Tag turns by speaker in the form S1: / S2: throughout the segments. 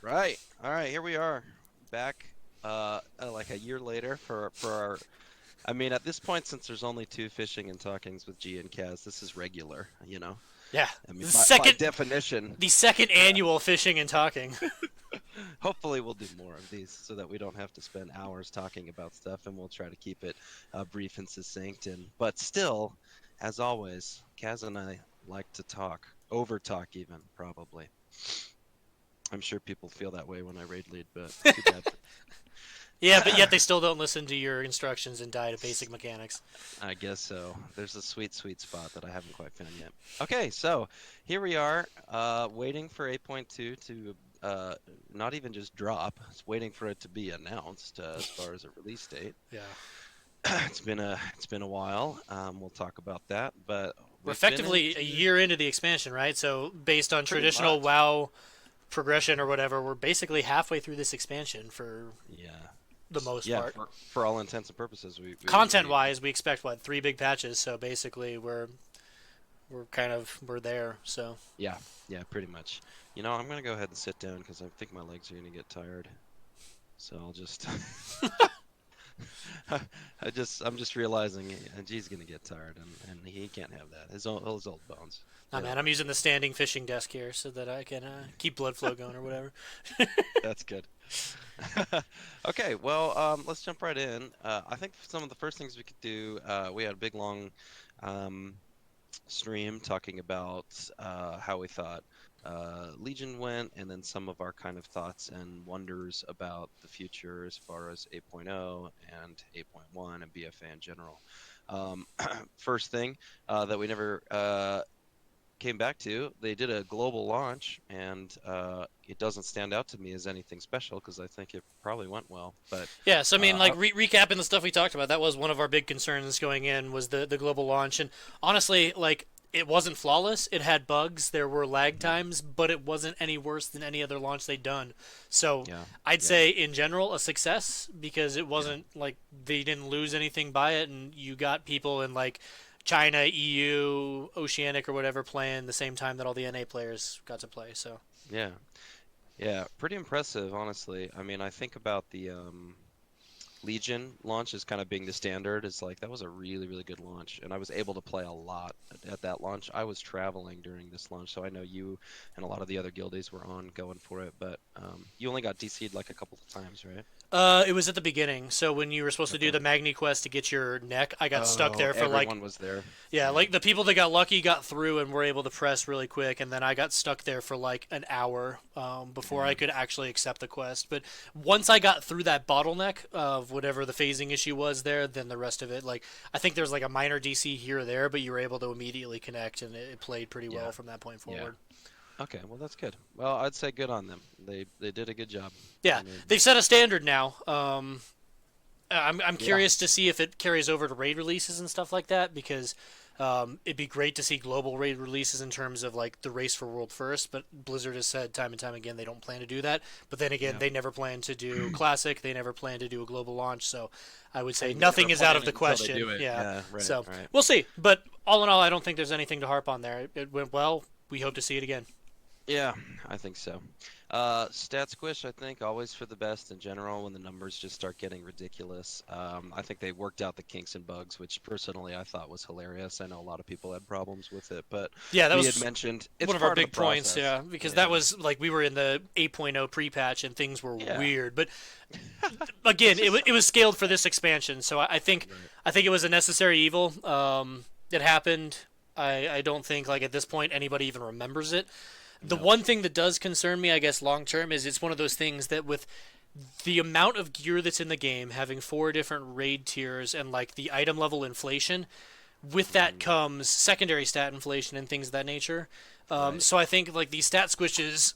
S1: Right. All right, here we are back like a year later for our I mean at this point since there's only two fishing and talkings with G and Kaz, this is regular, you know.
S2: Yeah,
S1: I mean
S2: the
S1: by
S2: second
S1: definition,
S2: the second
S1: yeah.
S2: annual fishing and talking.
S1: Hopefully we'll do more of these so that we don't have to spend hours talking about stuff and we'll try to keep it brief and succinct and but still, as always, Kaz and I like to talk, over talk even probably. I'm sure people feel that way when I raid lead, but too bad.
S2: Yeah, but yet they still don't listen to your instructions and die to basic mechanics.
S1: I guess so. There's a sweet, sweet spot that I haven't quite found yet. Okay, so here we are, waiting for 8.2 to not even just drop. It's waiting for it to be announced as far as a release date.
S2: Yeah.
S1: It's been a while. We'll talk about that, but
S2: We're
S1: we've been
S2: effectively a
S1: into
S2: year into the expansion, right? So based on
S1: pretty
S2: traditional
S1: much.
S2: WoW progression or whatever, we're basically halfway through this expansion for
S1: Yeah,
S2: the most
S1: yeah.
S2: part.
S1: For all intents and purposes, we
S2: Content-wise, we expect what, 3 big patches. So basically, we're there. So
S1: yeah, yeah, pretty much. You know, I'm gonna go ahead and sit down because I think my legs are gonna get tired. So I'll just I'm just realizing G's gonna get tired and he can't have that. His old bones.
S2: nah,
S1: They
S2: man,
S1: don't
S2: I'm
S1: like
S2: using the standing fishing desk here so that I can keep blood flow going or whatever.
S1: that's good. Okay, well, let's jump right in. I think some of the first things we could do, we had a big long um, stream talking about how we thought Legion went, and then some of our kind of thoughts and wonders about the future as far as 8.0 and 8.1 and BfA in general. Um, First thing that we never came back to, they did a global launch, and it doesn't stand out to me as anything special because I think it probably went well. But
S2: Yeah, so I mean,
S1: uh,
S2: like recapping the stuff we talked about, that was one of our big concerns going in was the global launch, and honestly, like it wasn't flawless. It had bugs, there were lag
S1: mhm,
S2: times, but it wasn't any worse than any other launch they'd done. So
S1: yeah,
S2: I'd
S1: yeah,
S2: say in general a success because it
S1: yeah,
S2: wasn't like they didn't lose anything by it, and you got people in like China, EU, Oceanic, or whatever playing the same time that all the NA players got to play. So
S1: yeah, yeah. Pretty impressive, honestly. I mean, I think about the Legion launch as kind of being the standard. It's like that was a really, really good launch, and I was able to play a lot at that launch. I was traveling during this launch, so I know you and a lot of the other guildies were on going for it, but you only got DC'd like a couple of times, right?
S2: It was at the beginning. So when you were supposed to do
S1: Okay.
S2: the Magni quest to get your neck, I got stuck
S1: Oh,
S2: there for like
S1: everyone was there.
S2: yeah,
S1: Yeah,
S2: like the people that got lucky got through and were able to press really quick, and then I got stuck there for like an hour before I
S1: yeah,
S2: could actually accept the quest. But once I got through that bottleneck of whatever the phasing issue was there, then the rest of it, like I think there's like a minor DC here or there, but you were able to immediately connect, and it played pretty
S1: yeah,
S2: well from that point
S1: yeah.
S2: forward.
S1: Okay, well that's good. Well, I'd say good on them. They did a good job.
S2: Yeah,
S1: I mean,
S2: they've set a standard now. I'm
S1: yeah,
S2: curious to see if it carries over to raid releases and stuff like that because it'd be great to see global raid releases in terms of like the race for world first. But Blizzard has said time and time again they don't plan to do that. But then again,
S1: yeah.
S2: they never plan to do classic. They never plan to do a global launch. So I would say
S1: And they never
S2: nothing is out
S1: plan
S2: of the
S1: it until they
S2: question.
S1: do it.
S2: Yeah.
S1: Yeah, right,
S2: So
S1: right.
S2: we'll see. But all in all, I don't think there's anything to harp on there. It went well. We hope to see it again.
S1: Yeah, I think so. Stat squish, I think, always for the best in general when the numbers just start getting ridiculous. I think they worked out the kinks and bugs, which personally I thought was hilarious. I know a lot of people had problems with it, but
S2: Yeah, that
S1: we had
S2: was
S1: mentioned it's
S2: one of our
S1: part of the
S2: big points,
S1: process.
S2: yeah, because that
S1: Yeah,
S2: was like we were in the 8.0 pre-patch and things were
S1: yeah.
S2: weird. But
S1: It's
S2: again,
S1: just
S2: it was scaled for this expansion, so
S1: right.
S2: I think it was a necessary evil. It happened. I don't think like at this point anybody even remembers it. The
S1: No.
S2: one thing that does concern me, I guess, long term is it's one of those things that with the amount of gear that's in the game, having 4 different raid tiers and like the item level inflation, with that
S1: Mm,
S2: comes secondary stat inflation and things of that nature.
S1: right.
S2: So I think like these stat squishes,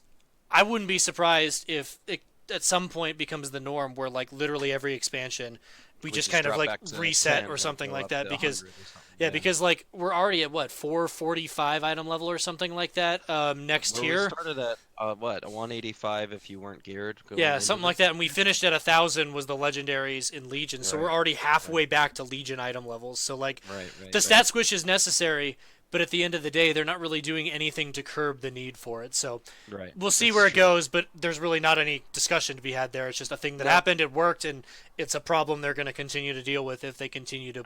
S2: I wouldn't be surprised if it at some point becomes the norm where like literally every expansion we
S1: We
S2: just
S1: just
S2: kind of
S1: drop
S2: like
S1: back to
S2: reset
S1: 10
S2: or
S1: and
S2: something
S1: go
S2: like
S1: up
S2: that
S1: to
S2: because
S1: 100 or something.
S2: yeah,
S1: Yeah.
S2: because like we're already at what 445 item level or something like that next
S1: Where we
S2: tier.
S1: started at what, a 185 if you weren't geared going
S2: Yeah,
S1: into
S2: something like
S1: this?
S2: that, and we finished at 1,000 was the legendaries in Legion, so we're
S1: Right.
S2: already
S1: Right.
S2: halfway back to Legion item levels. So like
S1: Right, right,
S2: the
S1: right.
S2: stat squish is necessary, but at the end of the day, they're not really doing anything to curb the need for it. So
S1: Right.
S2: we'll see
S1: That's
S2: where it
S1: true.
S2: goes, but there's really not any discussion to be had there. It's just a thing that
S1: No.
S2: happened, it worked, and it's a problem they're going to continue to deal with if they continue to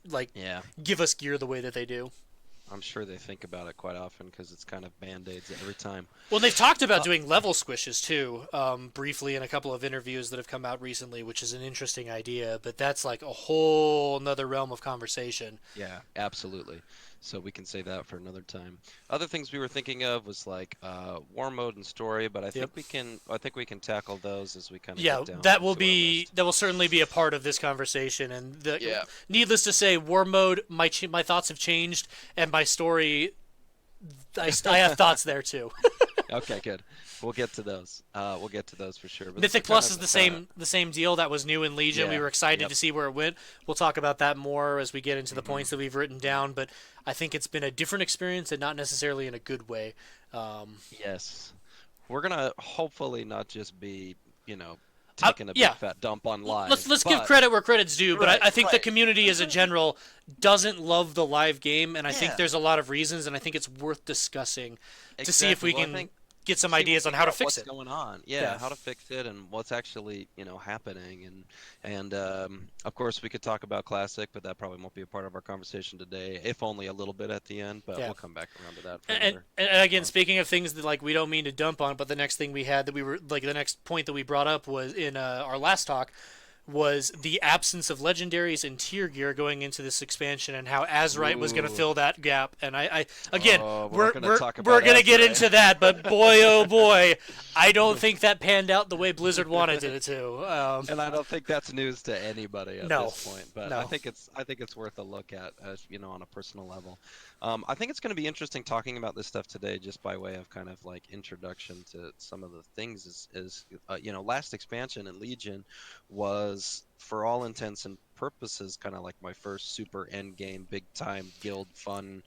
S2: like
S1: Yeah.
S2: give us gear the way that they do.
S1: I'm sure they think about it quite often because it's kind of band-aids every time.
S2: Well, they've talked about
S1: Uh,
S2: doing level squishes too, briefly in a couple of interviews that have come out recently, which is an interesting idea. But that's like a whole another realm of conversation.
S1: yeah, absolutely. So we can say that for another time. Other things we were thinking of was like war mode and story, but
S2: Yep.
S1: I think we can tackle those as we kind of
S2: Yeah,
S1: get down
S2: that will
S1: into our
S2: be
S1: list.
S2: that will certainly be a part of this conversation. And
S1: Yeah.
S2: needless to say, war mode, my thoughts have changed, and my story, I have thoughts there too.
S1: Okay, good. We'll get to those. We'll get to those for sure. But this is
S2: Mythic
S1: kind
S2: Plus
S1: of
S2: is the same deal that was new in Legion. We
S1: yeah.
S2: were excited
S1: Yep.
S2: to see where it went. We'll talk about that more as we get into the
S1: Hmm.
S2: points that we've written down. But I think it's been a different experience and not necessarily in a good way.
S1: Yes. We're gonna hopefully not just be, you know,
S2: I,
S1: taking a big
S2: yeah,
S1: fat dump on
S2: let's
S1: live,
S2: let's give
S1: but
S2: credit where credit's due. But
S1: right,
S2: I think the
S1: right.
S2: community as a general doesn't love the live game, and I think
S1: Yeah,
S2: there's a lot of reasons, and I think it's worth discussing to see if
S1: exactly.
S2: we
S1: Well, I
S2: can
S1: think
S2: get some
S1: see, we'll
S2: ideas on
S1: figure
S2: how to
S1: out
S2: fix
S1: what's
S2: it.
S1: going on. Yeah,
S2: Yeah.
S1: how to fix it and what's actually, happening. And of course we could talk about classic, but that probably won't be a part of our conversation today, if only a little bit at the end, but
S2: Yeah.
S1: we'll come back around to that for
S2: And,
S1: another
S2: and again,
S1: month.
S2: speaking of things that like we don't mean to dump on, but the next thing we had that we were like the next point that we brought up was in our last talk was the absence of legendaries and tier gear going into this expansion and how Azrite was going to
S1: Ooh.
S2: fill that gap. And I again,
S1: Oh, we're
S2: we're
S1: gonna
S2: we're
S1: talk
S2: we're
S1: about
S2: going to get
S1: Azure.
S2: into that, but boy oh boy, I don't think that panned out the way Blizzard wanted it to.
S1: And I don't think that's news to anybody at
S2: No,
S1: this point, but
S2: no.
S1: I think it's worth a look at, as on a personal level. I think it's going to be interesting talking about this stuff today, just by way of kind of like introduction to some of the things. Last expansion in Legion was, for all intents and purposes, kind of like my first super end game, big time guild fun.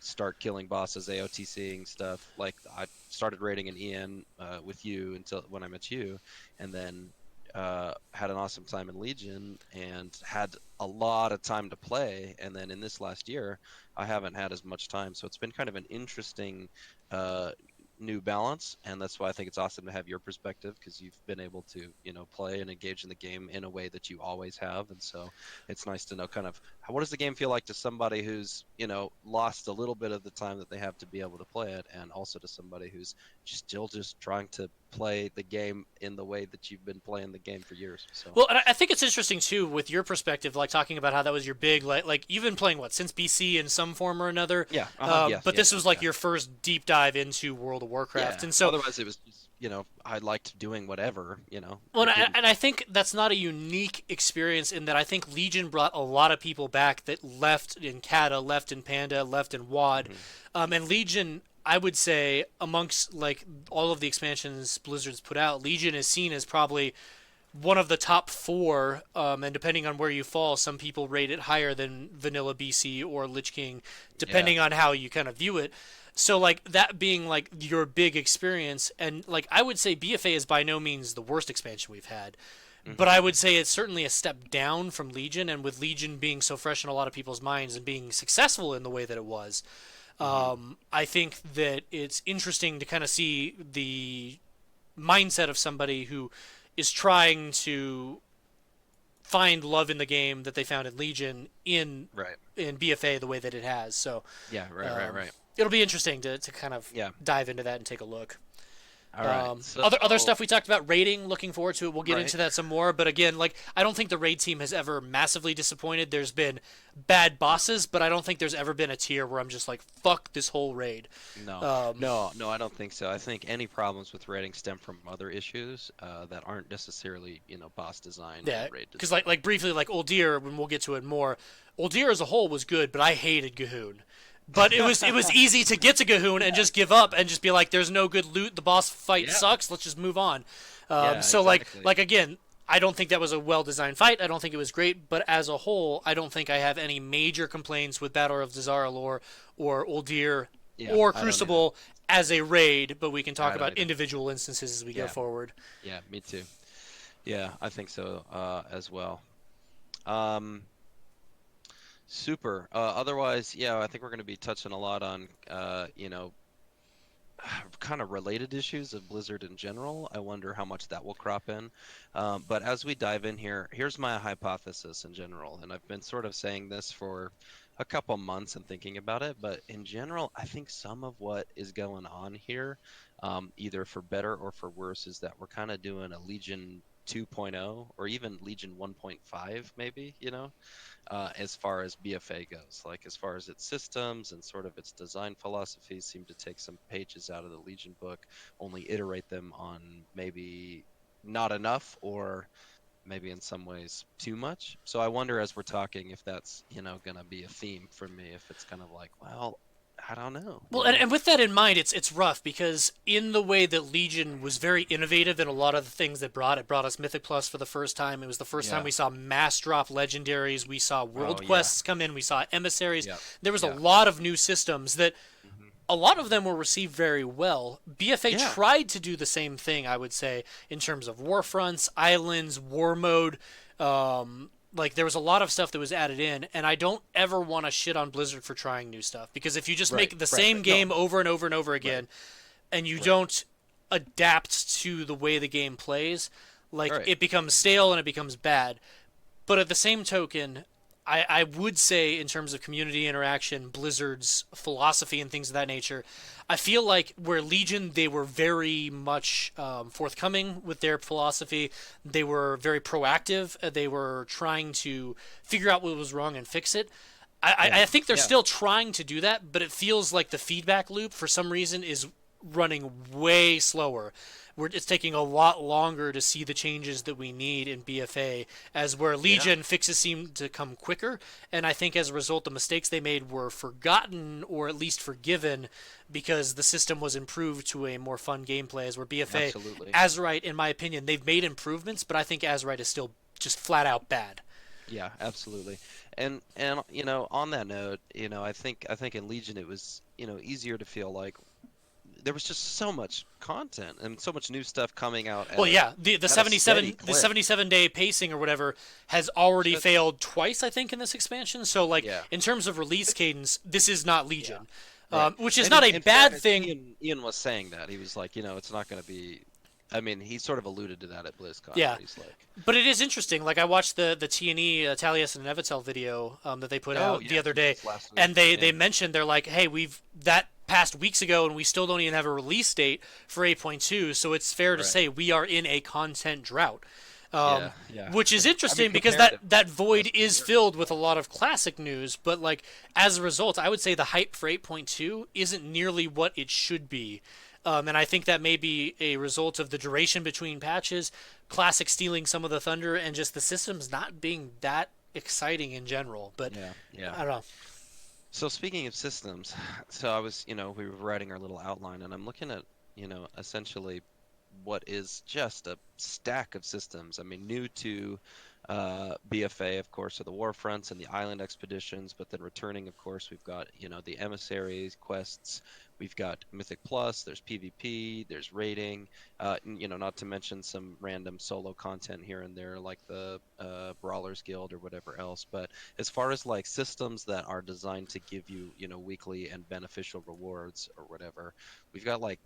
S1: Start killing bosses, AOTCing stuff. Like I started raiding an EN with you until when I met you, and then had an awesome time in Legion and had a lot of time to play. And then in this last year, I haven't had as much time. So it's been kind of an interesting uh, new balance. And that's why I think it's awesome to have your perspective because you've been able to, play and engage in the game in a way that you always have. And so it's nice to know kind of what does the game feel like to somebody who's, lost a little bit of the time that they have to be able to play it, and also to somebody who's still just trying to play the game in the way that you've been playing the game for years. So
S2: Well, and I think it's interesting too with your perspective, like talking about how that was your big like you've been playing what since BC in some form or another,
S1: yeah, yes,
S2: but
S1: yeah,
S2: this was like
S1: yeah,
S2: your first deep dive into World of Warcraft,
S1: yeah.
S2: and so
S1: Otherwise, it was just I liked doing whatever.
S2: well,
S1: It didn't.
S2: and I think that's not a unique experience in that I think Legion brought a lot of people back that left in Kata, left in Panda, left in WoD,
S1: Mhm.
S2: and Legion. I would say amongst like all of the expansions Blizzard's put out, Legion is seen as probably one of the top four, and depending on where you fall, some people rate it higher than Vanilla BC or Lich King,
S1: Yeah.
S2: depending on how you kind of view it. So like that being like your big experience, and like I would say BfA is by no means the worst expansion we've had, but I
S1: Hmm.
S2: would say it's certainly a step down from Legion, and with Legion being so fresh in a lot of people's minds and being successful in the way that it was,
S1: Hmm.
S2: I think that it's interesting to kind of see the mindset of somebody who is trying to find love in the game that they found in Legion
S1: Right.
S2: in BFA the way that it has. So
S1: Yeah. Right. Right.
S2: um,
S1: Right.
S2: it'll be interesting to kind of
S1: Yeah.
S2: dive into that and take a look.
S1: All right. So
S2: Other stuff we talked about rating. Looking forward to it. We'll get
S1: right.
S2: into that some more. But again, like I don't think the raid team has ever massively disappointed. There's been bad bosses, but I don't think there's ever been a tier where I'm just like fuck this whole raid.
S1: No,
S2: Um,
S1: no, I don't think so. I think any problems with rating stem from other issues that aren't necessarily, boss design
S2: yeah,
S1: and raid
S2: because
S1: design.
S2: like briefly like Uldir, when we'll get to it more. Uldir as a whole was good, but I hated Gahoon. But it was easy to get to Gahoon and just give up and just be like, "There's no good loot. The boss fight
S1: Yeah,
S2: sucks. Let's just move on."
S1: yeah,
S2: So like
S1: exactly.
S2: like again, I don't think that was a well designed fight. I don't think it was great, but as a whole, I don't think I have any major complaints with Battle of Dazar'alor or Uldir
S1: Yeah,
S2: or
S1: I don't either.
S2: Crucible as a raid. But we can talk
S1: I don't
S2: about
S1: either.
S2: individual instances as we go
S1: Yeah,
S2: forward.
S1: yeah, me too. Yeah, I think so as well. Um, Super. Otherwise, yeah, I think we're going to be touching a lot on, kind of related issues of Blizzard in general. I wonder how much that will crop in. But as we dive in here, here's my hypothesis in general, and I've been sort of saying this for a couple months and thinking about it. But in general, I think some of what is going on here, either for better or for worse, is that we're kind of doing a Legion 2.0 or even Legion 1.5, maybe, as far as BfA goes. Like as far as its systems and sort of its design philosophies seem to take some pages out of the Legion book, only iterate them on maybe not enough or maybe in some ways too much. So I wonder as we're talking if that's, going to be a theme for me, if it's kind of like, well, I don't know,
S2: Well, and with that in mind, it's rough because in the way that Legion was very innovative in a lot of the things it brought us Mythic Plus for the first time. It was the first time
S1: Yeah.
S2: we saw mass drop legendaries, we saw
S1: Oh,
S2: world
S1: yeah.
S2: quests come in, we saw emissaries.
S1: Yeah.
S2: There was a
S1: Yeah.
S2: lot of new systems that
S1: Hmm.
S2: a lot of them were received very well. BFA
S1: Yeah.
S2: tried to do the same thing, I would say, in terms of war fronts, islands, war mode. Like there was a lot of stuff that was added in, and I don't ever want to shit on Blizzard for trying new stuff because if you just
S1: Right.
S2: make the
S1: Right.
S2: same
S1: Right. No.
S2: game over and over and over
S1: Right.
S2: again, and you
S1: Right.
S2: don't adapt to the way the game plays, like
S1: Right.
S2: it becomes stale and it becomes bad. But at the same token, I would say, in terms of community interaction, Blizzard's philosophy and things of that nature, I feel like where Legion, they were very much forthcoming with their philosophy. They were very proactive. They were trying to figure out what was wrong and fix it.
S1: Yeah.
S2: I think they're
S1: Yeah.
S2: still trying to do that, but it feels like the feedback loop, for some reason, is running way slower. It's taking a lot longer to see the changes that we need in BFA, as where
S1: Yeah.
S2: Legion fixes seem to come quicker. And I think as a result, the mistakes they made were forgotten or at least forgiven because the system was improved to a more fun gameplay. As where BFA,
S1: Absolutely.
S2: Azerite, in my opinion, they've made improvements, but I think Azerite is still just flat out bad.
S1: Yeah, absolutely. And on that note, I think in Legion it was, easier to feel like there was just so much content and so much new stuff coming out
S2: Well, yeah, the
S1: at a steady
S2: 77
S1: clip.
S2: day pacing or whatever has already
S1: Just
S2: failed twice, I think, in this expansion. So, like
S1: yeah.
S2: in terms of release cadence, this is not
S1: Yeah.
S2: Legion,
S1: Right.
S2: which is
S1: And
S2: not a
S1: in
S2: bad
S1: fairness,
S2: thing.
S1: Ian was saying that. He was like, it's not going to be I mean, he sort of alluded to that at BlizzCon
S2: Yeah,
S1: where he's like,
S2: but it is interesting. Like I watched the T&E Talius and Nevitel video that they put
S1: "Oh,
S2: out the
S1: yeah,
S2: other
S1: this
S2: day,
S1: was last
S2: and
S1: week."
S2: they
S1: Yeah.
S2: mentioned they're like, hey, we've that passed weeks ago, and we still don't even have a release date for 8.2. So it's fair to
S1: Right.
S2: say we are in a content drought.
S1: Yeah, yeah.
S2: Which is
S1: I mean,
S2: interesting because
S1: comparatively,
S2: that
S1: less
S2: void
S1: than a
S2: is
S1: year.
S2: filled with a lot of classic news, but like as a result, I would say the hype for 8.2 isn't nearly what it should be. And I think that may be a result of the duration between patches, classic stealing some of the thunder, and just the systems not being that exciting in general. But
S1: Yeah, yeah.
S2: I don't know.
S1: So speaking of systems, so I was, we were writing our little outline, and I'm looking at, essentially what is just a stack of systems. I mean, new to BFA, of course, are the war fronts and the island expeditions, but then returning, of course, we've got, the emissaries, quests, we've got Mythic Plus, there's PvP, there's raiding, not to mention some random solo content here and there, like the Brawlers Guild or whatever else. But as far as like systems that are designed to give you, weekly and beneficial rewards or whatever, we've got like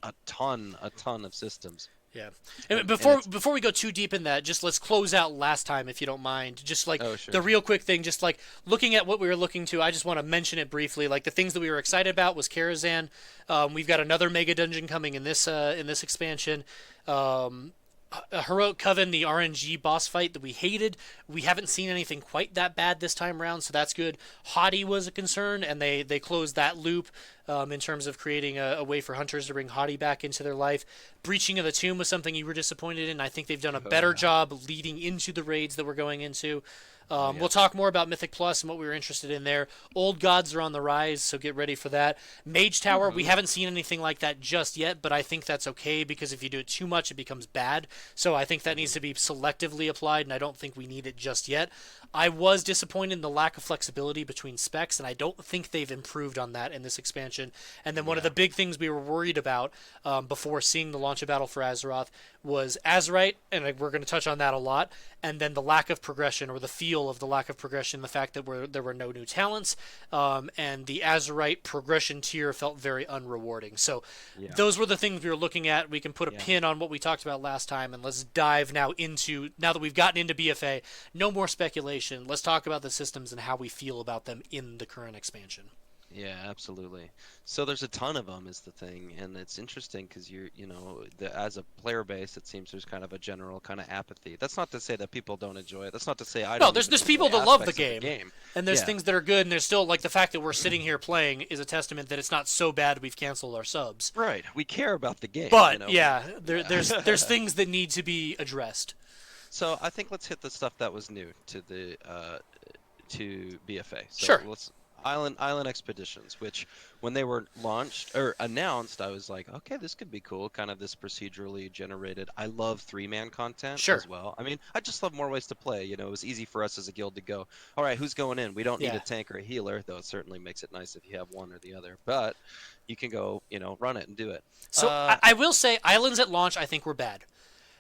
S1: a ton of systems.
S2: Yeah. And
S1: And it's
S2: before we go too deep in that, just let's close out last time if you don't mind. Just like
S1: oh
S2: the
S1: sure.
S2: real quick thing, just like looking at what we were looking to, I just want to mention it briefly. Like the things that we were excited about was Karazhan. We've got another mega dungeon coming in this expansion. A Heroic Coven, the RNG boss fight that we hated. We haven't seen anything quite that bad this time around, so that's good. Haughty was a concern, and they closed that loop in terms of creating a way for hunters to bring Haughty back into their life. Breaching of the Tomb was something you were disappointed in. I think they've done a
S1: Oh
S2: better
S1: yeah.
S2: job leading into the raids that we're going into.
S1: Oh yeah.
S2: We'll talk more about Mythic Plus and what we were interested in there. Old gods are on the rise, so get ready for that. Mage Tower, we
S1: Woohoo.
S2: haven't seen anything like that just yet, but I think that's okay because if you do it too much, it becomes bad. So I think that needs
S1: Mhm.
S2: to be selectively applied, and I don't think we need it just yet. I was disappointed in the lack of flexibility between specs, and I don't think they've improved on that in this expansion. And then one of
S1: Yeah.
S2: the big things we were worried about before seeing the launch of Battle for Azeroth was Azerite, and we're going to touch on that a lot, and then the lack of progression or the feel feel of the lack of progression, the fact that there were no new talents, and the Azerite progression tier felt very unrewarding. So
S1: Yeah.
S2: those were the things we were looking at. We can put a
S1: Yeah.
S2: pin on what we talked about last time, and let's dive now that we've gotten into BFA, no more speculation. Let's talk about the systems and how we feel about them in the current expansion.
S1: Yeah, absolutely. So there's a ton of them is the thing, and it's interesting because as a player base, it seems there's kind of a general kind of apathy. That's not to say that people don't enjoy it. That's not to say I
S2: No,
S1: don't
S2: there's
S1: even
S2: there's
S1: enjoy
S2: people that love the
S1: aspects of the
S2: game,
S1: game.
S2: and there's
S1: Yeah,
S2: things that are good, and there's still like the fact that we're sitting here playing is a testament that it's not so bad we've canceled our subs.
S1: right. We care about the game,
S2: But yeah, there's
S1: Yeah.
S2: things that need to be addressed.
S1: So I think let's hit the stuff that was new to BFA. So
S2: Sure,
S1: let's Island Expeditions, which when they were launched or announced, I was like, okay, this could be cool. Kind of this procedurally generated. I love three-man content
S2: sure,
S1: as well. I mean, I just love more ways to play. It was easy for us as a guild to go, all right, who's going in? We don't need
S2: yeah.
S1: a tank or a healer, though it certainly makes it nice if you have one or the other. But you can go, run it and do it.
S2: So I will say, islands at launch I think were bad.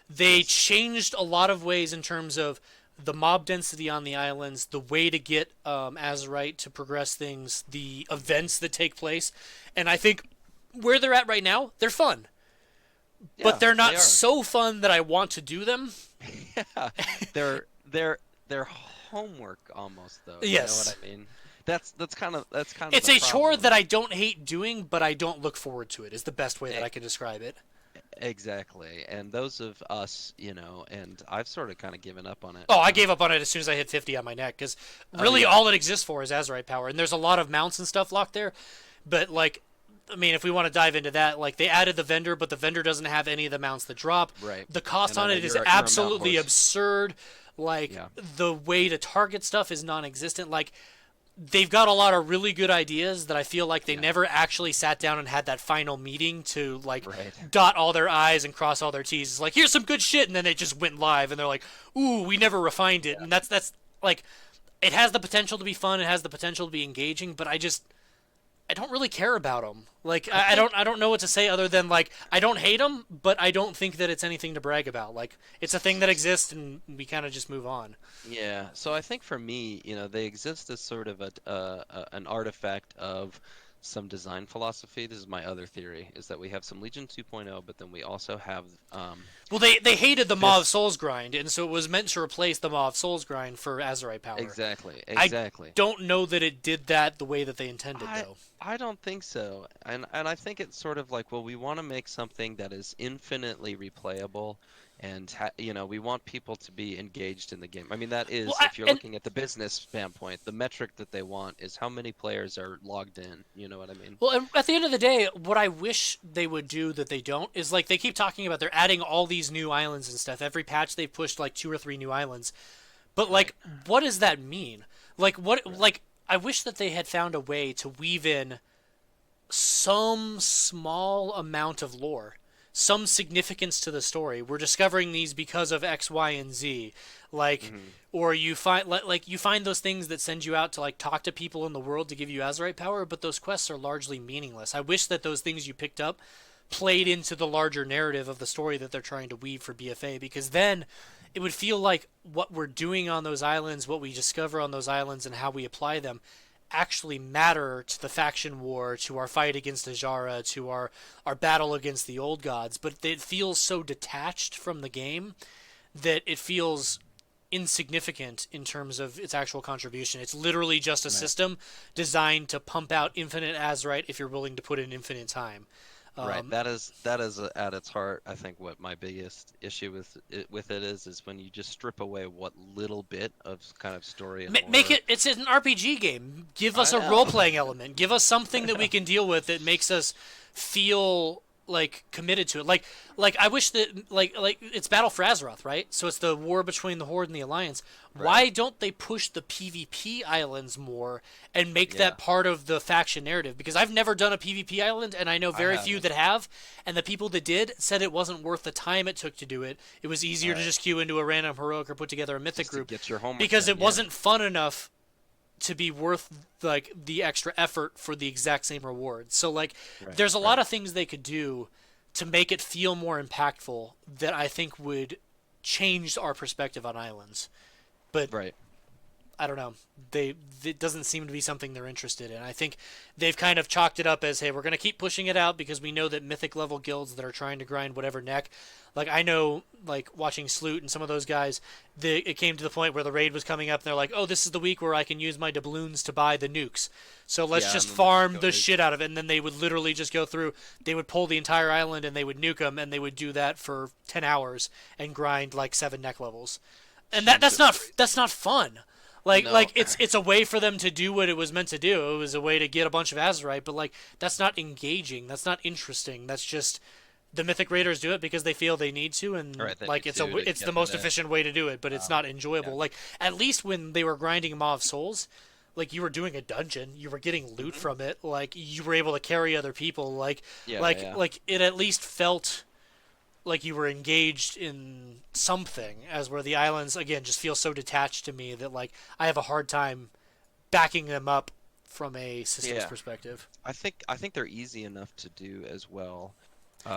S2: They
S1: Yes.
S2: changed a lot of ways in terms of the mob density on the islands, the way to get Azerite to progress things, the events that take place, and I think where they're at right now, they're fun, but
S1: Yeah,
S2: they're
S1: they
S2: not
S1: are.
S2: so fun that I want to do them.
S1: Yeah, they're homework almost though. You know
S2: Yes,
S1: what I mean? That's kind of
S2: it's
S1: the
S2: a chore
S1: problem.
S2: that I don't hate doing, but I don't look forward to it. Is the best way that
S1: E-
S2: I can describe it.
S1: Exactly. And those of us, and I've sort of kind of given up on it.
S2: Oh, I gave up on it as soon as I hit 50 on my neck because
S1: Oh
S2: really
S1: yeah.
S2: all it exists for is Azerite power, and there's a lot of mounts and stuff locked there. But like, I mean, if we want to dive into that, like they added the vendor, but the vendor doesn't have any of the mounts that drop.
S1: Right.
S2: The cost
S1: And I
S2: on
S1: know
S2: it is
S1: you're a mount
S2: absolutely
S1: horse.
S2: absurd. Like
S1: Yeah.
S2: the way to target stuff is non-existent. Like they've got a lot of really good ideas that I feel like they
S1: Yeah.
S2: never actually sat down and had that final meeting to like
S1: Right.
S2: dot all their I's and cross all their T's. It's like here's some good shit, and then they just went live and they're like, ooh, we never refined it, and that's like it has the potential to be fun, it has the potential to be engaging, but I don't really care about them. Like
S1: I think
S2: I don't know what to say other than like I don't hate them, but I don't think that it's anything to brag about. Like it's a thing that exists, and we kind of just move on.
S1: Yeah, so I think for me, they exist as sort of an artifact of some design philosophy. This is my other theory, is that we have some Legion 2.0, but then we also have
S2: Well, they hated the Maw of
S1: this
S2: Souls grind, and so it was meant to replace the Maw of Souls grind for Azerite power.
S1: exactly,
S2: I
S1: exactly.
S2: don't know that it did that the way that they intended,
S1: I
S2: though.
S1: I don't think so. And I think it's sort of like, well, we want to make something that is infinitely replayable and we want people to be engaged in the game. I mean, that
S2: Well,
S1: is,
S2: I,
S1: if you're
S2: and
S1: looking at the business standpoint, the metric that they want is how many players are logged in. You know what I mean?
S2: well, and at the end of the day, what I wish they would do that they don't is like they keep talking about they're adding all these new islands and stuff. Every patch they've pushed like 2 or 3 new islands, but
S1: Right.
S2: like, what does that mean? Like, what?
S1: Right.
S2: Like, I wish that they had found a way to weave in some small amount of lore, some significance to the story. We're discovering these because of X, Y, and Z. Like,
S1: Hmm.
S2: or you find like you find those things that send you out to like talk to people in the world to give you Azerite power, but those quests are largely meaningless. I wish that those things you picked up played into the larger narrative of the story that they're trying to weave for BFA, because then it would feel like what we're doing on those islands, what we discover on those islands, and how we apply them actually matter to the faction war, to our fight against Ajara, to our battle against the old gods. But it feels so detached from the game that it feels insignificant in terms of its actual contribution. It's literally just a
S1: Right.
S2: system designed to pump out infinite Azerite if you're willing to put in infinite time.
S1: Right.
S2: Um,
S1: That is at its heart, I think what my biggest issue with it is when you just strip away what little bit of kind of story and
S2: Make
S1: lore.
S2: it's an RPG game. Give us
S1: I
S2: a role
S1: know.
S2: playing element. Give us something that we
S1: Yeah.
S2: can deal with that makes us feel like committed to it. Like I wish that like it's Battle for Azeroth, right? So it's the war between the Horde and the Alliance.
S1: Right.
S2: Why don't they push the PvP islands more and make
S1: Yeah.
S2: that part of the faction narrative? Because I've never done a PvP island, and I know
S1: I
S2: very few
S1: haven't.
S2: that have, and the people that did said it wasn't worth the time it took to do it. It was easier to
S1: Right.
S2: just queue into a random heroic or put together a mythic
S1: Just to
S2: group
S1: get your homework
S2: because
S1: done.
S2: it
S1: Yeah.
S2: wasn't fun enough to be worth like the extra effort for the exact same reward. So like
S1: Right.
S2: there's a lot
S1: Right.
S2: of things they could do to make it feel more impactful that I think would change our perspective on islands. But
S1: Right.
S2: I don't know. They it doesn't seem to be something they're interested in. I think they've kind of chalked it up as, hey, we're going to keep pushing it out because we know that mythic level guilds that are trying to grind whatever neck, like I know, like watching Sloot and some of those guys, it came to the point where the raid was coming up and they're like, oh, this is the week where I can use my doubloons to buy the nukes. So let's
S1: Yeah,
S2: just
S1: and then they just
S2: farm
S1: go
S2: the
S1: nuke.
S2: shit out of it, and then they would literally just go through. They would pull the entire island and they would nuke them, and they would do that for 10 hours and grind like 7 neck levels, and
S1: Jesus.
S2: that's not fun. Like
S1: No.
S2: it's a way for them to do what it was meant to do. It was a way to get a bunch of Azerite, but like that's not engaging. That's not interesting. That's just the Mythic Raiders do it because they feel they need to,
S1: All
S2: and
S1: right, they
S2: like
S1: need to
S2: it's the
S1: get the
S2: most
S1: neck.
S2: efficient way to do it. But it's
S1: Um,
S2: not
S1: yeah.
S2: enjoyable. Like at least when they were grinding Maw of Souls, like you were doing a dungeon, you were getting loot
S1: Hmm.
S2: from it. Like you were able to carry other people.
S1: Yeah, yeah, yeah.
S2: Like it at least felt like you were engaged in something, as where the islands again just feel so detached to me that like I have a hard time backing them up from a systems
S1: Yeah.
S2: perspective.
S1: I think they're easy enough to do as well.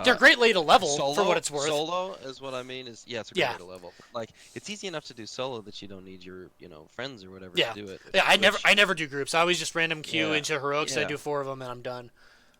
S2: They're a
S1: Uh,
S2: great way to level for what
S1: solo,
S2: it's worth.
S1: solo is what I mean. Is yeah, it's a great
S2: Yeah,
S1: way to level. Like it's easy enough to do solo that you don't need your friends or whatever to
S2: yeah,
S1: do it.
S2: yeah.
S1: Which
S2: I never do groups. I always just random queue
S1: yeah,
S2: into heroics. I
S1: yeah,
S2: do 4 of them and I'm done.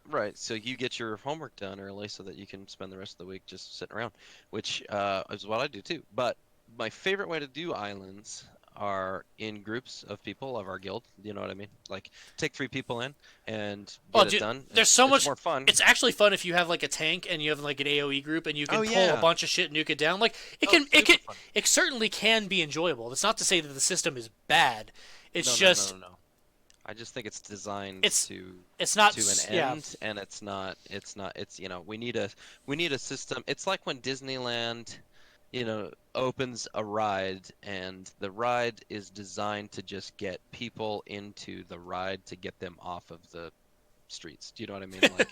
S1: right. So you get your homework done early so that you can spend the rest of the week just sitting around, which is what I do too. But my favorite way to do islands are in groups of people of our guild. You know what I mean? Like take 3 people in and
S2: Oh,
S1: get it
S2: dude,
S1: done.
S2: there's so
S1: It's
S2: much.
S1: more fun.
S2: It's actually fun if you have like a tank and you have like an AOE group and you
S1: Oh
S2: can pull a
S1: yeah.
S2: bunch of shit and nuke it down. Like
S1: Oh, super fun.
S2: it certainly can be enjoyable. That's not to say that the system is bad. It's
S1: No, no, no,
S2: just
S1: no, no. I just think it's designed
S2: it's it's not
S1: to an
S2: yeah.
S1: end, and it's we need a system. It's like when Disneyland opens a ride, and the ride is designed to just get people into the ride to get them off of the streets. Do you know what I mean? Like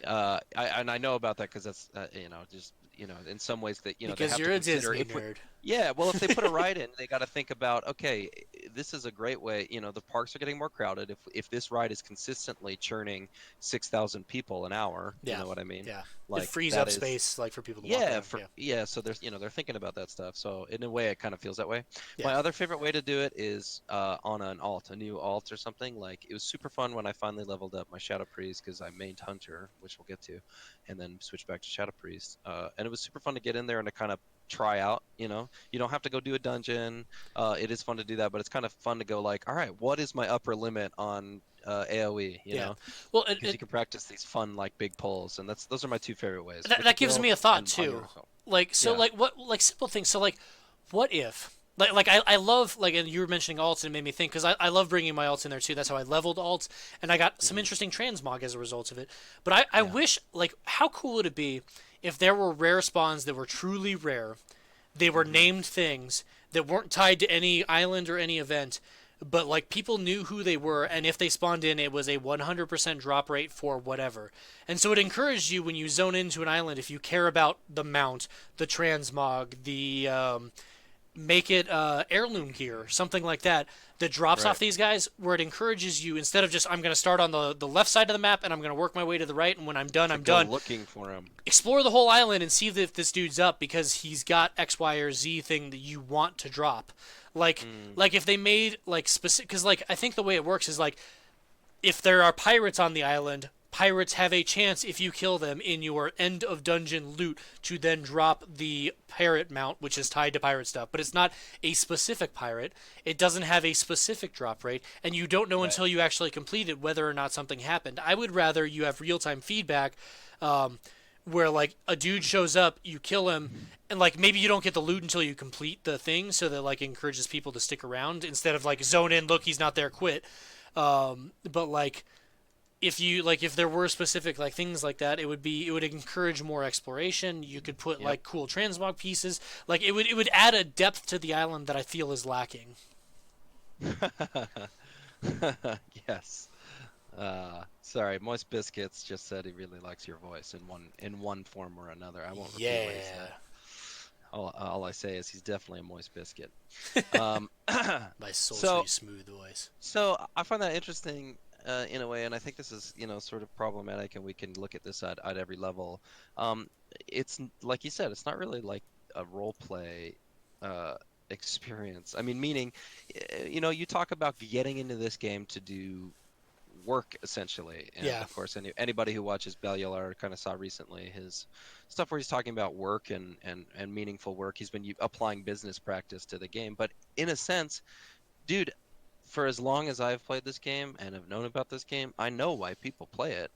S1: I know about that because that's just in some ways that they
S2: Because
S1: have to
S2: you're a
S1: consider
S2: Disney
S1: if we,
S2: nerd.
S1: yeah, well, if they put a ride in, they got to think about, okay, this is a great way. The parks are getting more crowded. If this ride is consistently churning 6,000 people an hour, you
S2: Yeah,
S1: know what I mean?
S2: yeah. It
S1: Like
S2: frees
S1: that
S2: up
S1: is,
S2: space like for people to walk
S1: yeah,
S2: around. Yeah,
S1: so there's they're thinking about that stuff. So in a way, it kind of feels that way.
S2: yeah.
S1: My other favorite way to do it is on an alt, a new alt or something. Like it was super fun when I finally leveled up my Shadow Priest because I mained Hunter, which we'll get to, and then switch back to Shadow Priest. And it was super fun to get in there and to kind of try out. You don't have to go do a dungeon. It is fun to do that, but it's kind of fun to go like, all right, what is my upper limit on AOE?
S2: Yeah. Well,
S1: Because you can practice these fun like big pulls, and those are my two favorite ways
S2: that
S1: with the
S2: that gives
S1: guild
S2: me a thought
S1: and on your
S2: too.
S1: own.
S2: Like so,
S1: Yeah.
S2: like what like simple things. So like, what if I love like and you were mentioning alts and it made me think because I love bringing my alts in there too. That's how I leveled alts and I got some
S1: Hmm.
S2: interesting transmog as a result of it. But I
S1: Yeah.
S2: wish like how cool would it be if there were rare spawns that were truly rare. They were
S1: Hmm.
S2: named things that weren't tied to any island or any event, but like people knew who they were, and if they spawned in, it was a 100% drop rate for whatever. And so it encouraged you when you zone into an island, if you care about the mount, the transmog, the make it heirloom gear, something like that, that drops
S1: Right.
S2: off these guys, where it encourages you instead of just I'm going to start on the left side of the map and I'm going to work my way to the right, and when I'm done,
S1: To
S2: I'm
S1: go
S2: done.
S1: looking for him.
S2: Explore the whole island and see if this dude's up because he's got X, Y, or Z thing that you want to drop.
S1: Mm,
S2: Like if they made like specific, because like I think the way it works is like if there are pirates on the island, pirates have a chance if you kill them in your end of dungeon loot to then drop the pirate mount, which is tied to pirate stuff. But it's not a specific pirate. It doesn't have a specific drop rate, and you don't know
S1: right.
S2: until you actually complete it whether or not something happened. I would rather you have real time feedback. Where like a dude shows up, you kill him, and like maybe you don't get the loot until you complete the thing, so that like encourages people to stick around instead of like zone in, look, he's not there, quit. But like if there were specific like things like that, it would encourage more exploration. You could put
S1: Yep.
S2: like cool transmog pieces. Like it would add a depth to the island that I feel is lacking.
S1: Yes. Sorry, Moist Biscuits just said he really likes your voice in one form or another. I won't repeat what he said.
S2: Yeah,
S1: All I say is he's definitely a moist biscuit. Um,
S2: my sultry
S1: so
S2: smooth voice.
S1: so I find that interesting in a way, and I think this is sort of problematic, and we can look at this at every level. It's like you said, it's not really like a role play. Uh, experience. I mean, meaning, you talk about getting into this game to do work essentially, and
S2: Yeah.
S1: of course, anybody who watches Bellular kind of saw recently his stuff where he's talking about work and meaningful work. He's been applying business practice to the game, but in a sense, dude, for as long as I've played this game and have known about this game, I know why people play it.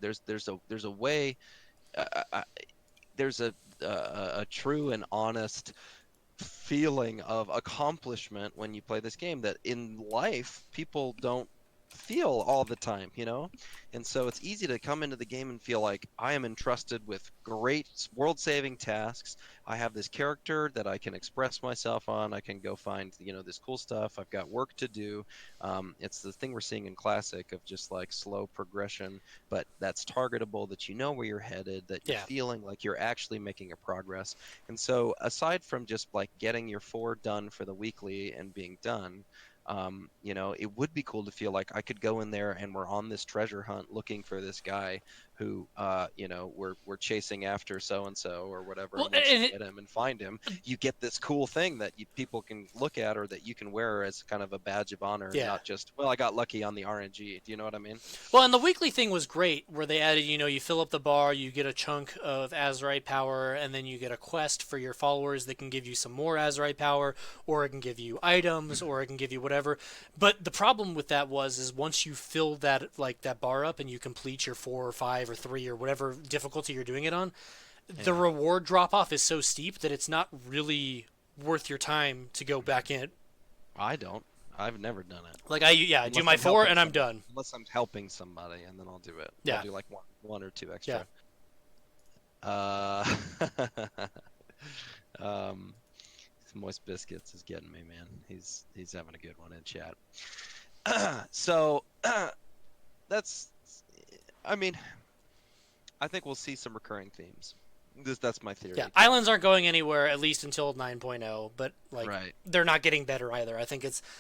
S1: There's a way, uh, uh, there's a true and honest feeling of accomplishment when you play this game that in life people don't feel all the time. And so it's easy to come into the game and feel like I am entrusted with great world-saving tasks. I have this character that I can express myself on. I can go find this cool stuff. I've got work to do. It's the thing we're seeing in classic of just like slow progression, but that's targetable, that you know where you're headed, that you're
S2: Yeah.
S1: feeling like you're actually making a progress. And so, aside from just like getting your 4 done for the weekly and being done, it would be cool to feel like I could go in there and we're on this treasure hunt looking for this guy who, we're chasing after so and so or whatever.
S2: Well,
S1: And once you
S2: and
S1: get him and find him, you get this cool thing that people can look at or that you can wear as kind of a badge of honor,
S2: yeah.
S1: not just, well, I got lucky on the RNG. Do you know what I mean?
S2: Well, and the weekly thing was great, where they added, you fill up the bar, you get a chunk of Azerite power, and then you get a quest for your followers that can give you some more Azerite power, or it can give you items, or it can give you whatever. But the problem with that is once you fill that bar up and you complete your 4 or 5 or 3 or whatever difficulty you're doing it on, the
S1: Yeah.
S2: reward drop off is so steep that it's not really worth your time to go back in.
S1: I don't. I've never done it.
S2: Like I do
S1: Unless
S2: my
S1: I'm
S2: 4
S1: helping
S2: and I'm
S1: somebody.
S2: done.
S1: Unless I'm helping somebody, and then I'll do it. I'll
S2: Yeah.
S1: do like one or two
S2: Yeah.
S1: extra. Uh, um, Moist Biscuits is getting me, man. He's having a good one in chat. So that's, I mean, I think we'll see some recurring themes. That's my theory.
S2: Yeah, islands aren't going anywhere at least until 9.0, but like
S1: Right.
S2: they're not getting better either.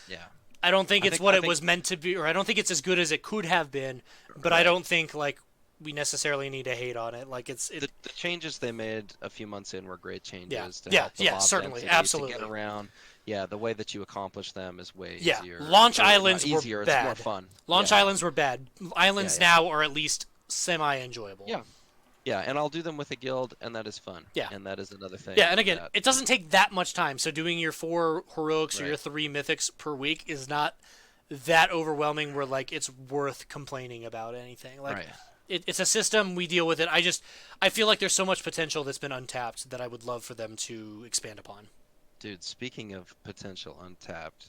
S1: Yeah.
S2: I don't think
S1: I
S2: it's
S1: think
S2: what
S1: I
S2: it
S1: think
S2: was meant to be, or I don't think it's as good as it could have been, but I
S1: right.
S2: don't think like we necessarily need to hate on it. Like
S1: The changes they made a few months in were great
S2: yeah.
S1: changes to
S2: Yeah,
S1: help the
S2: yeah,
S1: mob
S2: certainly.
S1: density, to get
S2: Absolutely.
S1: around. Yeah, the way that you accomplish them is way
S2: Yeah.
S1: easier.
S2: Launch
S1: Or not
S2: islands were
S1: easier, it's more
S2: bad.
S1: fun.
S2: Launch
S1: Yeah.
S2: islands were bad.
S1: Yeah,
S2: Islands
S1: yeah.
S2: now are at least semi-enjoyable.
S1: Yeah. Yeah, and I'll do them with a guild, and that is fun.
S2: Yeah.
S1: And that is another thing
S2: Yeah, and again,
S1: that,
S2: it doesn't take that much time. So doing your 4 heroics or your
S1: right.
S2: 3 mythics per week is not that overwhelming where like it's worth complaining about anything. Like
S1: Right.
S2: it's a system, we deal with it. I feel like there's so much potential that's been untapped that I would love for them to expand upon.
S1: Dude, speaking of potential untapped,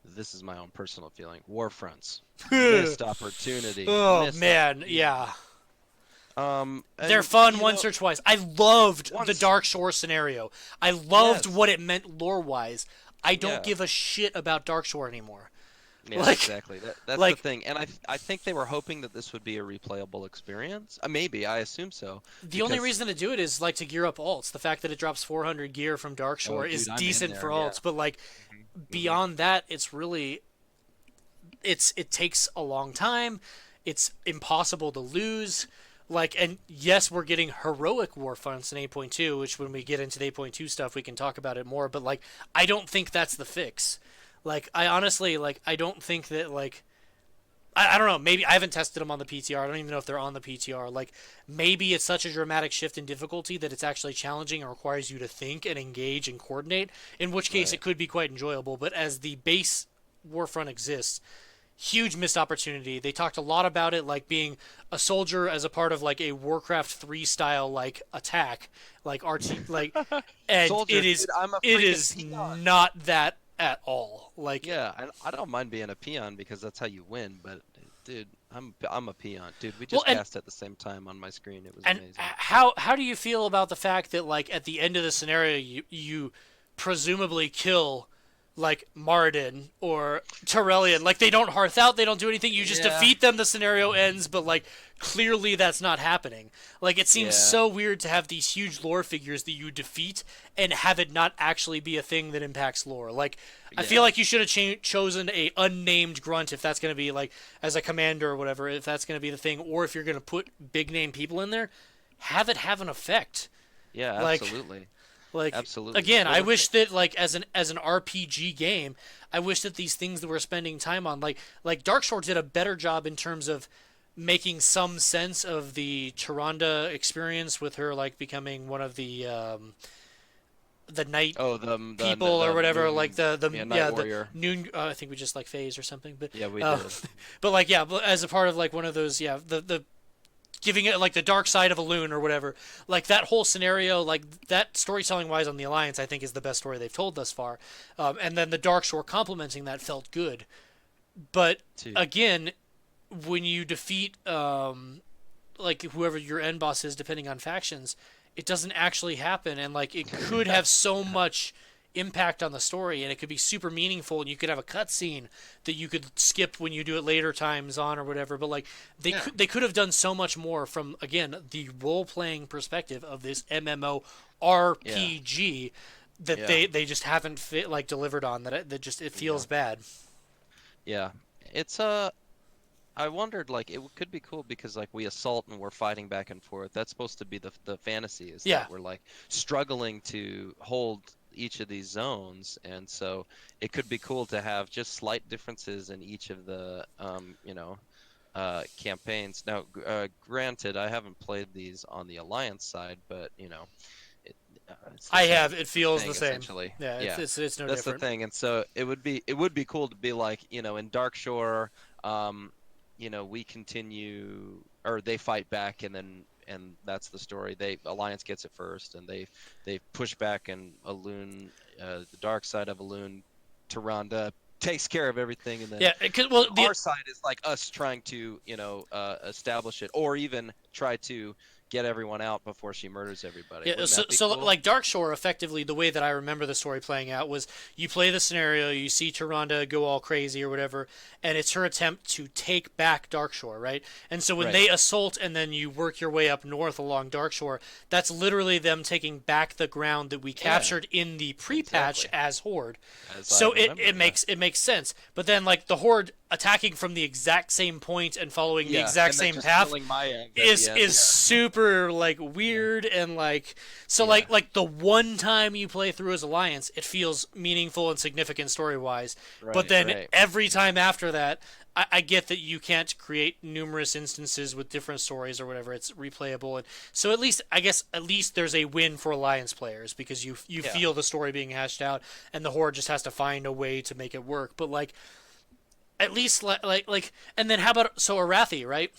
S1: this is my own personal feeling. Warfronts. Missed opportunity.
S2: Oh
S1: Missed
S2: man, yeah. They're
S1: and
S2: fun once or twice. I loved the
S1: once,
S2: Dark Shore scenario. I loved
S1: yes.
S2: what it meant lore-wise. I don't
S1: Yeah.
S2: give a shit about Dark Shore anymore.
S1: Yeah,
S2: Like,
S1: exactly. That's
S2: like
S1: the thing. And I think they were hoping that this would be a replayable experience. Maybe, I assume so.
S2: the only
S1: Because,
S2: reason to do it is like to gear up alts. The fact that it drops 400 gear from Dark
S1: oh,
S2: Shore is
S1: dude, I'm in
S2: decent for
S1: there, yeah.
S2: alts, but like
S1: Mhm.
S2: beyond that, it's really it takes a long time. It's impossible to lose. Like, and yes, we're getting heroic war fronts in 8.2, which when we get into the 8.2 stuff, we can talk about it more. But like, I don't think that's the fix. Like, I honestly like I don't think that like I don't know. Maybe I haven't tested them on the PTR. I don't even know if they're on the PTR. Like, maybe it's such a dramatic shift in difficulty that it's actually challenging and requires you to think and engage and coordinate. In which case,
S1: Right.
S2: it could be quite enjoyable. But as the base Warfront exists, huge missed opportunity. They talked a lot about it, like being a soldier as a part of like a Warcraft 3 style like attack, like RT, like, and
S1: Soldier,
S2: it is
S1: dude, I'm a
S2: it
S1: freaking
S2: is
S1: peon.
S2: not that at all. Like,
S1: Yeah, I don't mind being a peon because that's how you win. But dude, I'm a peon. Dude, we
S2: well,
S1: just
S2: and
S1: cast at the same time on my screen. It was
S2: And
S1: amazing.
S2: how do you feel about the fact that like at the end of the scenario you presumably kill like Maradin or Torellian? Like they don't hearth out, they don't do anything. You just
S1: Yeah.
S2: defeat them, the scenario ends, but like clearly that's not happening. Like it seems
S1: Yeah.
S2: so weird to have these huge lore figures that you defeat and have it not actually be a thing that impacts lore. Like I
S1: Yeah.
S2: feel like you should have chosen a unnamed grunt if that's going to be like as a commander or whatever, if that's going to be the thing, or if you're going to put big name people in there, have it have an effect.
S1: Yeah,
S2: like-
S1: absolutely.
S2: Like
S1: Absolutely.
S2: again,
S1: Well,
S2: I
S1: the thing,
S2: wish that like as an RPG game, I wish that these things that we're spending time on, like Darkshore did a better job in terms of making some sense of the Tyrande experience with her like becoming one of the night
S1: oh,
S2: people or
S1: the
S2: whatever, like
S1: moon,
S2: the
S1: yeah, night
S2: yeah the
S1: warrior.
S2: noon. I think we just like phase or something, but
S1: Yeah, we
S2: uh,
S1: did.
S2: but like yeah, but as a part of like one of those the giving it like the dark side of a loon or whatever, like that whole scenario, like that storytelling wise on the Alliance, I think is the best story they've told thus far, and then the Dark Shore complementing that felt good, but
S1: Too.
S2: again, when you defeat like whoever your end boss is, depending on factions, it doesn't actually happen, and like it could have so much impact on the story, and it could be super meaningful, and you could have a cutscene that you could skip when you do it later times on or whatever. But like
S1: Yeah.
S2: they could have done so much more from again the role playing perspective of this MMO
S1: Yeah.
S2: RPG that
S1: Yeah.
S2: they just haven't like delivered on that just it
S1: Yeah.
S2: feels bad.
S1: Yeah. It's I wondered like could be cool because like we assault and we're fighting back and forth. That's supposed to be the fantasy is
S2: Yeah,
S1: that we're like struggling to hold each of these zones, and so it could be cool to have just slight differences in each of the campaigns. Now, granted, I haven't played these on the Alliance side, but it, it's the
S2: I have.
S1: same
S2: It feels the
S1: thing
S2: same.
S1: essentially.
S2: Yeah,
S1: Yeah,
S2: it's no
S1: that's the
S2: different.
S1: thing. And so it would be cool to be like, in Darkshore, um, we continue or they fight back and that's the story. Alliance gets it first and they push back and the dark side of Alun, Tyrande takes care of everything and then
S2: Yeah, because well, the
S1: our side is like us trying to, establish it or even try to get everyone out before she murders everybody.
S2: yeah,
S1: Wouldn't
S2: so
S1: that be
S2: so
S1: cool?
S2: like Dark Shore, effectively, the way that I remember the story playing out was you play the scenario, you see Tyrande go all crazy or whatever, and it's her attempt to take back Dark Shore, right? And so when
S1: Right.
S2: they assault and then you work your way up north along Dark Shore, that's literally them taking back the ground that we
S1: Yeah,
S2: captured in the pre-patch
S1: exactly.
S2: as Horde.
S1: As I
S2: So it,
S1: remember,
S2: it
S1: yeah.
S2: makes it makes sense. But then like the Horde attacking from the exact same point and following the
S1: Yeah,
S2: exact
S1: and then
S2: same
S1: just
S2: path
S1: killing my end at
S2: is
S1: the end.
S2: is
S1: Yeah.
S2: super like weird and like so
S1: Yeah.
S2: like the one time you play through as Alliance, it feels meaningful and significant story wise. But
S1: Right,
S2: then
S1: right.
S2: every time after that, I get that you can't create numerous instances with different stories or whatever. It's replayable, and so at least I guess at least there's a win for Alliance players because you
S1: Yeah.
S2: feel the story being hashed out, and the Horde just has to find a way to make it work. But like at least and then how about so Arathi, right?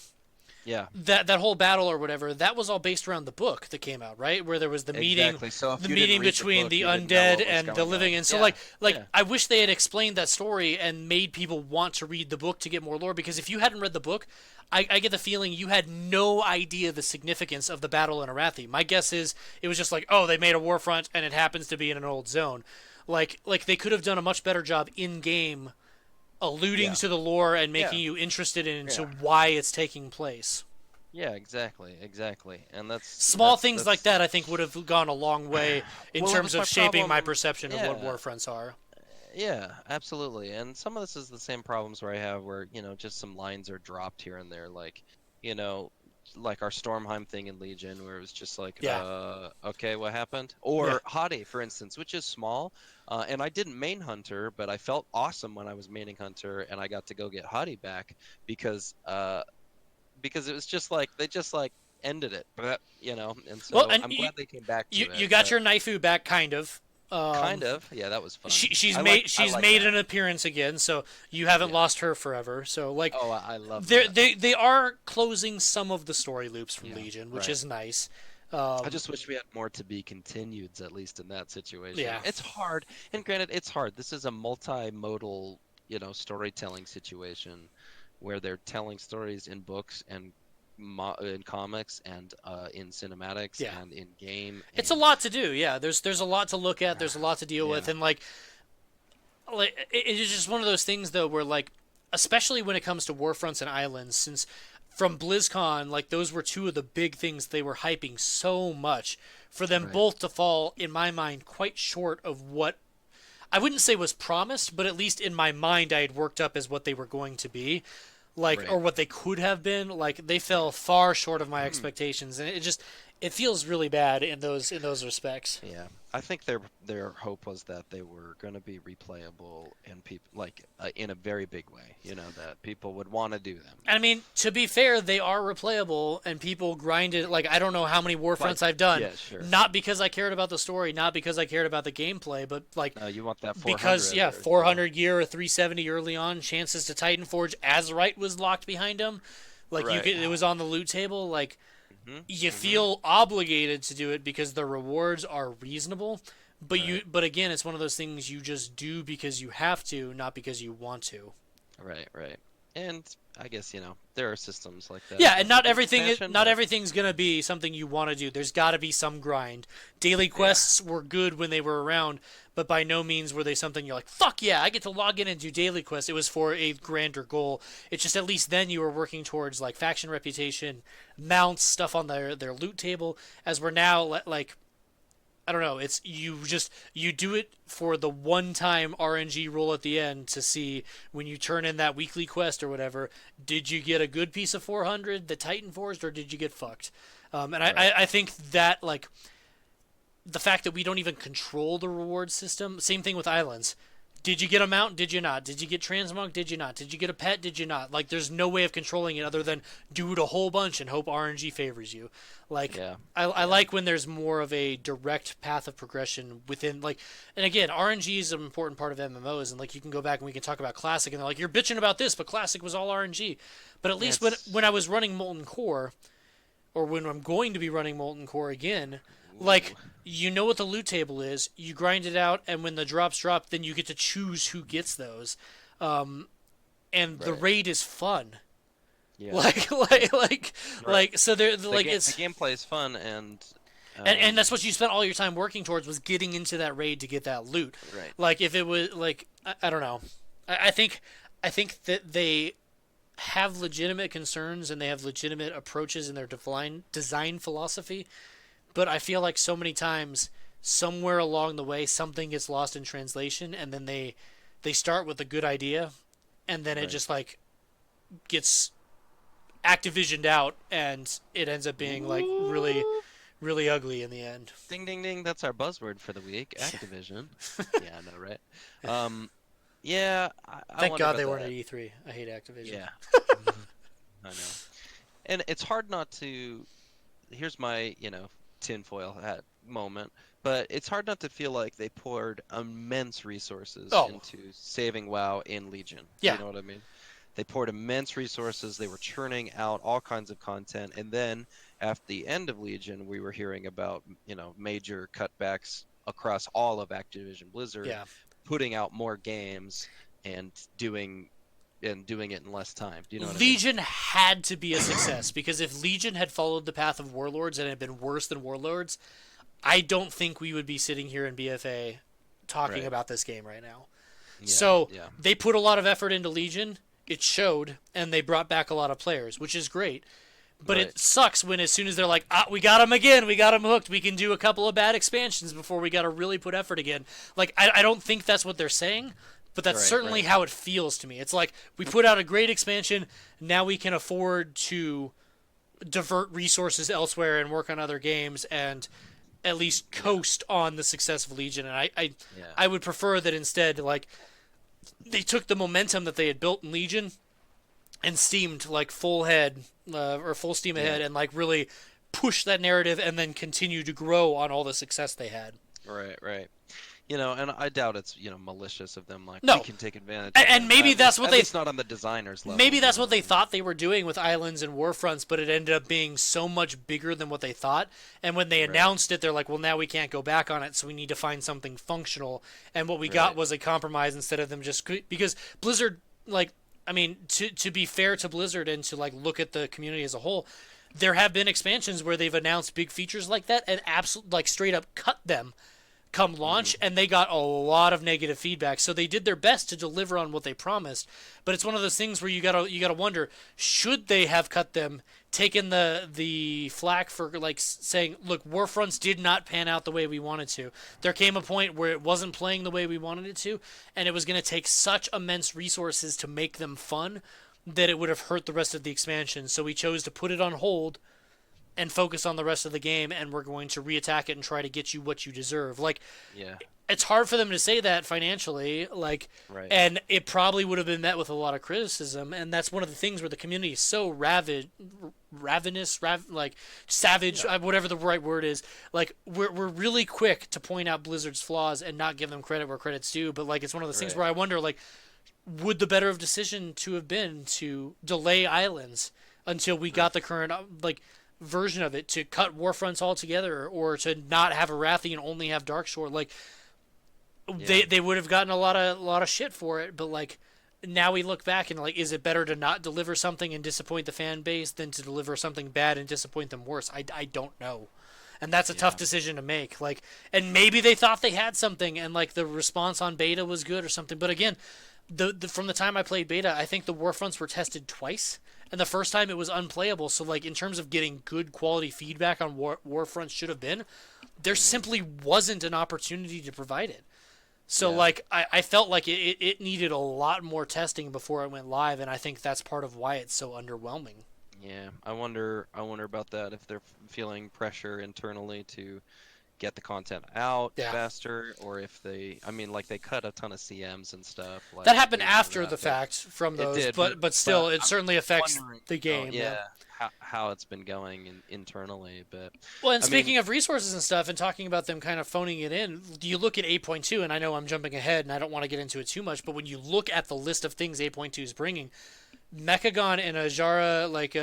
S1: Yeah.
S2: That whole battle or whatever, that was all based around the book that came out, right? Where there was the meeting
S1: Exactly. So if
S2: the
S1: you didn't
S2: meeting
S1: read the
S2: between
S1: book,
S2: the
S1: you didn't know
S2: undead
S1: what was
S2: and the
S1: going on.
S2: living, and so
S1: Yeah.
S2: like
S1: Yeah.
S2: I wish they had explained that story and made people want to read the book to get more lore, because if you hadn't read the book, I get the feeling you had no idea the significance of the battle in Arathi. My guess is it was just like, oh, they made a war front and it happens to be in an old zone. Like they could have done a much better job in game alluding
S1: Yeah.
S2: to the lore and
S1: Yeah.
S2: making you interested into
S1: Yeah.
S2: why it's taking place.
S1: Yeah, exactly. Exactly. And that's
S2: Small
S1: that's
S2: things like
S1: that's
S2: that, I think, would have gone a long way in
S1: well, that
S2: terms
S1: was
S2: of
S1: my
S2: shaping my
S1: problem.
S2: perception of what
S1: Yeah.
S2: war fronts are.
S1: Yeah, absolutely. And some of this is the same problems where I have where, just some lines are dropped here and there, you know, like our Stormheim thing in Legion, where it was just like,
S2: Yeah,
S1: okay, what happened?
S2: yeah.
S1: Or Hade, for instance, which is small. And I didn't main Hunter, but I felt awesome when I was maining Hunter and I got to go get Hade back because because it was just like they just like ended it, and
S2: Well,
S1: so
S2: and
S1: I'm glad they came back
S2: you
S1: to
S2: you
S1: it,
S2: got
S1: but
S2: your Naifu back, kind of. Um,
S1: kind of, yeah, that was fun.
S2: she's
S1: I like
S2: made
S1: I
S2: she's
S1: like
S2: made
S1: that.
S2: an appearance again, so you haven't
S1: Yeah.
S2: lost her forever. So like,
S1: Oh, I love
S2: they
S1: that.
S2: they are closing some of the story loops from
S1: Yeah,
S2: Legion, which
S1: right.
S2: is nice.
S1: I
S2: Um,
S1: just wish we had more to be continueds, at least in that situation.
S2: yeah,
S1: It's hard, and granted, it's hard. This is a multimodal, storytelling situation where they're telling stories in books and in comics and in cinematics
S2: yeah.
S1: and in game
S2: It's a
S1: and
S2: lot to do. Yeah, there's a lot to look at. There's a lot to deal with,
S1: yeah,
S2: and like it's just one of those things though where like especially when it comes to warfronts and islands, since from BlizzCon, like those were two of the big things they were hyping so much, for them
S1: right,
S2: both to fall in my mind quite short of what I wouldn't say was promised, but at least in my mind I had worked up as what they were going to be, like,
S1: right.
S2: or what they could have been. Like they fell far short of my expectations, and It feels really bad in those respects.
S1: Yeah, I think their hope was that they were going to be replayable and people like in a very big way, that people would want to do them.
S2: I mean, to be fair, they are replayable, and people grinded. Like, I don't know how many
S1: Like,
S2: Warfronts I've done,
S1: yeah, sure.
S2: not because I cared about the story, not because I cared about the gameplay, but like
S1: You want that
S2: because
S1: 400
S2: yeah,
S1: or
S2: 400 gear or 370 early on, chances to Titanforge as right was locked behind him. Like you
S1: right.
S2: could, it was on the loot table. Like
S1: Mhm.
S2: you
S1: Mhm.
S2: feel obligated to do it because the rewards are reasonable.
S1: Right.
S2: But again, it's one of those things you just do because you have to, not because you want to.
S1: Right, right. And I guess, there are systems like that
S2: Yeah, and
S1: with each expansion,
S2: not
S1: but
S2: everything's gonna be something you want to do. There's got to be some grind. Daily
S1: yeah.
S2: quests were good when they were around, but by no means were they something you're like, fuck yeah, I get to log in and do daily quests. It was for a grander goal. It's just at least then you were working towards like faction reputation, mounts, stuff on their loot table. As we're now like I don't know. It's you do it for the one time RNG roll at the end to see when you turn in that weekly quest or whatever. Did you get a good piece of 400, the Titan Forged, or did you get fucked? And
S1: Right.
S2: I think that like the fact that we don't even control the reward system. Same thing with islands. Did you get a mount? Did you not? Did you get transmog? Did you not? Did you get a pet? Did you not? Like, there's no way of controlling it other than do it a whole bunch and hope RNG favors you. Like,
S1: Yeah.
S2: I
S1: Yeah.
S2: like when there's more of a direct path of progression within, like, and again, RNG is an important part of MMOs, and like, you can go back and we can talk about Classic, and they're like, you're bitching about this, but Classic was all RNG. But at least
S1: It's
S2: when I was running Molten Core, or when I'm going to be running Molten Core again,
S1: ooh.
S2: like you know what the loot table is, you grind it out, and when the drops drop, then you get to choose who gets those, and the
S1: Right.
S2: raid is fun.
S1: Yeah.
S2: Like
S1: Right.
S2: so they're like
S1: The
S2: it's
S1: gameplay is fun and
S2: and that's what you spent all your time working towards was getting into that raid to get that loot.
S1: right.
S2: Like if it was like I don't know, I think that they have legitimate concerns and they have legitimate approaches in their design philosophy, but I feel like so many times somewhere along the way something gets lost in translation and then they start with a good idea and then it
S1: Right.
S2: just like gets Activisioned out and it ends up being like
S1: Ooh.
S2: really ugly in the end.
S1: Ding ding ding, that's our buzzword for the week, Activision. Yeah, I know, right? Um yeah, I
S2: Thank
S1: wonder
S2: God
S1: about
S2: they weren't at
S1: that.
S2: E3. I hate Activision.
S1: Yeah. I know. And it's hard not to here's my, tinfoil hat moment, but it's hard not to feel like they poured immense resources
S2: Oh,
S1: into saving WoW in Legion. Do you
S2: yeah.
S1: know what I mean? They poured immense resources, they were churning out all kinds of content, and then after the end of Legion, we were hearing about, major cutbacks across all of Activision Blizzard,
S2: Yeah.
S1: putting out more games and doing doing it in less time. Do you know what I mean?
S2: Legion had to be a success because if Legion had followed the path of Warlords and had been worse than Warlords, I don't think we would be sitting here in BfA talking
S1: Right.
S2: about this game right now.
S1: Yeah,
S2: So
S1: yeah.
S2: they put a lot of effort into Legion. It showed, and they brought back a lot of players, which is great. But
S1: Right.
S2: it sucks when as soon as they're like, we got him again, we got him hooked, we can do a couple of bad expansions before we got to really put effort again. Like, I don't think that's what they're saying, but that's
S1: Right,
S2: certainly
S1: right.
S2: how it feels to me. It's like, we put out a great expansion, now we can afford to divert resources elsewhere and work on other games and at least
S1: Yeah.
S2: coast on the success of Legion. And
S1: Yeah.
S2: I would prefer that instead, like, they took the momentum that they had built in Legion and steamed like full head or full steam
S1: Yeah.
S2: ahead and like really push that narrative and then continue to grow on all the success they had.
S1: Right, right. And I doubt it's, malicious of them like we
S2: No,
S1: can take advantage of
S2: and
S1: this.
S2: maybe that's what
S1: At
S2: they
S1: least not on the designers level,
S2: maybe
S1: you
S2: that's
S1: know
S2: what
S1: what I
S2: they
S1: mean?
S2: thought they were doing with Islands and Warfronts, but it ended up being so much bigger than what they thought. And when they
S1: Right,
S2: announced it, they're like, "Well, now we can't go back on it, so we need to find something functional." And what we got
S1: right,
S2: was a compromise instead of them just because Blizzard, like, I mean, to be fair to Blizzard and to like look at the community as a whole, there have been expansions where they've announced big features like that and absolutely like straight up cut them come
S1: hmm
S2: launch, and they got a lot of negative feedback. So they did their best to deliver on what they promised, but it's one of those things where you gotta wonder, should they have cut them, taken the flack for like saying, look, Warfronts did not pan out the way we wanted to. There came a point where it wasn't playing the way we wanted it to, and it was going to take such immense resources to make them fun that it would have hurt the rest of the expansion. So we chose to put it on hold and focus on the rest of the game, and we're going to reattack it and try to get you what you deserve. Like,
S1: Yeah.
S2: it's hard for them to say that financially, like,
S1: Right.
S2: and it probably would have been met with a lot of criticism, and that's one of the things where the community is so ravenous, like savage,
S1: Yeah.
S2: whatever the right word is. Like, we're really quick to point out Blizzard's flaws and not give them credit where credit's due, but like it's one of those things
S1: Right.
S2: where I wonder, like, would the better of decision to have been to delay Islands until we got the current like version of it, to cut Warfronts altogether, or to not have Arathi and only have Darkshore? Like,
S1: Yeah.
S2: they would have gotten a lot of shit for it, but like now we look back and like, is it better to not deliver something and disappoint the fan base than to deliver something bad and disappoint them worse? I don't know. And that's a tough
S1: Yeah.
S2: decision to make. Like, and maybe they thought they had something and like the response on beta was good or something. But again, the from the time I played beta, I think the Warfronts were tested twice. And the first time it was unplayable. So like in terms of getting good quality feedback on Warfronts should have been, there
S1: Mhm.
S2: simply wasn't an opportunity to provide it. So
S1: Yeah.
S2: like I felt like it needed a lot more testing before it went live, and I think that's part of why it's so underwhelming.
S1: Yeah. I wonder about that if they're feeling pressure internally to get the content out
S2: Yeah.
S1: faster, or if they, I mean, like they cut a ton of CMs and stuff. Like
S2: That happened
S1: we know
S2: after
S1: that,
S2: the
S1: but
S2: fact from
S1: it
S2: those,
S1: did.
S2: but still
S1: But
S2: it
S1: I'm
S2: certainly affects
S1: wondering,
S2: the game, yeah.
S1: yeah, how it's been going internally. But
S2: Well, and
S1: I mean,
S2: speaking of resources and stuff and talking about them kind of phoning it in, do you look at 8.2, and I know I'm jumping ahead and I don't want to get into it too much, but when you look at the list of things 8.2 is bringing, Mechagon and Ajara, like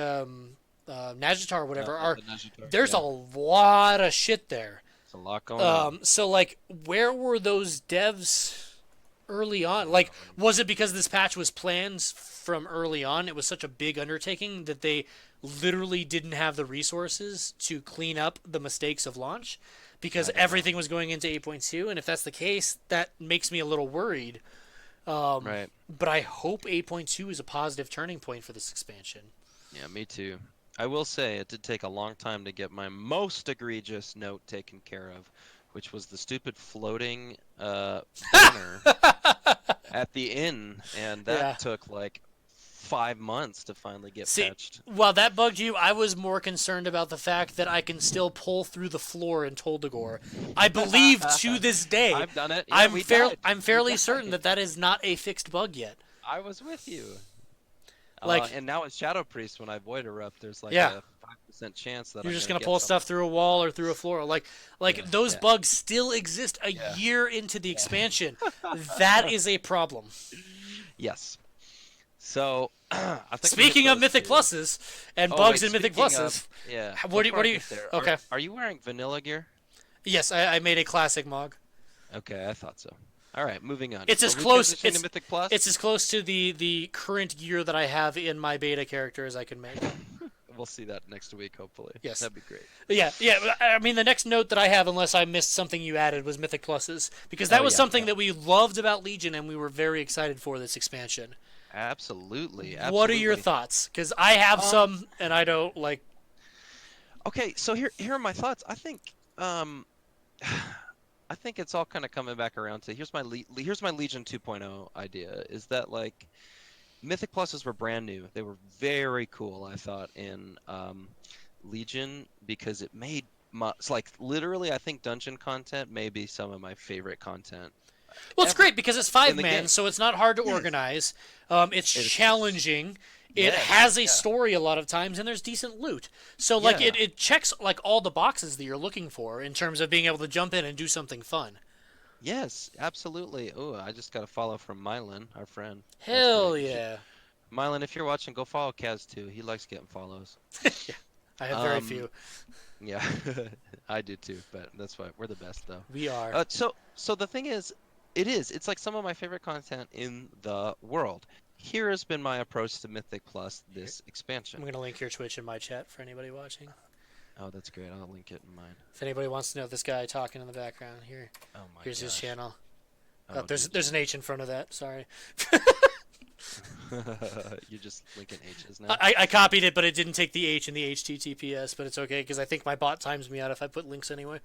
S2: Nagitar or whatever, are
S1: the Nezuko,
S2: there's a
S1: yeah,
S2: lot of shit there.
S1: it's a lot going on.
S2: So like, where were those devs early on? Like, was it because this patch was planned from early on? It was such a big undertaking that they literally didn't have the resources to clean up the mistakes of launch because
S1: I don't know.
S2: everything was going into 8.2. And if that's the case, that makes me a little worried. Um,
S1: Right.
S2: but I hope 8.2 is a positive turning point for this expansion.
S1: Yeah, me too. I will say it did take a long time to get my most egregious note taken care of, which was the stupid floating banner at the inn, and
S2: Yeah.
S1: that took like 5 months to finally get
S2: See,
S1: patched.
S2: while that bugged you, I was more concerned about the fact that I can still pull through the floor in Toldagor. I believe to this day,
S1: I've done it. Yeah, we died.
S2: I'm
S1: We
S2: fairly certain
S1: died.
S2: that that is not a fixed bug yet.
S1: I was with you.
S2: Like,
S1: And now with Shadow Priest, when I Void Erupt, there's like
S2: yeah,
S1: a 5% chance that
S2: you're
S1: I'm
S2: just
S1: gonna
S2: gonna
S1: get
S2: pull
S1: something.
S2: stuff through a wall or through a floor. Like
S1: Yeah,
S2: those
S1: yeah,
S2: bugs still exist a
S1: yeah,
S2: year into the
S1: yeah.
S2: expansion. That is a problem.
S1: Yes. So I think we hit
S2: Speaking of
S1: those
S2: Mythic
S1: two.
S2: Pluses and
S1: Oh
S2: bugs
S1: wait,
S2: in Mythic
S1: speaking of,
S2: Pluses,
S1: yeah,
S2: what do you,
S1: before
S2: what
S1: I
S2: do you?
S1: get there,
S2: Okay,
S1: are you wearing vanilla gear?
S2: yes, I made a classic mog.
S1: Okay, I thought so. All right, moving on.
S2: It's
S1: Are
S2: as
S1: we
S2: close.
S1: transitioning to Mythic
S2: It's
S1: Plus?
S2: as close to the current gear that I have in my beta character as I can make.
S1: We'll see that next week, hopefully.
S2: Yes.
S1: That'd be great.
S2: Yeah, yeah. I mean, the next note that I have, unless I missed something you added, was Mythic Pluses because that
S1: Oh
S2: was
S1: yeah,
S2: something
S1: yeah.
S2: that we loved about Legion and we were very excited for this expansion.
S1: Absolutely,
S2: What are your
S1: absolutely.
S2: thoughts? Because I have
S1: Um,
S2: some and I don't like.
S1: okay, so here are my thoughts. I think it's all kind of coming back around to here's my Legion 2.0 idea is that like Mythic Pluses were brand new. They were very cool, I thought, in Legion because it made it's like literally I think dungeon content may be some of my favorite content
S2: Well, it's
S1: ever
S2: great because it's
S1: in
S2: five
S1: the
S2: man,
S1: game.
S2: so it's not hard to
S1: Yes,
S2: organize. It's
S1: it is.
S2: challenging. It
S1: Yes,
S2: has a
S1: yeah,
S2: story a lot of times, and there's decent loot. So like
S1: yeah,
S2: it checks like all the boxes that you're looking for in terms of being able to jump in and do something fun.
S1: yes, absolutely. Oh, I just got a follow from Mylan, our friend. That's
S2: Hell
S1: great.
S2: yeah.
S1: Mylan, if you're watching, go follow Kaz too. He likes getting follows.
S2: Yeah, I have very
S1: Um,
S2: few.
S1: yeah, I do too, but that's why we're the best though.
S2: We are.
S1: So the thing is, it's like some of my favorite content in the world. Here has been my approach to Mythic Plus
S2: Here,
S1: this
S2: I'm
S1: expansion.
S2: gonna link your Twitch in my chat for anybody watching.
S1: Oh, that's great. I'll link it in mine.
S2: If anybody wants to know this guy talking in the background,
S1: Oh my
S2: here's his
S1: gosh.
S2: channel. Oh,
S1: Oh, dude.
S2: there's an H in front of that. Sorry.
S1: You're just linking H's now.
S2: I copied it, but it didn't take the H in the HTTPS, but it's okay because I think my bot times me out if I put links anyway.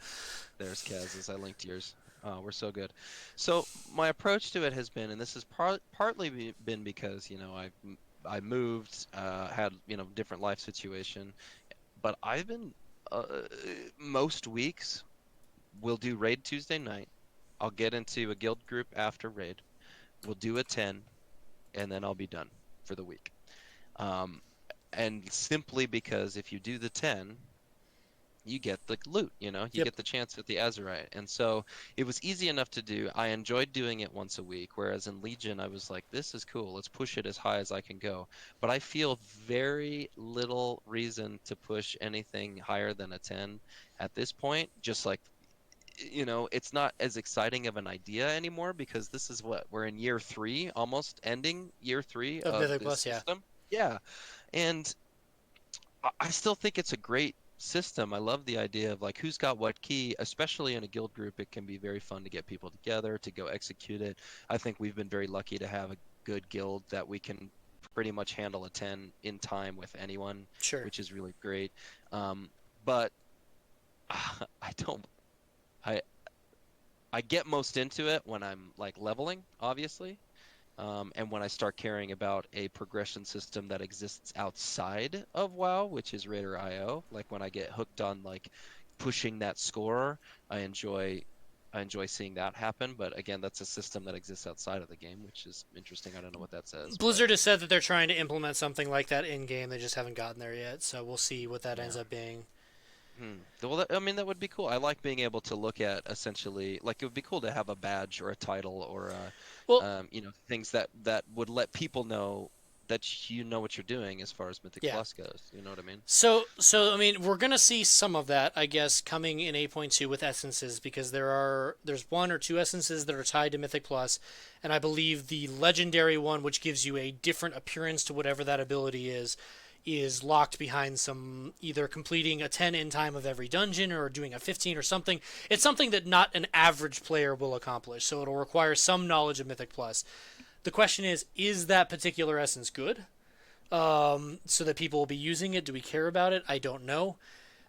S1: There's Kaz's. I linked yours. Oh, we're so good. So my approach to it has been, and this has partly been because I moved, had different life situation. but I've been most weeks we'll do raid Tuesday night. I'll get into a guild group after raid. We'll do a 10, and then I'll be done for the week. Um, and simply because if you do the 10, you get the loot, you
S2: Yep.
S1: get the chance at the Azerite. And so it was easy enough to do. I enjoyed doing it once a week, whereas in Legion, I was like, this is cool. Let's push it as high as I can go. But I feel very little reason to push anything higher than a 10 at this point. Just like, it's not as exciting of an idea anymore because this is what we're in year three, almost ending year three
S2: Of
S1: of
S2: Mythic
S1: this
S2: Plus, yeah.
S1: system. Yeah. And I still think it's a great system. I love the idea of like who's got what key, especially in a guild group. It can be very fun to get people together to go execute it. I think we've been very lucky to have a good guild that we can pretty much handle a 10 in time with anyone,
S2: Sure.
S1: which is really great. But I don't I I get most into it when I'm like leveling, obviously. And when I start caring about a progression system that exists outside of WoW, which is Raider IO, like when I get hooked on like pushing that score, I enjoy I enjoy seeing that happen. But again, that's a system that exists outside of the game, which is interesting. I don't know what that says, but
S2: Blizzard has said that they're trying to implement something like that in game. They just haven't gotten there yet, so we'll see what that ends
S1: yeah.
S2: up being.
S1: Well, I mean, that would be cool. I like being able to look at essentially, like, it would be cool to have a badge or a title or
S2: Well,
S1: things that would let people know that you know what you're doing as far as Mythic
S2: yeah.
S1: Plus goes. You know what I mean?
S2: So I mean, we're gonna see some of that, I guess, coming in 8.2 with essences because there's one or two essences that are tied to Mythic Plus, and I believe the legendary one, which gives you a different appearance to whatever that ability is locked behind some either completing a 10 in time of every dungeon or doing a 15 or something. It's something that not an average player will accomplish, so it'll require some knowledge of Mythic Plus. The question is that particular essence good? So that people will be using it. Do we care about it? I don't know.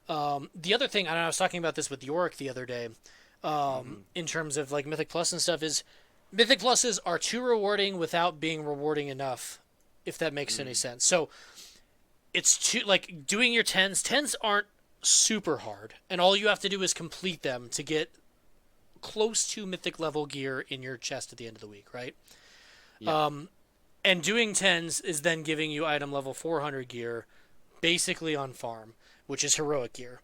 S2: The other thing, and I was talking about this with Yorick the other day,
S1: Hmm.
S2: in terms of like Mythic Plus and stuff, is Mythic Pluses are too rewarding without being rewarding enough, if that makes any
S1: Mm.
S2: sense. So it's too like doing your tens. Tens aren't super hard, and all you have to do is complete them to get close to mythic level gear in your chest at the end of the week, right?
S1: Yeah.
S2: And doing tens is then giving you item level 400 gear basically on farm, which is heroic gear.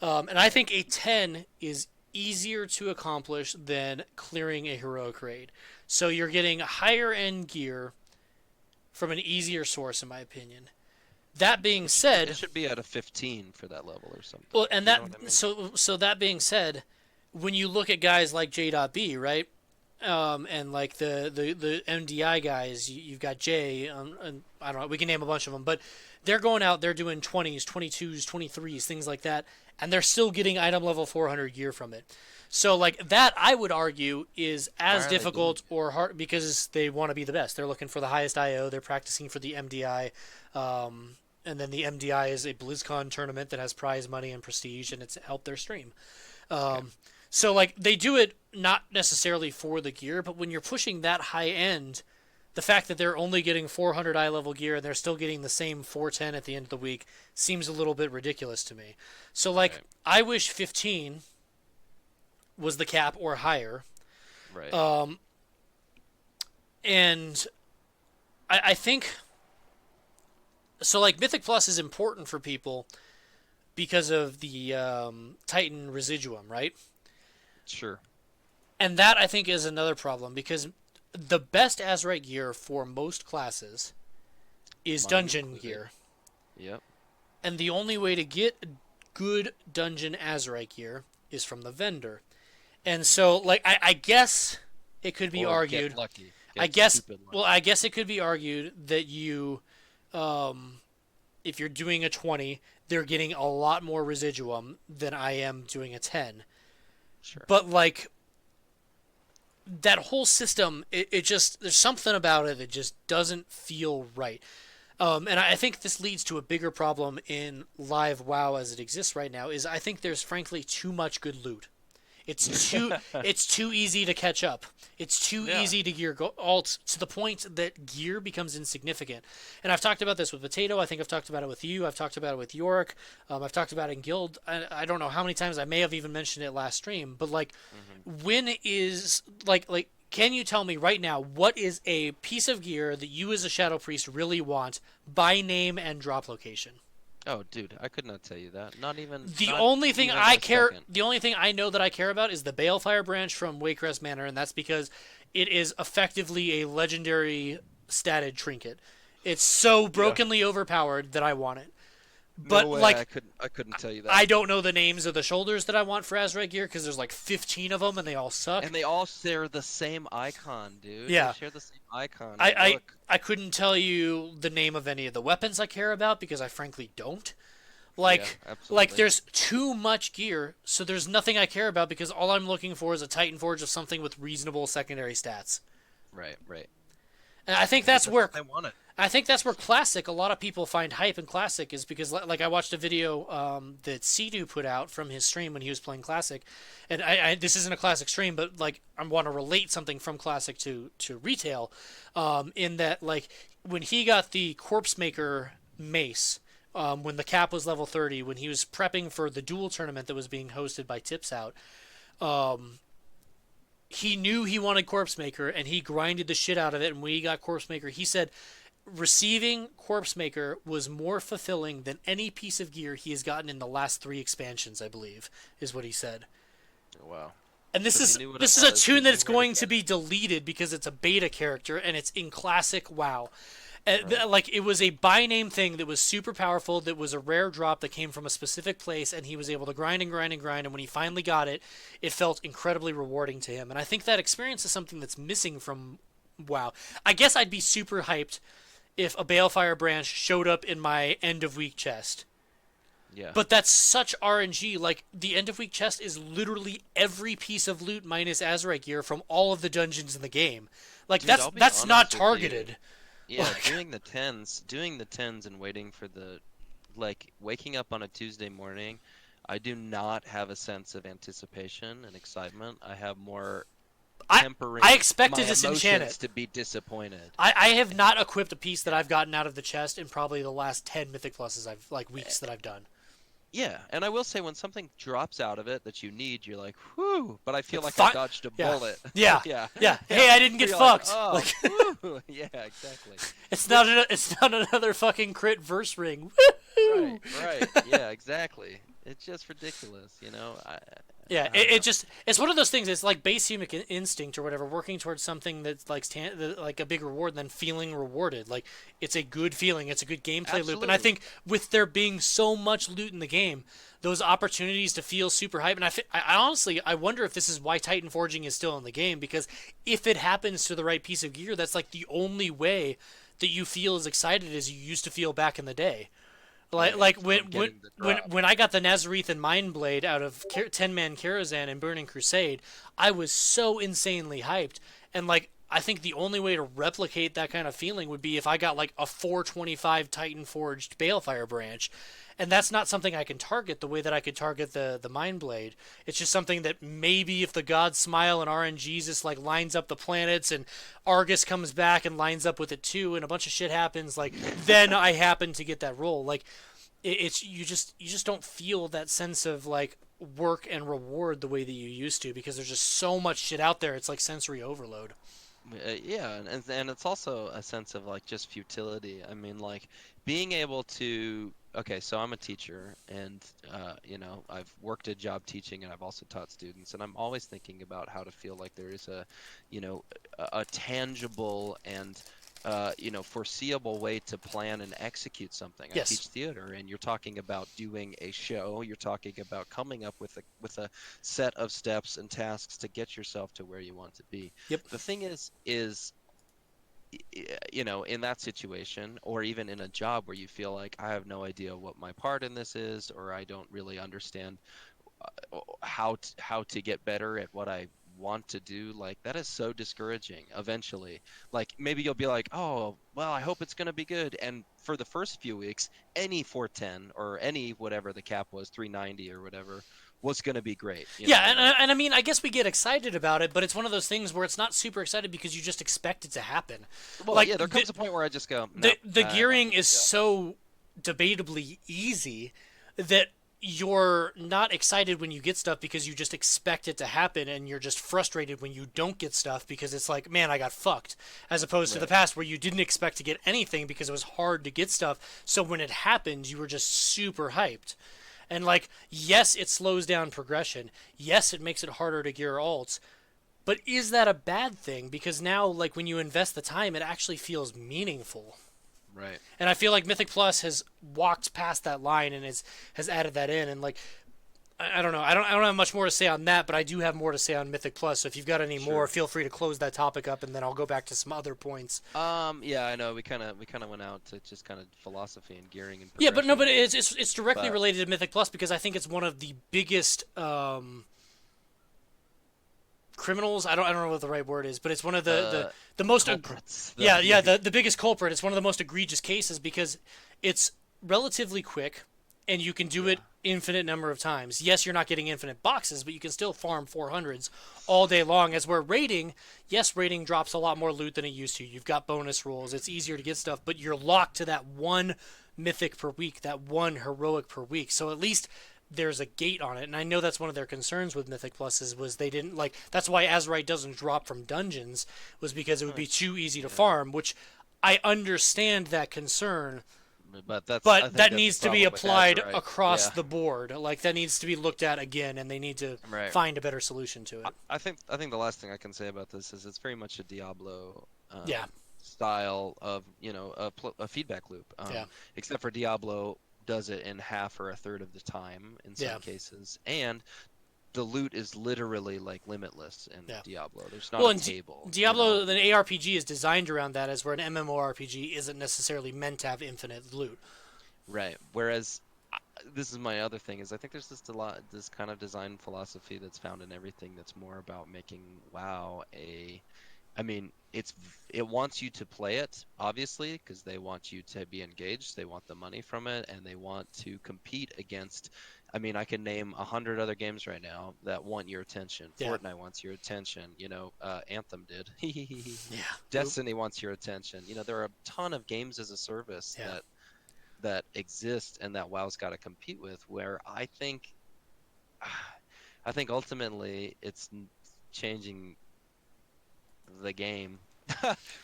S2: And I think a 10 is easier to accomplish than clearing a heroic raid. So you're getting higher end gear from an easier source, in my opinion. That being
S1: It
S2: said,
S1: should be at a 15 for that level or something.
S2: well, and
S1: You
S2: that
S1: know what I mean?
S2: so that being said, when you look at guys like J.B, right, and like the MDI guys, you've got Jay, and I don't know, we can name a bunch of them, but they're going out, they're doing 20s, 22s, 23s, things like that, and they're still getting item level 400 gear from it. So like that, I would argue is
S1: Why
S2: as
S1: are they doing
S2: difficult or hard because they want to be the best. They're looking for the highest IO. They're practicing for the MDI. And then the MDI is a BlizzCon tournament that has prize money and prestige, and it's helped their stream.
S1: it? Okay.
S2: So like they do it not necessarily for the gear, but when you're pushing that high end, the fact that they're only getting 400 eye level gear and they're still getting the same 410 at the end of the week seems a little bit ridiculous to me. So like
S1: Right.
S2: I wish 15 was the cap or higher,
S1: Right.
S2: um, and I think so. Like Mythic Plus is important for people because of the Titan residuum, right?
S1: Sure.
S2: And that I think is another problem because the best Azerite gear for most classes is
S1: Mine
S2: dungeon
S1: included.
S2: gear.
S1: Yep.
S2: And the only way to get good dungeon Azerite gear is from the vendor. And so, like, I guess it could be
S1: Or get
S2: argued.
S1: lucky.
S2: I
S1: Get
S2: guess,
S1: stupid
S2: well,
S1: lucky.
S2: I guess it could be argued that um, if you're doing a 20, they're getting a lot more residuum than I am doing a 10.
S1: Sure.
S2: But, like, that whole system, it just there's something about it that just doesn't feel right. And I think this leads to a bigger problem in live WoW as it exists right now. Is I think there's frankly too much good loot. It's too it's too easy to catch up. It's too
S1: Yeah.
S2: easy to gear alt to the point that gear becomes insignificant. And I've talked about this with Potato. I think I've talked about it with you. I've talked about it with York. I've talked about it in Guild. I don't know how many times I may have even mentioned it last stream. But like,
S1: Hmm.
S2: when is like can you tell me right now what is a piece of gear that you as a Shadow Priest really want by name and drop location?
S1: Oh, dude, I could not tell you that.
S2: The
S1: Not
S2: only thing
S1: even
S2: I
S1: a
S2: care,
S1: second.
S2: the only thing I know that I care about is the Balefire branch from Waycrest Manor, and that's because it is effectively a legendary statted trinket. It's so
S1: Yeah.
S2: brokenly overpowered that I want it.
S1: No
S2: But
S1: way.
S2: like,
S1: I couldn't tell you
S2: I
S1: that.
S2: don't know the names of the shoulders that I want for Azrac gear because there's like 15 of them and they all suck.
S1: And they all share the same icon, dude. They
S2: Yeah,
S1: share the same icon
S2: I
S1: and
S2: I
S1: look.
S2: I couldn't tell you the name of any of the weapons I care about because I frankly don't.
S1: Yeah,
S2: Like
S1: absolutely.
S2: there's too much gear, so there's nothing I care about because all I'm looking for is a Titan Forge of something with reasonable secondary stats.
S1: Right, right.
S2: And I think
S1: Because
S2: that's
S1: that's
S2: where
S1: what they wanted.
S2: classic. A lot of people find hype in classic is because like I watched a video that Sidu put out from his stream when he was playing classic, and this isn't a classic stream, but like I want to relate something from classic to retail, in that like when he got the Corpse Maker mace. When the cap was level 30, when he was prepping for the duel tournament that was being hosted by Tips Out, he knew he wanted Corpse Maker and he grinded the shit out of it. And when he got Corpse Maker, he said receiving Corpse Maker was more fulfilling than any piece of gear he has gotten in the last 3 expansions, I believe, is what he said.
S1: Wow.
S2: And
S1: Because he knew what it
S2: this is a
S1: was. He
S2: tune
S1: knew
S2: that's
S1: where to
S2: going to
S1: get
S2: be
S1: it.
S2: deleted because it's a beta character and it's in classic WoW.
S1: Right.
S2: Like it was a by name thing that was super powerful, that was a rare drop that came from a specific place, and he was able to grind and grind and grind. And when he finally got it, it felt incredibly rewarding to him. And I think that experience is something that's missing from WoW. I guess I'd be super hyped if a Balefire branch showed up in my end of week chest.
S1: Yeah.
S2: But that's such RNG. Like the end of week chest is literally every piece of loot minus Azrac gear from all of the dungeons in the game. Like
S1: Dude, I'll be
S2: that's not
S1: honest with you.
S2: targeted.
S1: Yeah,
S2: Like
S1: doing the tens and waiting for the like waking up on a Tuesday morning, I do not have a sense of anticipation and excitement. I have more
S2: I I
S1: tempering
S2: expect to
S1: my
S2: disenchant
S1: emotions
S2: it.
S1: to be disappointed.
S2: I have not equipped a piece that
S1: Yeah.
S2: I've gotten out of the chest in probably the last 10 mythic pluses I've like weeks that I've done.
S1: Yeah, and I will say when something drops out of it that you need, you're like, whew, but I feel
S2: Like
S1: like I
S2: fine,
S1: dodged a
S2: yeah,
S1: bullet.
S2: yeah,
S1: Yeah.
S2: yeah.
S1: Yeah.
S2: Hey, I didn't
S1: Where
S2: get
S1: you're like,
S2: fucked.
S1: oh,
S2: Like
S1: whew. Yeah, exactly. Which,
S2: it's not another fucking crit verse ring.
S1: right,
S2: Woohoo!
S1: right. Yeah, exactly. It's just ridiculous, you know?
S2: Yeah,
S1: I don't know.
S2: it's one of those things. It's like base human instinct or whatever, working towards something that's like like a big reward, and then feeling rewarded. Like it's a good feeling, it's a good gameplay loop, and I
S1: Absolutely.
S2: think with there being so much loot in the game, those opportunities to feel super hype, and I honestly I wonder if this is why Titan forging is still in the game because if it happens to the right piece of gear, that's like the only way that you feel as excited as you used to feel back in the day.
S1: Right.
S2: Like
S1: From getting the drop.
S2: when I got the Nazareth and Mind Blade out of 10-man Karazhan and Burning Crusade, I was so insanely hyped. And like I think the only way to replicate that kind of feeling would be if I got like a 425 Titan forged Balefire branch. And that's not something I can target the way that I could target the Mind Blade. It's just something that maybe if the gods smile and RNG just like lines up the planets and Argus comes back and lines up with it too and a bunch of shit happens, like then I happen to get that roll. Like it's you just don't feel that sense of like work and reward the way that you used to because there's just so much shit out there. It's like sensory overload.
S1: Yeah, and it's also a sense of like just futility. I mean, like being able to, okay, so I'm a teacher and you know, I've worked a job teaching and I've also taught students and I'm always thinking about how to feel like there is a, you know, a tangible and you know, foreseeable way to plan and execute something. I
S2: Yes.
S1: teach theater, and you're talking about doing a show. You're talking about coming up with a set of steps and tasks to get yourself to where you want to be.
S2: Yep.
S1: The thing is, you know, in that situation, or even in a job where you feel like I have no idea what my part in this is, or I don't really understand how to get better at what I want to do, like that is so discouraging eventually. Like maybe you'll be like, "Oh, well, I hope it's going to be good." And for the first few weeks, any 410 or any whatever the cap was, 390 or whatever, was going to be great.
S2: Yeah,
S1: Like
S2: and I mean, I guess we get excited about it, but it's one of those things where it's not super excited because you just expect it to happen.
S1: well,
S2: Like
S1: yeah, there
S2: the
S1: comes a point where I just go, no,
S2: the
S1: I'm not
S2: gearing
S1: good
S2: is
S1: to go.
S2: so debatably easy that you're not excited when you get stuff because you just expect it to happen, and you're just frustrated when you don't get stuff because it's like, man, I got fucked, as opposed to the
S1: Right.
S2: past where you didn't expect to get anything because it was hard to get stuff, so when it happened you were just super hyped. And like, yes, it slows down progression, yes, it makes it harder to gear alts, but is that a bad thing? Because now, like, when you invest the time, it actually feels meaningful.
S1: Right.
S2: And I feel like Mythic Plus has walked past that line and has added that in. And like, I don't know, I don't have much more to say on that, but I do have more to say on Mythic Plus. So if you've got any more,
S1: Sure.
S2: feel free to close that topic up, and then I'll go back to some other points.
S1: Yeah, I know we kind of went out to just kind of philosophy and gearing and
S2: Yeah, but no,
S1: progression
S2: but
S1: and
S2: it's directly
S1: but
S2: related to Mythic Plus because I think it's one of the biggest criminals. I don't know what the right word is, but it's one of the most
S1: culprits.
S2: yeah, the biggest culprit. It's one of the most egregious cases because it's relatively quick and you can do
S1: Yeah.
S2: it infinite number of times. Yes, you're not getting infinite boxes, but you can still farm 400s all day long. As we're raiding, yes, raiding drops a lot more loot than it used to. You've got bonus rolls. It's easier to get stuff, but you're locked to that one mythic per week, that one heroic per week. So at least there's a gate on it, and I know that's one of their concerns with Mythic Pluses was they didn't like. That's why Azerite doesn't drop from dungeons, was because it would be too easy to
S1: Yeah.
S2: farm. Which I understand that concern,
S1: But that's I
S2: but
S1: think
S2: that
S1: that's the
S2: needs to be
S1: problem with
S2: applied
S1: Azurite.
S2: across
S1: Yeah.
S2: the board. Like that needs to be looked at again, and they need to
S1: Right.
S2: find a better solution to it.
S1: I think the last thing I can say about this is it's very much a Diablo
S2: Yeah,
S1: style of a feedback loop.
S2: yeah,
S1: Except for Diablo does it in half or a third of the time in
S2: yeah,
S1: some cases, and the loot is literally like limitless in
S2: yeah.
S1: Diablo. There's not
S2: Well,
S1: a
S2: in
S1: table,
S2: Diablo, the ARPG is designed around that, as where an MMORPG isn't necessarily meant to have infinite loot.
S1: Right. Whereas this is my other thing is I think there's just a lot this kind of design philosophy that's found in everything that's more about making WoW a I mean, it wants you to play it, obviously, because they want you to be engaged. They want the money from it, and they want to compete against. I mean, I can name 100 other games right now that want your attention.
S2: Yeah,
S1: Fortnite wants your attention. Anthem did.
S2: yeah, oop,
S1: Destiny wants your attention. There are a ton of games as a service
S2: yeah.
S1: that exist and that WoW's got to compete with. Where I think ultimately it's changing the game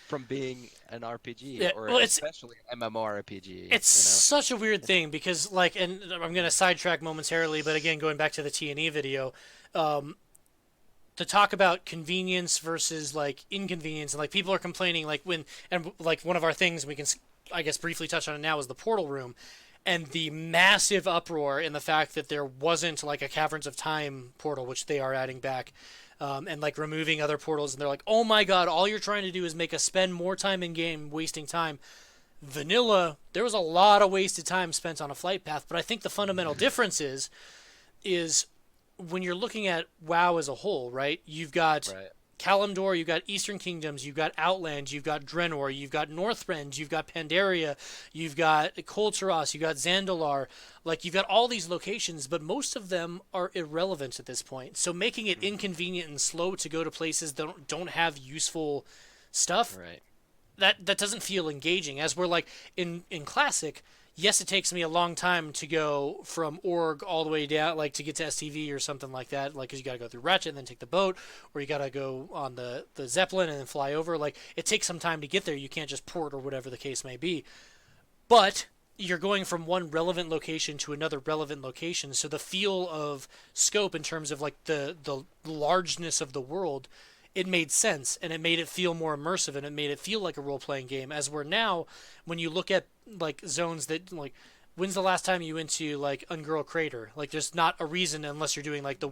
S1: from being an RPG
S2: Yeah,
S1: or
S2: well,
S1: especially an MMORPG,
S2: it's such a weird thing because, like, and I'm gonna sidetrack momentarily, but again, going back to the T and E video, um, to talk about convenience versus like inconvenience, and like people are complaining, like when and like one of our things we can, I guess, briefly touch on it now is the portal room, and the massive uproar in the fact that there wasn't like a Caverns of Time portal, which they are adding back. And like removing other portals, and they're like, "Oh my God! All you're trying to do is make us spend more time in game, wasting time." Vanilla, there was a lot of wasted time spent on a flight path, but I think the fundamental difference is when you're looking at WoW as a whole, right? You've got
S1: right?
S2: Kalimdor, you've got Eastern Kingdoms, you've got Outland, you've got Draenor, you've got Northrend, you've got Pandaria, you've got Koltaros, you've got Zandalar. Like, you've got all these locations, but most of them are irrelevant at this point. So making it
S1: Hmm.
S2: inconvenient and slow to go to places that don't have useful stuff,
S1: Right.
S2: that doesn't feel engaging. As we're like in Classic, yes, it takes me a long time to go from Org all the way down, like to get to STV or something like that, like because you got to go through Ratchet and then take the boat, or you got to go on the Zeppelin and then fly over. Like, it takes some time to get there. You can't just port or whatever the case may be. But you're going from one relevant location to another relevant location, so the feel of scope in terms of like the largeness of the world, it made sense, and it made it feel more immersive, and it made it feel like a role-playing game. As we're now, when you look at like zones that like, when's the last time you went to like Ungirl Crater? Like, there's not a reason unless you're doing like the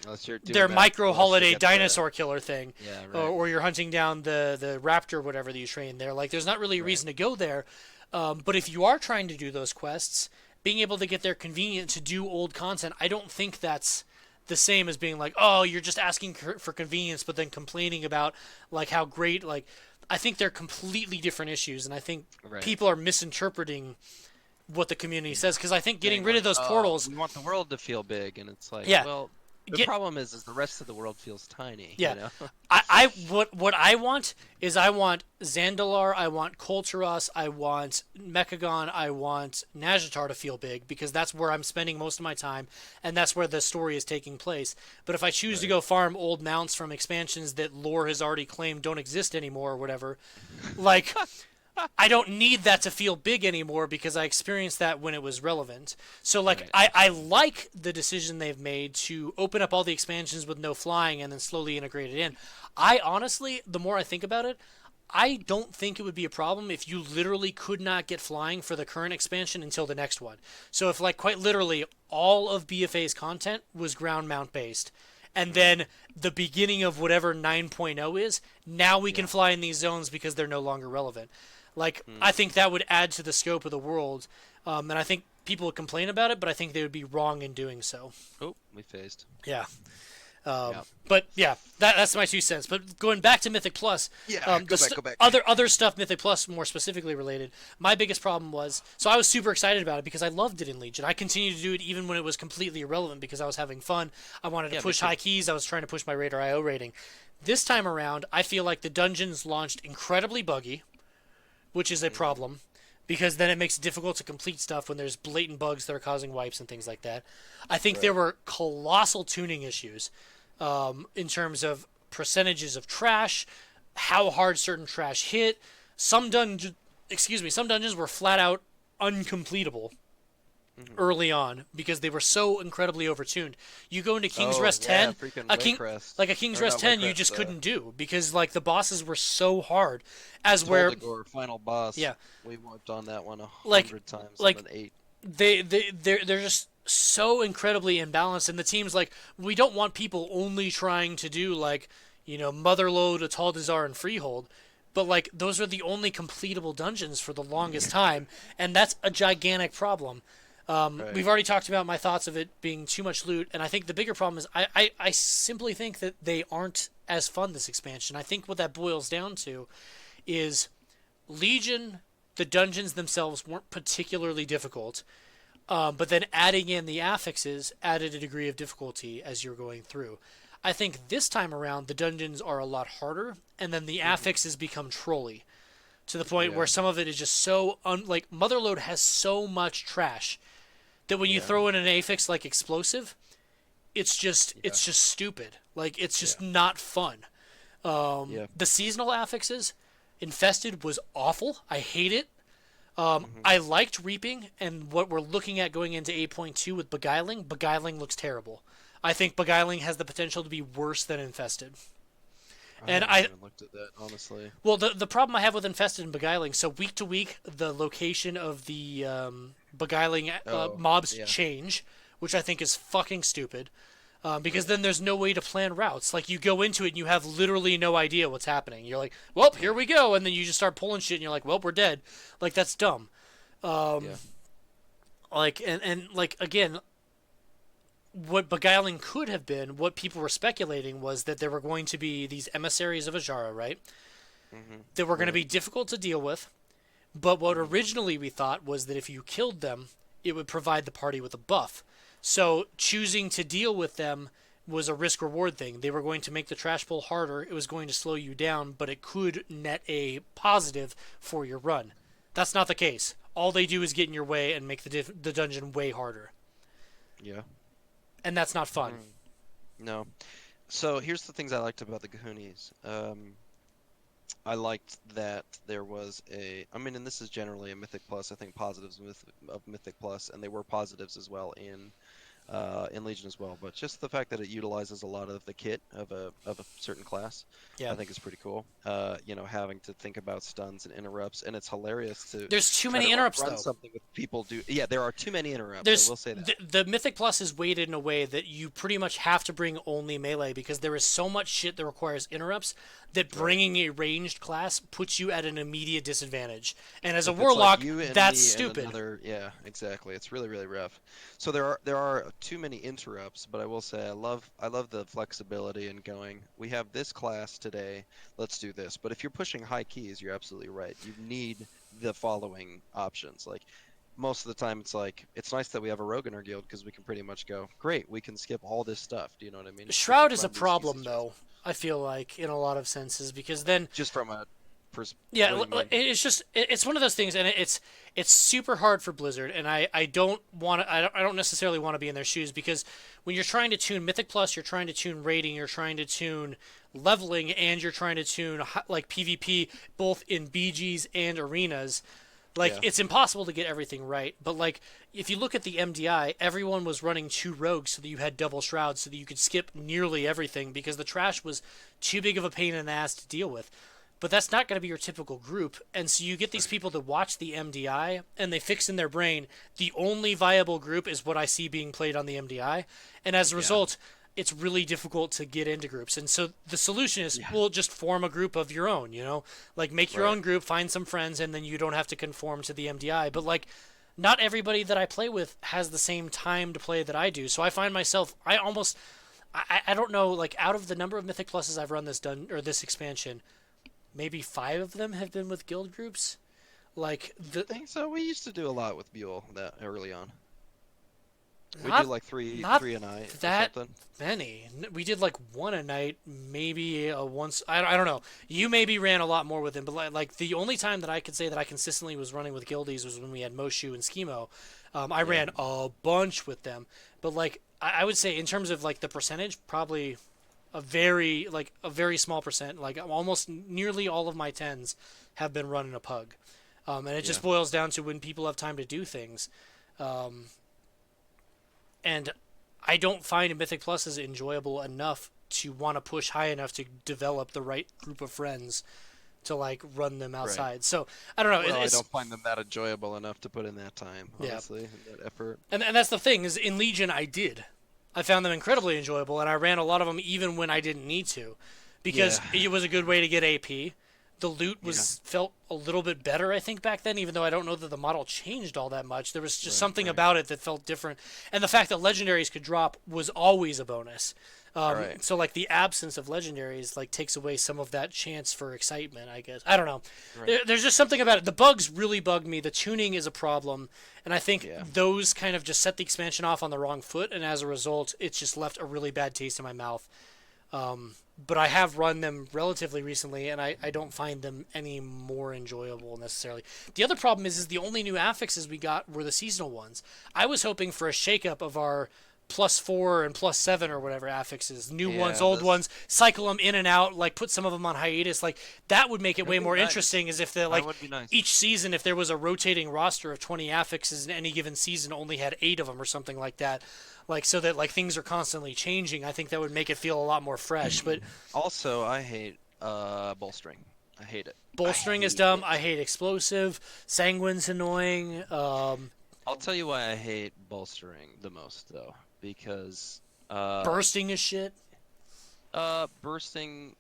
S1: Unless you're doing
S2: their
S1: that
S2: micro
S1: quest to
S2: holiday
S1: get the
S2: dinosaur killer thing,
S1: yeah, right,
S2: or you're hunting down the raptor, whatever that you train there. Like, there's not really a
S1: right.
S2: reason to go there. But if you are trying to do those quests, being able to get there convenient to do old content, I don't think that's the same as being like, oh, you're just asking for convenience, but then complaining about like how great. Like, I think they're completely different issues, and I think
S1: Right.
S2: people are misinterpreting what the community says, because I think getting
S1: saying
S2: rid of
S1: like,
S2: those
S1: "Oh,
S2: portals,
S1: we want the world to feel big," and it's like,
S2: yeah,
S1: well, the
S2: get
S1: problem is the rest of the world feels tiny,
S2: yeah.
S1: you know?
S2: What I want is I want Zandalar, I want Kolturos, I want Mechagon, I want Nazjatar to feel big because that's where I'm spending most of my time and that's where the story is taking place. But if I choose to
S1: Right.
S2: go farm old mounts from expansions that lore has already claimed don't exist anymore or whatever, like I don't need that to feel big anymore because I experienced that when it was relevant. So like
S1: Right.
S2: I like the decision they've made to open up all the expansions with no flying and then slowly integrate it in. I honestly, the more I think about it, I don't think it would be a problem if you literally could not get flying for the current expansion until the next one. So if like quite literally all of BfA's content was ground mount based and
S1: Mm,
S2: then the beginning of whatever 9.0 is, now we can
S1: yeah.
S2: fly in these zones because they're no longer relevant. Like, I
S1: Mm.
S2: think that would add to the scope of the world. And I think people would complain about it, but I think they would be wrong in doing so.
S1: Oh, we phased.
S2: Yeah.
S1: Yeah.
S2: But yeah, that's my 2 cents. But going back to Mythic Plus,
S1: Yeah, go back, go back.
S2: other stuff Mythic Plus more specifically related. My biggest problem was so I was super excited about it because I loved it in Legion. I continued to do it even when it was completely irrelevant because I was having fun. I wanted to
S1: Yeah, me
S2: push
S1: too.
S2: high keys. I was trying to push my Raider IO rating. This time around, I feel like the dungeons launched incredibly buggy, which is a
S1: Hmm.
S2: problem because then it makes it difficult to complete stuff when there's blatant bugs that are causing wipes and things like that. I think there
S1: Right.
S2: were colossal tuning issues in terms of percentages of trash, how hard certain trash hit. Some dungeons, excuse me, some dungeons were flat out uncompletable
S1: Hmm.
S2: early on because they were so incredibly overtuned. You go into King's
S1: Oh,
S2: Rest
S1: yeah,
S2: 10,
S1: freaking
S2: a king
S1: Waycrest.
S2: like a King's
S1: Or
S2: Rest
S1: not
S2: 10 you
S1: Waycrest,
S2: just couldn't do because like the bosses were so hard as where
S1: Toldegor, final boss.
S2: yeah,
S1: We worked on that one a
S2: like
S1: hundred times on
S2: like
S1: an 8.
S2: they're just so incredibly imbalanced and the team's like we don't want people only trying to do like Motherlode, Ataldazar, and Freehold, but like those are the only completable dungeons for the longest time, and that's a gigantic problem.
S1: Right.
S2: We've already talked about my thoughts of it being too much loot, and I think the bigger problem is I simply think that they aren't as fun this expansion. I think what that boils down to is Legion, the dungeons themselves weren't particularly difficult, but then adding in the affixes added a degree of difficulty as you're going through. I think this time around the dungeons are a lot harder, and then the
S1: Hmm.
S2: affixes become trolly to the point
S1: Yeah.
S2: where some of it is just so like Motherlode has so much trash that when you
S1: Yeah.
S2: throw in an affix like explosive,
S1: Yeah.
S2: it's just stupid. Like it's
S1: Yeah.
S2: just not fun.
S1: Yeah.
S2: The seasonal affixes, infested was awful. I hate it.
S1: Hmm.
S2: I liked Reaping, and what we're looking at going into 8.2 with Beguiling. Beguiling looks terrible. I think Beguiling has the potential to be worse than Infested.
S1: I
S2: And
S1: haven't even looked at that, honestly.
S2: well, the problem I have with Infested and Beguiling, so week to week, the location of the Beguiling
S1: Oh,
S2: mobs
S1: yeah.
S2: change, which I think is fucking stupid. Because then there's no way to plan routes. Like you go into it and you have literally no idea what's happening. You're like, well, here we go, and then you just start pulling shit, and you're like, well, we're dead. Like that's dumb.
S1: Yeah.
S2: Like and like again, what beguiling could have been, what people were speculating was that there were going to be these emissaries of Ajara, right?
S1: Hmm.
S2: That were going to
S1: Right.
S2: be difficult to deal with. But what
S1: Hmm.
S2: originally we thought was that if you killed them, it would provide the party with a buff. So choosing to deal with them was a risk reward thing. They were going to make the trash pull harder. It was going to slow you down, but it could net a positive for your run. That's not the case. All they do is get in your way and make the dungeon way harder.
S1: Yeah.
S2: And that's not fun.
S1: Mm. No. So here's the things I liked about the Cahoonies. I liked that there was I mean, and this is generally a Mythic Plus. I think positives of Mythic Plus, and they were positives as well in Legion as well. But just the fact that it utilizes a lot of the kit of a certain class,
S2: Yeah.
S1: I think is pretty cool. Having to think about stuns and interrupts, and it's hilarious to
S2: There's too
S1: try to
S2: many interrupts
S1: run
S2: though.
S1: something with people do. Yeah, there are too many interrupts. I
S2: There's
S1: will say that.
S2: the Mythic Plus is weighted in a way that you pretty much have to bring only melee because there is so much shit that requires interrupts that
S1: Right.
S2: bringing a ranged class puts you at an immediate disadvantage. And as a
S1: If it's like
S2: warlock,
S1: you and
S2: that's
S1: me and
S2: stupid.
S1: another, yeah, exactly. It's really, really rough. So there are too many interrupts, but I will say I love the flexibility and going, we have this class today, let's do this. But if you're pushing high keys, you're absolutely right. You need the following options. Like most of the time it's like it's nice that we have a rogue in our guild because we can pretty much go, great, we can skip all this stuff. Do you know what I mean? We can
S2: Shroud is a
S1: run these easy
S2: problem
S1: strats.
S2: though. I feel like in a lot of senses because then
S1: Just from a
S2: yeah,
S1: what do you mean?
S2: it's just it's one of those things, and it's super hard for Blizzard, and I don't want to I don't necessarily want to be in their shoes because when you're trying to tune Mythic Plus, you're trying to tune rating, you're trying to tune leveling, and you're trying to tune like PvP both in BGs and arenas. Like
S1: Yeah,
S2: it's impossible to get everything right, but like if you look at the MDI, everyone was running two rogues so that you had double shrouds so that you could skip nearly everything because the trash was too big of a pain in the ass to deal with. But that's not going to be your typical group. And so you get these people to watch the MDI and they fix in their brain the only viable group is what I see being played on the MDI. And as a
S1: yeah,
S2: result, it's really difficult to get into groups. And so the solution is,
S1: yeah.
S2: well, just form a group of your own, you know? Like make your
S1: Right.
S2: own group, find some friends, and then you don't have to conform to the MDI. But like, not everybody that I play with has the same time to play that I do. So I find myself, I don't know, like out of the number of Mythic Pluses I've run this expansion, maybe five of them have been with guild groups. Like
S1: I
S2: the
S1: think so. We used to do a lot with Buell that early on. We do
S2: not
S1: like three
S2: not
S1: three a night or
S2: that
S1: something.
S2: many. We did like one a night, maybe once. I don't know. You maybe ran a lot more with them, but like the only time that I could say that I consistently was running with guildies was when we had Moshu and Schemo. I
S1: Yeah.
S2: ran a bunch with them, but like I would say in terms of like the percentage, probably a very small percent. Like almost nearly all of my tens have been run in a pug, and it
S1: Yeah.
S2: just boils down to when people have time to do things. Um, and I don't find Mythic Plus is enjoyable enough to want to push high enough to develop the right group of friends to like run them
S1: Right.
S2: outside. So I don't know.
S1: Well, I
S2: It's
S1: don't find them that enjoyable enough to put in that time,
S2: yeah,
S1: honestly, and that effort.
S2: and that's the thing is in Legion I did. I found them incredibly enjoyable, and I ran a lot of them even when I didn't need to,
S1: Yeah.
S2: because it was a good way to get AP. The loot
S1: Yeah.
S2: was felt a little bit better, I think, back then. Even though I don't know that the model changed all that much, there was just
S1: Right.
S2: something
S1: Right.
S2: about it that felt different, and the fact that legendaries could drop was always a bonus.
S1: Right.
S2: So like the absence of legendaries like takes away some of that chance for excitement. I guess I don't know.
S1: Right.
S2: There's just something about it. The bugs really bug me. The tuning is a problem, and I think
S1: Yeah.
S2: those kind of just set the expansion off on the wrong foot, and as a result, it's just left a really bad taste in my mouth. But I have run them relatively recently, and I don't find them any more enjoyable necessarily. The other problem is the only new affixes we got were the seasonal ones. I was hoping for a shakeup of our +4 and +7 or whatever affixes, new ones,
S1: Yeah.
S2: old
S1: This
S2: ones, cycle them in and out, like put some of them on hiatus. Like that would make it
S1: That'd
S2: way
S1: be
S2: more
S1: nice.
S2: interesting, as if the
S1: That
S2: like
S1: would be nice.
S2: each season, if there was a rotating roster of 20 affixes in any given season, only had 8 of them or something like that. Like so that like things are constantly changing. I think that would make it feel a lot more fresh. But
S1: Also, I hate bolstering. I hate it. I
S2: bolstering is
S1: hate
S2: dumb. I
S1: it.
S2: hate explosive. Sanguine's annoying.
S1: I'll tell you why I hate bolstering the most though, because
S2: Bursting is shit.
S1: bursting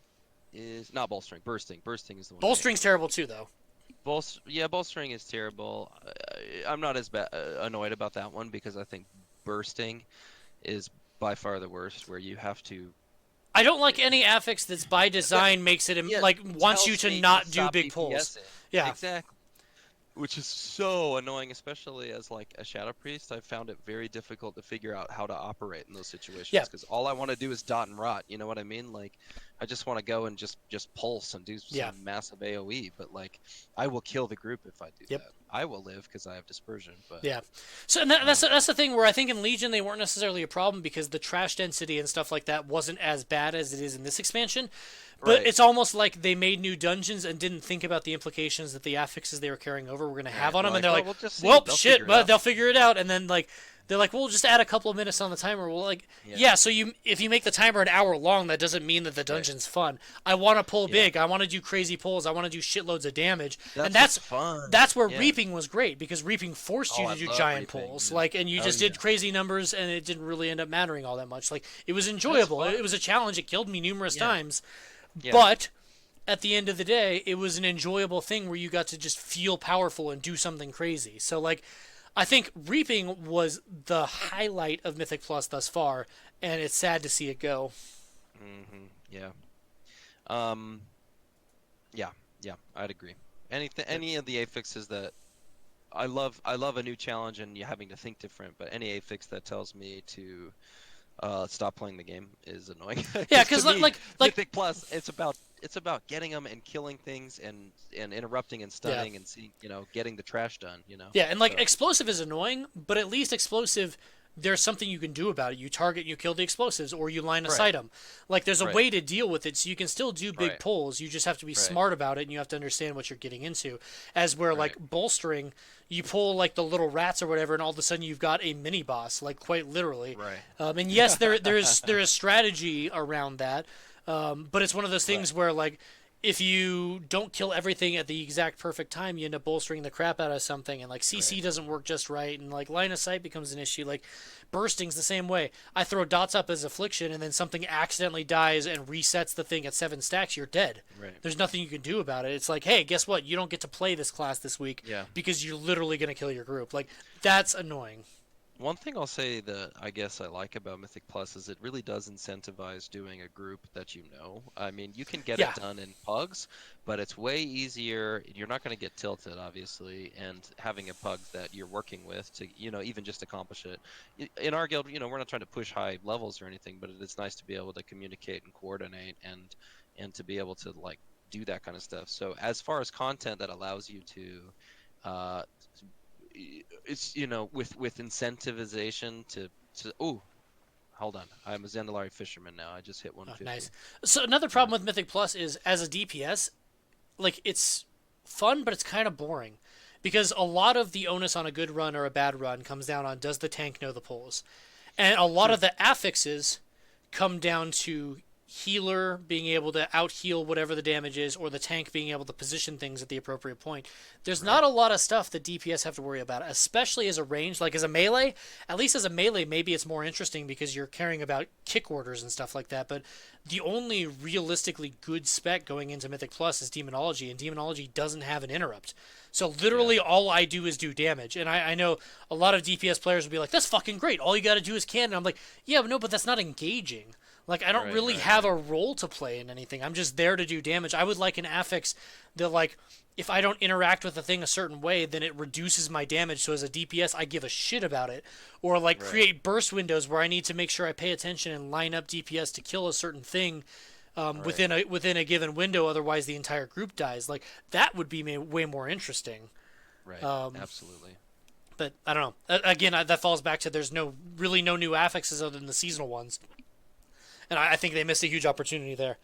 S1: is not bolstering. Bursting is the one I hate.
S2: Bolstering's terrible too, though.
S1: Yeah, bolstering is terrible. I'm not as annoyed about that one because I think bursting is by far the worst, where you have to.
S2: I don't like any affix that's by
S1: That,
S2: design makes it
S1: yeah,
S2: like wants you
S1: tells
S2: to
S1: me to
S2: not do
S1: stop
S2: big pulls.
S1: DPSing.
S2: Yeah,
S1: Exactly. Which is so annoying, especially as like a shadow priest. I've found it very difficult to figure out how to operate in those
S2: yeah,
S1: situations because all I want to do is dot and rot. You know what I mean? Like, I just want to go and just pulse and do
S2: yeah,
S1: some massive AOE. But like, I will kill the group if I do
S2: yep.
S1: that. I will live because I have dispersion. But
S2: Yeah. So and
S1: um,
S2: that's the thing where I think in Legion they weren't necessarily a problem because the trash density and stuff like that wasn't as bad as it is in this expansion. But
S1: right,
S2: it's almost like they made new dungeons and didn't think about the implications that the affixes they were carrying over were going to have
S1: right.
S2: on
S1: They're
S2: them, and
S1: like,
S2: they're
S1: oh,
S2: like,
S1: we'll just see.
S2: "Well,
S1: They'll
S2: shit,
S1: figure it
S2: but
S1: out.
S2: they'll figure it out." And then like they're like, "We'll just add a couple of minutes on the timer." Well, like,
S1: Yeah,
S2: yeah. So you if you make the timer an hour long, that doesn't mean that the
S1: right.
S2: dungeon's fun. I want to pull
S1: Yeah,
S2: big. I want to do crazy pulls. I want to do shitloads of damage, and
S1: that's what's
S2: that's
S1: fun.
S2: that's where
S1: Yeah.
S2: reaping was great because reaping forced
S1: Oh,
S2: you
S1: I
S2: to do
S1: love
S2: giant
S1: reaping,
S2: pulls,
S1: man.
S2: like, and you
S1: Oh
S2: just
S1: yeah,
S2: did crazy numbers, and it didn't really end up mattering all that much. Like, it was
S1: that's
S2: enjoyable.
S1: fun.
S2: It was a challenge. It killed me numerous
S1: Yeah,
S2: times,
S1: yeah.
S2: but at the end of the day, it was an enjoyable thing where you got to just feel powerful and do something crazy. So, like, I think reaping was the highlight of Mythic Plus thus far, and it's sad to see it go.
S1: Yeah. Um. Yeah. Yeah. I'd agree. Anything,
S2: Yep.
S1: any of the affixes that I love a new challenge and you having to think different, but any fix that tells me to stop playing the game is annoying.
S2: Yeah,
S1: Because to
S2: because
S1: me,
S2: like
S1: Mythic Plus, it's about getting them and killing things and interrupting and
S2: yeah.
S1: stunning and seeing, getting the trash done, you know.
S2: Yeah, and like
S1: So
S2: explosive is annoying, but at least explosive, there's something you can do about it. You target, you kill the explosives, or you line of
S1: right,
S2: sight them. Like there's a
S1: right,
S2: way to deal with it, so you can still do big
S1: right,
S2: pulls. You just have to be
S1: right,
S2: smart about it, and you have to understand what you're getting into. As where like
S1: right,
S2: bolstering, you pull like the little rats or whatever, and all of a sudden you've got a mini boss, like quite literally.
S1: right,
S2: And yes, there is strategy around that, but it's one of those
S1: right,
S2: things where like if you don't kill everything at the exact perfect time, you end up bolstering the crap out of something, and like
S1: right,
S2: CC doesn't work just right, and like line of sight becomes an issue. Like bursting's the same way. I throw dots up as affliction, and then something accidentally dies and resets the thing at 7 stacks. You're dead.
S1: right.
S2: There's nothing you can do about it. It's like, hey, guess what? You don't get to play this class this week
S1: Yeah.
S2: because you're literally gonna kill your group. Like that's annoying.
S1: One thing I'll say that I guess I like about Mythic Plus is it really does incentivize doing a group that you know. I mean, you can get
S2: Yeah,
S1: it done in pugs, but it's way easier. You're not going to get tilted, obviously, and having a pug that you're working with to, even just accomplish it. In our guild, we're not trying to push high levels or anything, but it's nice to be able to communicate and coordinate and to be able to like do that kind of stuff. So as far as content that allows you to uh, it's with incentivization to oh, hold on, I'm a Zandalari fisherman now. I just hit
S2: oh,
S1: 150.
S2: nice. So another
S1: Yeah.
S2: problem with Mythic Plus is as a DPS, like it's fun, but it's kind of boring because a lot of the onus on a good run or a bad run comes down on does the tank know the pulls, and a lot
S1: True.
S2: of the affixes come down to healer being able to out heal whatever the damage is, or the tank being able to position things at the appropriate point. There's not
S1: Right.
S2: a lot of stuff that DPS have to worry about, especially as a range. Like as a melee, at least as a melee, maybe it's more interesting because you're caring about kick orders and stuff like that. But the only realistically good spec going into Mythic Plus is Demonology, and Demonology doesn't have an interrupt. So
S1: Yeah.
S2: literally all I do is do damage. And I know a lot of DPS players will be like, that's fucking great. All you got to do is cannon. I'm like, yeah, but no, but that's not engaging. Like, I don't
S1: Right.
S2: really
S1: Right.
S2: have
S1: Right.
S2: a role to play in anything. I'm just there to do damage. I would like an affix that, like, if I don't interact with the thing a certain way, then it reduces my damage. So as a DPS, I give a shit about it. Or, like,
S1: Right.
S2: create burst windows where I need to make sure I pay attention and line up DPS to kill a certain thing
S1: Right.
S2: within a given window. Otherwise, the entire group dies. Like, that would be way more interesting.
S1: Right.
S2: Um,
S1: Absolutely.
S2: but I don't know. Again, that falls back to there's really no new affixes other than the seasonal ones. And I think they missed a huge opportunity there.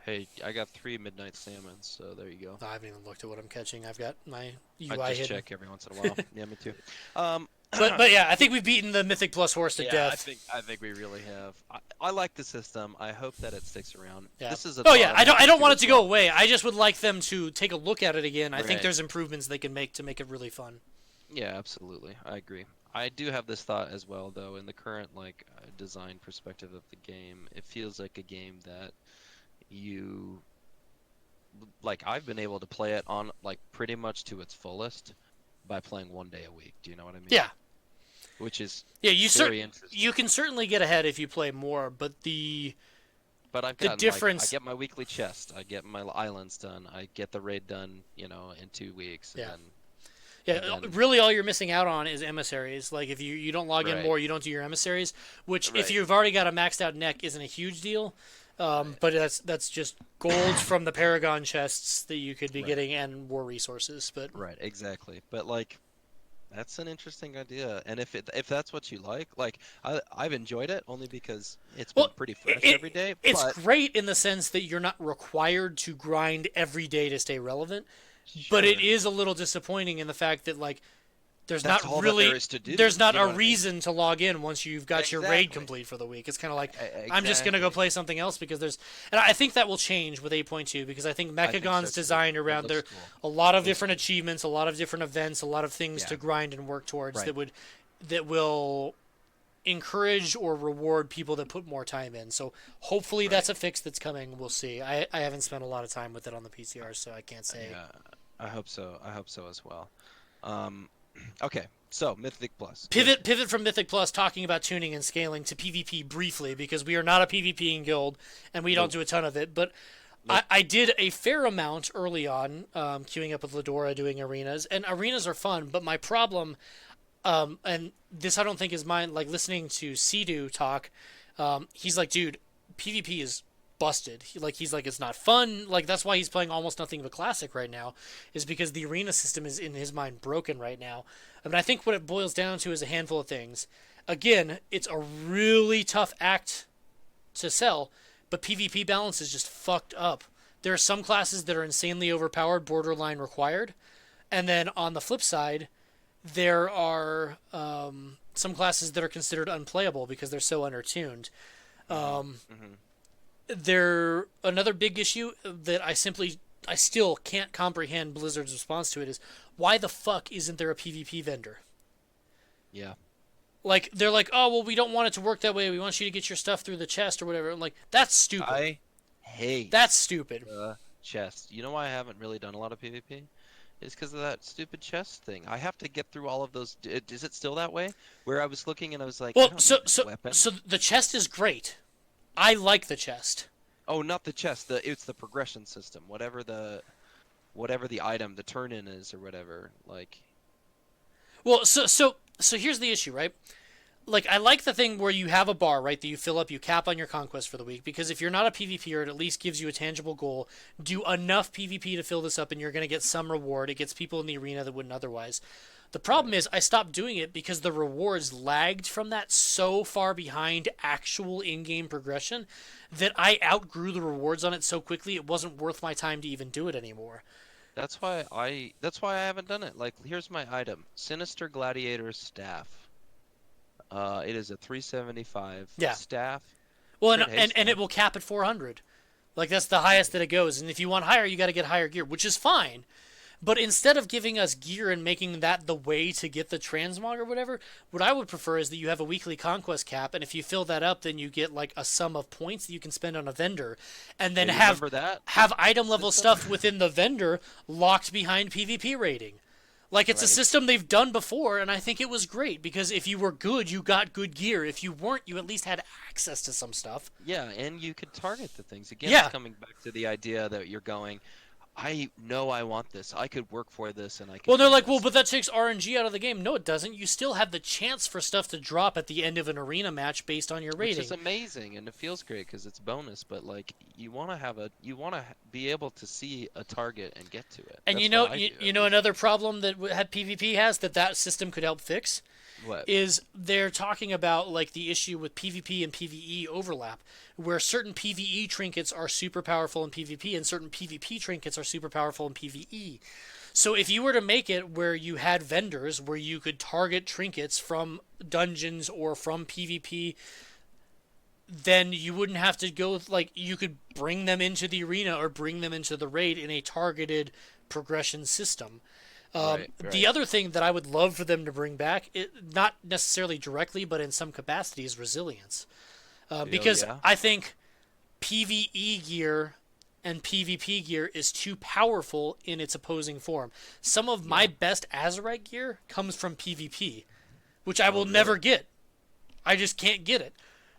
S1: Hey, I got 3 midnight salmons, so there you go.
S2: I haven't even looked at what I'm catching. I've got my
S1: I
S2: UI
S1: just
S2: hidden.
S1: check every once in a while. Yeah, me too. Um,
S2: But yeah, I think we've beaten the Mythic Plus horse to
S1: yeah, I
S2: death.
S1: think I think we really have. I like the system. I hope that it sticks around.
S2: Yeah.
S1: This is a
S2: Oh
S1: thought
S2: yeah,
S1: I'm
S2: I
S1: having
S2: don't
S1: too
S2: want it
S1: as
S2: to go
S1: well.
S2: away. I just would like them to take a look at it again. I think
S1: Right.
S2: there's improvements they can make to make it really fun.
S1: Yeah, absolutely. I agree. I do have this thought as well, though. In the current design perspective of the game, it feels like a game that you I've been able to play it on like pretty much to its fullest by playing 1 day a week. Do you know what I mean?
S2: Yeah.
S1: Which is
S2: Yeah,
S1: very
S2: you
S1: interesting.
S2: can certainly get ahead if you play more, but
S1: But I've
S2: the
S1: gotten I
S2: difference.
S1: get my weekly chest, I get my islands done, I get the raid done, in 2 weeks,
S2: Yeah.
S1: and
S2: Yeah,
S1: then
S2: really all you're missing out on is emissaries. Like if you don't log in
S1: right,
S2: more, you don't do your emissaries, which if
S1: right,
S2: you've already got a maxed out neck isn't a huge deal.
S1: right,
S2: But that's just gold from the Paragon chests that you could be
S1: right,
S2: getting and war resources. But
S1: right, exactly. But that's an interesting idea, and if that's what you like, I've enjoyed it only because it's been
S2: well,
S1: pretty fresh
S2: it
S1: every day.
S2: it's
S1: But
S2: great in the sense that you're not required to grind every day to stay relevant. But it
S1: sure,
S2: is a little disappointing in the fact that like
S1: that's all that there is to
S2: there's
S1: do.
S2: not
S1: You
S2: a
S1: know what I mean?
S2: reason to log in once you've got your raid
S1: Exactly,
S2: complete for the week. It's kind of like I'm just gonna go
S1: exactly.
S2: play something else because there's, and I think that will change with 8.2 because I think
S1: I think so
S2: Mechagon's
S1: too.
S2: designed
S1: It
S2: around
S1: looks
S2: there
S1: cool.
S2: a lot of
S1: Looks
S2: different
S1: cool.
S2: achievements, a lot of different events, a lot of things
S1: Yeah,
S2: to grind and work towards
S1: right.
S2: that will encourage or reward people that put more time in. So hopefully
S1: Right.
S2: that's a fix that's coming. We'll see. I haven't spent a lot of time with it on the PCR, so I can't say.
S1: Yeah, I hope so. I hope so as well. Um, okay, so Mythic Plus. Good.
S2: Pivot from Mythic Plus talking about tuning and scaling to PvP briefly because we are not a PvPing guild and we don't
S1: Nope.
S2: do a ton of it. But
S1: Nope.
S2: I did a fair amount early on, queuing up with Ladora, doing arenas, and arenas are fun. But my problem, and this I don't think is mine. Like listening to Sea talk, he's like, dude, PvP is busted. He's like it's not fun. Like that's why he's playing almost nothing of a classic right now, is because the arena system is in his mind broken right now. I mean, I think what it boils down to is a handful of things. Again, it's a really tough act to sell, but PvP balance is just fucked up. There are some classes that are insanely overpowered, borderline required, and then on the flip side, there are some classes that are considered unplayable because they're so undertuned.
S1: Hmm. Hmm.
S2: There another big issue that I still can't comprehend Blizzard's response to it is why the fuck isn't there a PvP vendor?
S1: Yeah.
S2: Like they're like, oh well, we don't want it to work that way. We want you to get your stuff through the chest or whatever. I'm like, that's stupid.
S1: I hate
S2: That's stupid.
S1: the chest. You know why I haven't really done a lot of PvP? It's because of that stupid chest thing. I have to get through all of those. Is it still that way? Where I was looking and I was like, I
S2: Well,
S1: don't need this weapon.
S2: so the chest is great. I like the chest.
S1: Oh, not the chest. It's the progression system. Whatever the item, the turn in is or whatever. Like,
S2: Well, so here's the issue, right? Like I like the thing where you have a bar, right, that you fill up, you cap on your conquest for the week, because if you're not a PvPer, it at least gives you a tangible goal. Do enough PvP to fill this up and you're going to get some reward. It gets people in the arena that wouldn't otherwise. The problem
S1: right.
S2: is I stopped doing it because the rewards lagged from that so far behind actual in-game progression that I outgrew the rewards on it so quickly it wasn't worth my time to even do it anymore.
S1: That's why I haven't done it. Like, here's my item: Sinister Gladiator Staff. It is a 375
S2: Yeah.
S1: staff.
S2: Well,
S1: Crit haste.
S2: and it will cap at 400. Like that's the highest that it goes. And if you want higher, you got to get higher gear, which is fine. But instead of giving us gear and making that the way to get the transmog or whatever, what I would prefer is that you have a weekly conquest cap, and if you fill that up, then you get like a sum of points that you can spend on a vendor, and then
S1: Yeah, you remember that
S2: have item level
S1: system?
S2: stuff within the vendor locked behind PvP rating. Like it's a
S1: Right.
S2: system they've done before, and I think it was great because if you were good, you got good gear. If you weren't, you at least had access to some stuff.
S1: Yeah, and you could target the things. Again, it's
S2: Yeah.
S1: coming back to the idea that you're going, I know I want this. I could work for this and I
S2: Well,
S1: could
S2: they're
S1: do
S2: like, well,
S1: this.
S2: but that takes RNG out of the game. No, it doesn't. You still have the chance for stuff to drop at the end of an arena match based on your
S1: Which is
S2: rating.
S1: amazing and it feels great because it's bonus, but like you want to be able to see a target and get to it.
S2: And
S1: That's what I do
S2: you
S1: at
S2: know
S1: least.
S2: another problem that had PvP has that system could help fix
S1: What?
S2: is they're talking about like the issue with PvP and PvE overlap, where certain PvE trinkets are super powerful in PvP and certain PvP trinkets are super powerful in PvE. So if you were to make it where you had vendors where you could target trinkets from dungeons or from PvP, then you wouldn't have to go like you could bring them into the arena or bring them into the raid in a targeted progression system.
S1: Right,
S2: The
S1: right.
S2: other thing that I would love for them to bring back, not necessarily directly, but in some capacity, is resilience.
S1: Oh
S2: Because
S1: yeah.
S2: I think PvE gear and PvP gear is too powerful in its opposing form. Some of my
S1: Yeah.
S2: best Azerite gear comes from PvP, which I
S1: Oh
S2: will never
S1: really?
S2: get. I just can't get it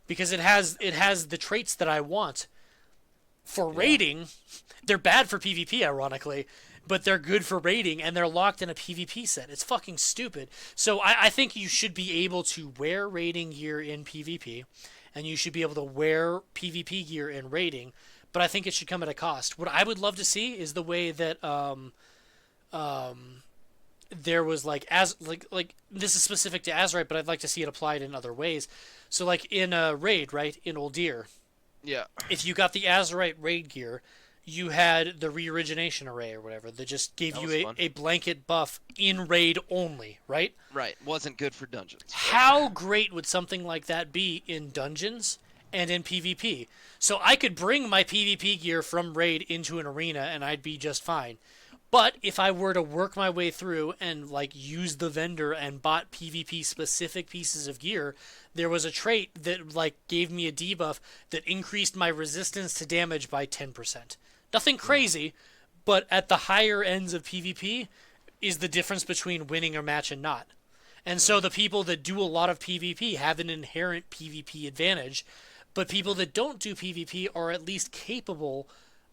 S2: because it has the traits that I want for
S1: Yeah.
S2: raiding. They're bad for PvP, ironically, but they're good for raiding, and they're locked in a PvP set. It's fucking stupid. So I think you should be able to wear raiding gear in PvP, and you should be able to wear PvP gear in raiding. But I think it should come at a cost. What I would love to see is the way that there was like this is specific to Azerite, but I'd like to see it applied in other ways. So like in a raid, right, in Uldir,
S1: Yeah.
S2: if you got the Azerite raid gear, you had the re-origination array or whatever that just gave
S1: That
S2: you
S1: was fun.
S2: a blanket buff in raid only, right?
S1: Right. Wasn't good for dungeons, but
S2: How great would something like that be in dungeons and in PvP? So I could bring my PvP gear from raid into an arena and I'd be just fine. But if I were to work my way through and like use the vendor and bought PvP specific pieces of gear, there was a trait that like gave me a debuff that increased my resistance to damage by 10%. Nothing
S1: yeah.
S2: crazy, but at the higher ends of PvP is the difference between winning a match and not. And so
S1: Right.
S2: the people that do a lot of PvP have an inherent PvP advantage, but people that don't do PvP are at least capable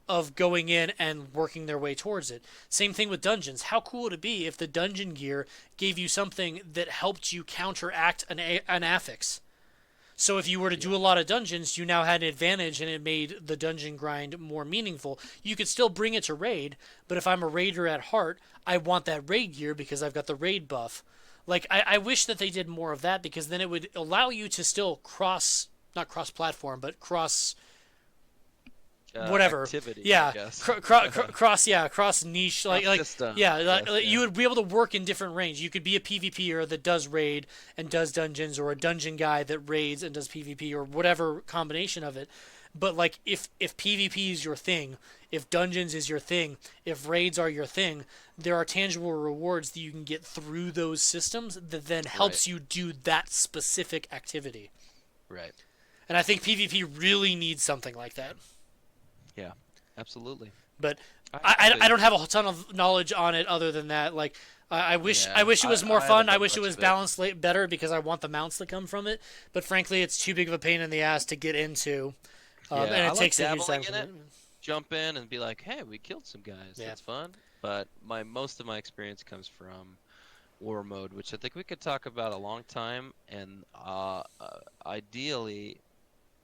S2: of going in and working their way towards it. Same thing with dungeons. How cool would it be if the dungeon gear gave you something that helped you counteract an affix? So if you were to
S1: Yeah.
S2: do a lot of dungeons, you now had an advantage and it made the dungeon grind more meaningful. You could still bring it to raid, but if I'm a raider at heart, I want that raid gear because I've got the raid buff. Like I wish that they did more of that because then it would allow you to still not cross platform, but cross whatever.
S1: Activity, I
S2: Yeah,
S1: guess.
S2: cross niche.
S1: Cross system,
S2: Yeah,
S1: I guess.
S2: you
S1: Yeah.
S2: would be able to work in different range. You could be a PvPer that does raid and does dungeons, or a dungeon guy that raids and does PvP, or whatever combination of it. But like, if PvP is your thing, if dungeons is your thing, if raids are your thing, there are tangible rewards that you can get through those systems that then
S1: Right.
S2: helps you do that specific activity.
S1: Right.
S2: And I think PvP really needs something like that.
S1: Yeah. Absolutely.
S2: But
S1: I
S2: I
S1: think.
S2: don't have a ton of knowledge on it other than that. Like
S1: Yeah.
S2: I wish it was more
S1: I haven't
S2: fun. I
S1: done
S2: wish it
S1: much
S2: was
S1: of it.
S2: balanced better because I want the mounts that come from it. But frankly, it's too big of a pain in the ass to get into, and
S1: Yeah. I
S2: it
S1: like
S2: takes a huge time
S1: dabbling in it.
S2: commitment.
S1: Jump in and be like, hey, we killed some guys.
S2: Yeah.
S1: That's fun. But most of my experience comes from war mode, which I think we could talk about a long time. And ideally,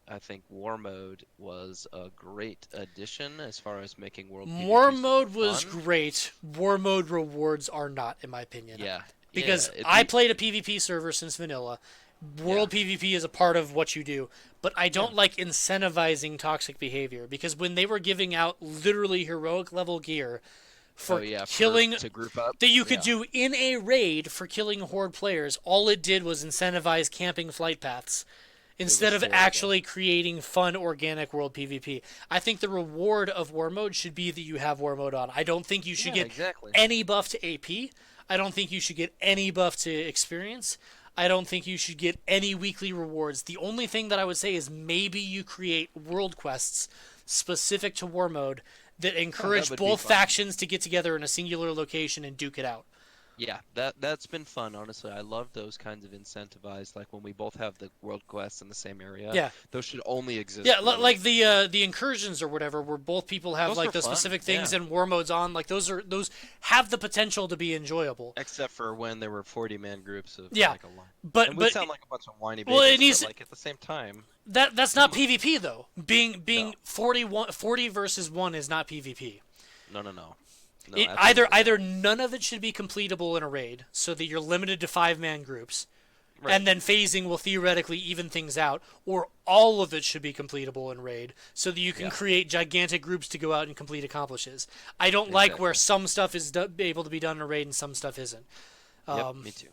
S1: I think war mode was a great addition as far as making world
S2: War
S1: PvP super
S2: mode was
S1: fun.
S2: great. War mode rewards are not, in my opinion.
S1: Yeah. Yeah.
S2: Because
S1: It,
S2: I
S1: the,
S2: played a PvP server since vanilla.
S1: yeah.
S2: World PvP is a part of what you do, but I
S1: Yeah.
S2: don't like incentivizing toxic behavior because when they were giving out literally heroic level gear
S1: Oh
S2: for
S1: yeah.
S2: killing
S1: To group up.
S2: that you could
S1: Yeah.
S2: do in a raid for killing horde players, all it did was incentivize camping flight paths
S1: It
S2: instead
S1: was
S2: of
S1: horrible.
S2: actually creating fun organic world PvP. I think the reward of war mode should be that you have war mode on. I don't think you should
S1: Yeah.
S2: get
S1: Exactly.
S2: any buff to AP. I don't think you should get any buff to experience. I don't think you should get any weekly rewards. The only thing that I would say is maybe you create world quests specific to war mode that
S1: Oh, that
S2: encourage
S1: would be
S2: both
S1: fun.
S2: factions to get together in a singular location and duke it out.
S1: Yeah, that's been fun, honestly. I love those kinds of incentivized, like when we both have the world quests in the same area.
S2: Yeah.
S1: Those should only exist
S2: Yeah,
S1: for those.
S2: like the incursions or whatever, where both people have
S1: Those
S2: like
S1: are
S2: the
S1: fun.
S2: specific things
S1: Yeah.
S2: and war modes on. Like those have the potential to be enjoyable.
S1: Except for when there were 40-man groups of
S2: Yeah,
S1: like a lot.
S2: but
S1: And we
S2: but
S1: sound like a bunch of whiny
S2: well, it
S1: babies,
S2: needs
S1: but like at the same time,
S2: that's
S1: some
S2: not PvP though. Being
S1: no,
S2: 40 versus one is not PvP.
S1: no, no, no, no,
S2: It,
S1: absolutely not.
S2: either none of it should be completable in a raid, so that you're limited to 5-man groups,
S1: Right,
S2: and then phasing will theoretically even things out, or all of it should be completable in raid, so that you can
S1: yeah,
S2: create gigantic groups to go out and complete accomplishes. I don't like where
S1: exactly.
S2: some stuff is able to be done in a raid and some stuff isn't.
S1: Yep,
S2: Um,
S1: me too.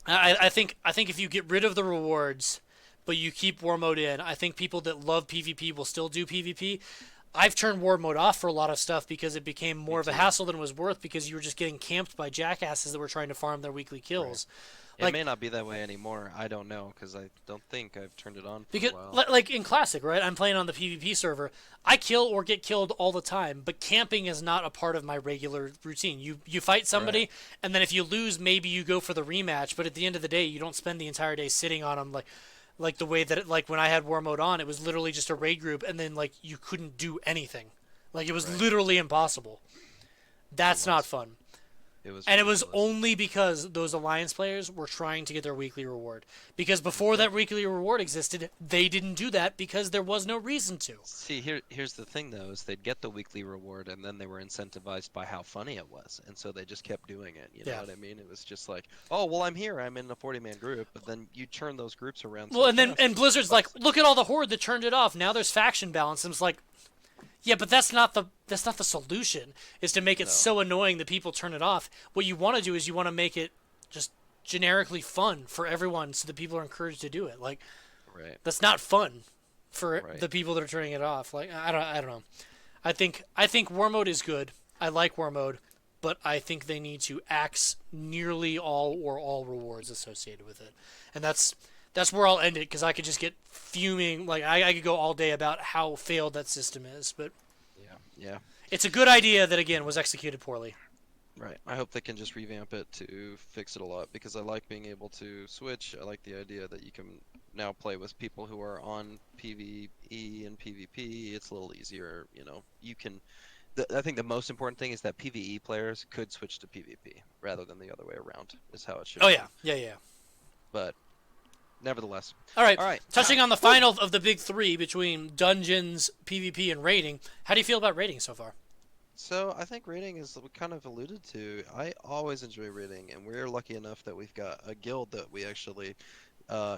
S2: I think if you get rid of the rewards, but you keep war mode in, I think people that love PvP will still do PvP. I've turned war mode off for a lot of stuff because it became
S1: Me
S2: more of a
S1: too.
S2: hassle than it was worth because you were just getting camped by jackasses that were trying to farm their weekly
S1: Right.
S2: kills.
S1: It
S2: Like
S1: may not be that way anymore. I don't know because I don't think I've turned it on for a
S2: because
S1: while.
S2: like in classic, right? I'm playing on the PvP server. I kill or get killed all the time, but camping is not a part of my regular routine. You fight
S1: Right.
S2: somebody and then if you lose, maybe you go for the rematch, but at the end of the day, you don't spend the entire day sitting on them like the way that like when I had war mode on, it was literally just a raid group and then like you couldn't do anything. Like it was
S1: Right.
S2: literally impossible.
S1: It
S2: That's not
S1: was.
S2: fun.
S1: It was
S2: And it was
S1: ridiculous.
S2: only because those alliance players were trying to get their weekly reward. Because before
S1: Mhm.
S2: that weekly reward existed, they didn't do that because there was no reason to.
S1: See, here's the thing though, is they'd get the weekly reward and then they were incentivized by how funny it was. And so they just kept doing it. You know
S2: Yeah.
S1: what I mean? It was just like, oh, well, I'm here. I'm in a 40-man group. But then you turn those groups around
S2: Well,
S1: so
S2: and then
S1: fast.
S2: and Blizzard's
S1: Like,
S2: like, look at all the horde that turned it off. Now there's faction balance. And it's like, yeah, but that's not the solution. Is to make it
S1: no.
S2: so annoying that people turn it off. What you want to do is you want to make it just generically fun for everyone, so that people are encouraged to do it. Like
S1: Right.
S2: that's not fun for
S1: Right.
S2: the people that are turning it off. Like I don't know. I think war mode is good. I like war mode, but I think they need to axe nearly all rewards associated with it, and that's where I'll end it because I could just get fuming. Like I could go all day about how failed that system is, but
S1: Yeah. Yeah.
S2: it's a good idea that again was executed poorly.
S1: Right. I hope they can just revamp it to fix it a lot because I like being able to switch. I like the idea that you can now play with people who are on PvE and PvP, it's a little easier. You can. I think the most important thing is that PvE players could switch to PvP rather than the other way around, is how it should
S2: Oh
S1: have
S2: yeah,
S1: been.
S2: yeah, yeah.
S1: But nevertheless,
S2: All right.
S1: all right.
S2: Touching on the
S1: Whew.
S2: final of the big three between dungeons, PvP, and raiding, how do you feel about raiding so far?
S1: So I think raiding is we kind of alluded to. I always enjoy raiding, and we're lucky enough that we've got a guild that we actually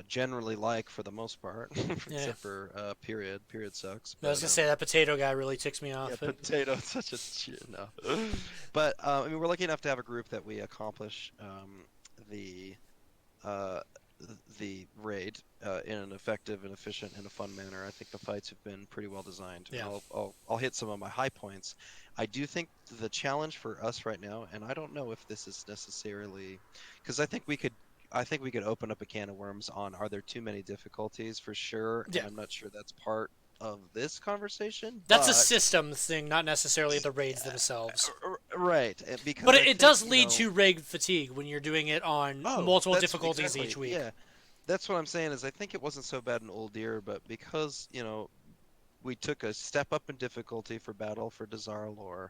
S1: generally like for the most part,
S2: Yeah,
S1: except for period. Period sucks,
S2: I was
S1: but
S2: gonna say that potato guy really ticks me
S1: yeah,
S2: off, but
S1: potato, such a shit, no. But I mean, we're lucky enough to have a group that we accomplish the uh, the raid in an effective and efficient and a fun manner. I think the fights have been pretty well designed, and
S2: yeah,
S1: I'll hit some of my high points. I do think the challenge for us right now, and I don't know if this is necessarily because I think we could open up a can of worms on are there too many difficulties for sure,
S2: yeah.
S1: and I'm not sure that's part of this conversation,
S2: That's a
S1: but
S2: system thing, not necessarily the raids themselves.
S1: right,
S2: But
S1: because
S2: it,
S1: I
S2: it
S1: think,
S2: does lead to raid fatigue when you're doing it on
S1: oh,
S2: multiple
S1: that's
S2: difficulties each
S1: exactly,
S2: week.
S1: yeah. That's what I'm saying is I think it wasn't so bad in Old Deer, but because, we took a step up in difficulty for Battle for Dazar'alor,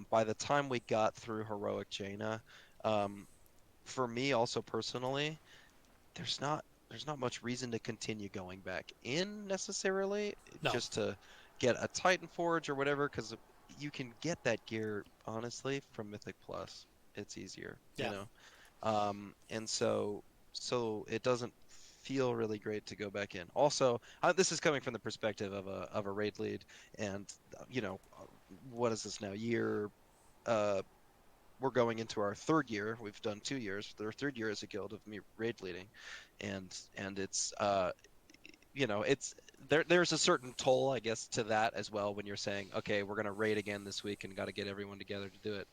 S1: by the time we got through Heroic Jaina, um, for me also personally, there's not there's not much reason to continue going back in necessarily
S2: No.
S1: just to get a Titan Forge or whatever, because you can get that gear honestly from Mythic Plus. It's easier,
S2: Yeah.
S1: and so it doesn't feel really great to go back in. Also, this is coming from the perspective of a raid lead, and what is this now? Uh, we're going into our third year. We've done 2 years. Their third year as a guild of me raid leading, and it's there's a certain toll, I guess, to that as well when you're saying, okay, we're gonna raid again this week and got to get everyone together to do it.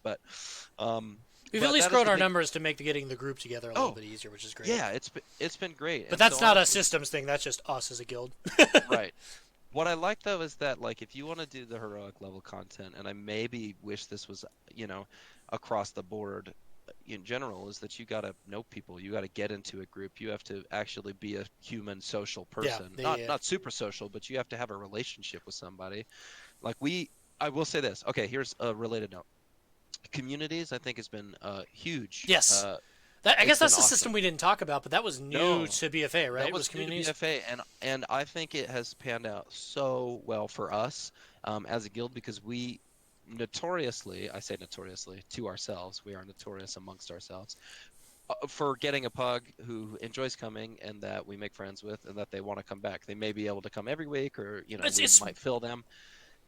S1: Um,
S2: We've at
S1: but
S2: least
S1: that is
S2: grown
S1: the
S2: our
S1: big.
S2: numbers to make the getting the group together a little
S1: Oh,
S2: bit easier, which is great.
S1: yeah, it's been great.
S2: But
S1: And so
S2: that's not a
S1: honestly,
S2: systems thing. That's just us as a guild.
S1: right. What I like though is that like if you want to do the heroic level content, and I maybe wish this was, you know, across the board in general, is that you got to know people. You got to get into a group. You have to actually be a human social
S2: Yeah,
S1: person. Not
S2: yeah,
S1: not super social, but you have to have a relationship with somebody. Like we I will say this. Okay, here's a related note. Communities I think has been huge.
S2: yes. I
S1: It's
S2: guess
S1: been
S2: that's the system
S1: awesome.
S2: we didn't talk about, but that was new
S1: No,
S2: to BFA, right?
S1: that
S2: It was
S1: was new to
S2: communities.
S1: BFA, and I think it has panned out so well for us as a guild because we notoriously, I say notoriously to ourselves, we are notorious amongst ourselves for getting a pug who enjoys coming and that we make friends with and that they want to come back. They may be able to come every week, or
S2: It's
S1: we
S2: it's
S1: might fill them.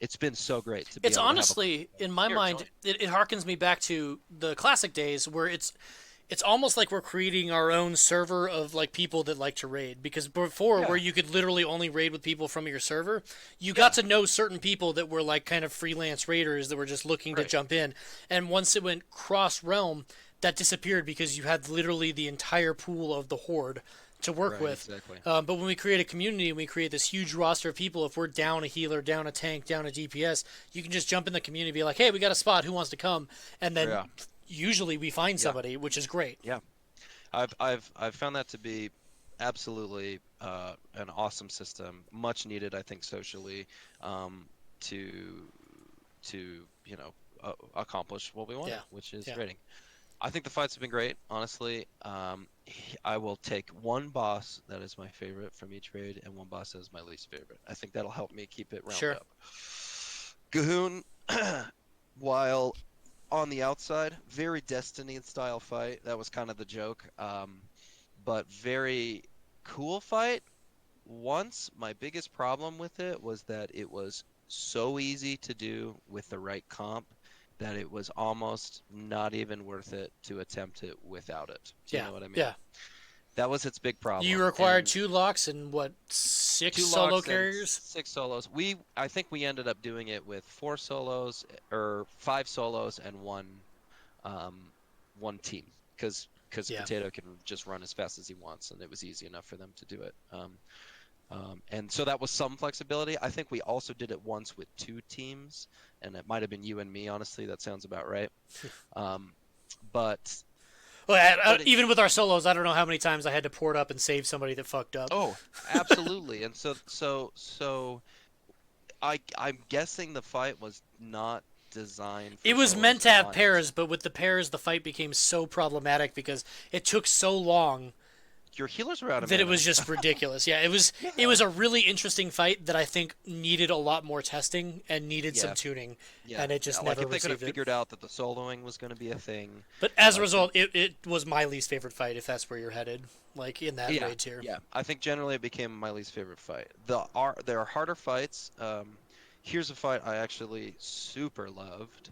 S1: It's been so great to be
S2: it's
S1: able to have a pug
S2: honestly,
S1: go,
S2: in my
S1: here,
S2: mind,
S1: join.
S2: it harkens me back to the classic days where it's almost like we're creating our own server of like people that like to raid, because before, where
S1: Yeah,
S2: you could literally only raid with people from your server, you got
S1: yeah,
S2: to know certain people that were like kind of freelance raiders that were just looking to
S1: right,
S2: jump in. And once it went cross realm, that disappeared because you had literally the entire pool of the horde to work
S1: right,
S2: with.
S1: exactly.
S2: But when we create a community and we create this huge roster of people, if we're down a healer, down a tank, down a DPS, you can just jump in the community and be like, hey, we got a spot. Who wants to come? And then
S1: Yeah,
S2: usually we find
S1: yeah,
S2: somebody, which is great.
S1: yeah. I've found that to be absolutely an awesome system, much needed, I think, socially, to accomplish what we wanted,
S2: Yeah,
S1: which is
S2: yeah.
S1: rating. I think the fights have been great, honestly. I will take one boss that is my favorite from each raid and one boss that is my least favorite. I think that'll help me keep it round
S2: Sure.
S1: up. Gahoon, while on the outside, very Destiny style fight. That was kind of the joke. But very cool fight. Once, my biggest problem with it was that it was so easy to do with the right comp that it was almost not even worth it to attempt it without it. Do you
S2: Yeah,
S1: know what I mean?
S2: yeah.
S1: That was its big
S2: You
S1: problem.
S2: required
S1: And
S2: two locks and what, six
S1: two
S2: solo
S1: locks and
S2: carriers?
S1: 6 solos. I think we ended up doing it with 4 solos or 5 solos and um, one team because
S2: Yeah,
S1: Potato can just run as fast as he wants, and it was easy enough for them to do it. And so that was some flexibility. I think we also did it once with 2 teams, and it might have been you and me. Honestly, that sounds about right. Um, but
S2: Well,
S1: But
S2: even with our solos, I don't know how many times I had to port up and save somebody that fucked up.
S1: oh, absolutely. And so I'm guessing the fight was not designed
S2: It
S1: for
S2: was
S1: solos
S2: meant to
S1: or
S2: have
S1: alliance.
S2: pairs, but with the pairs, the fight became so problematic because it took so long
S1: Your healers were out of
S2: that it
S1: mana.
S2: was just ridiculous. Yeah, it
S1: Yeah.
S2: was a really interesting fight that I think needed a lot more testing and needed some
S1: Yeah.
S2: tuning,
S1: Yeah.
S2: and it
S1: Yeah.
S2: just
S1: Like
S2: never
S1: if they could have
S2: received it.
S1: figured out that the soloing was going to be a thing,
S2: But as a
S1: like the
S2: result, it was my least favorite fight if that's where you're headed, like in that
S1: yeah,
S2: raid tier.
S1: yeah. I think generally it became my least favorite fight. There are harder fights. Here's a fight I actually super loved.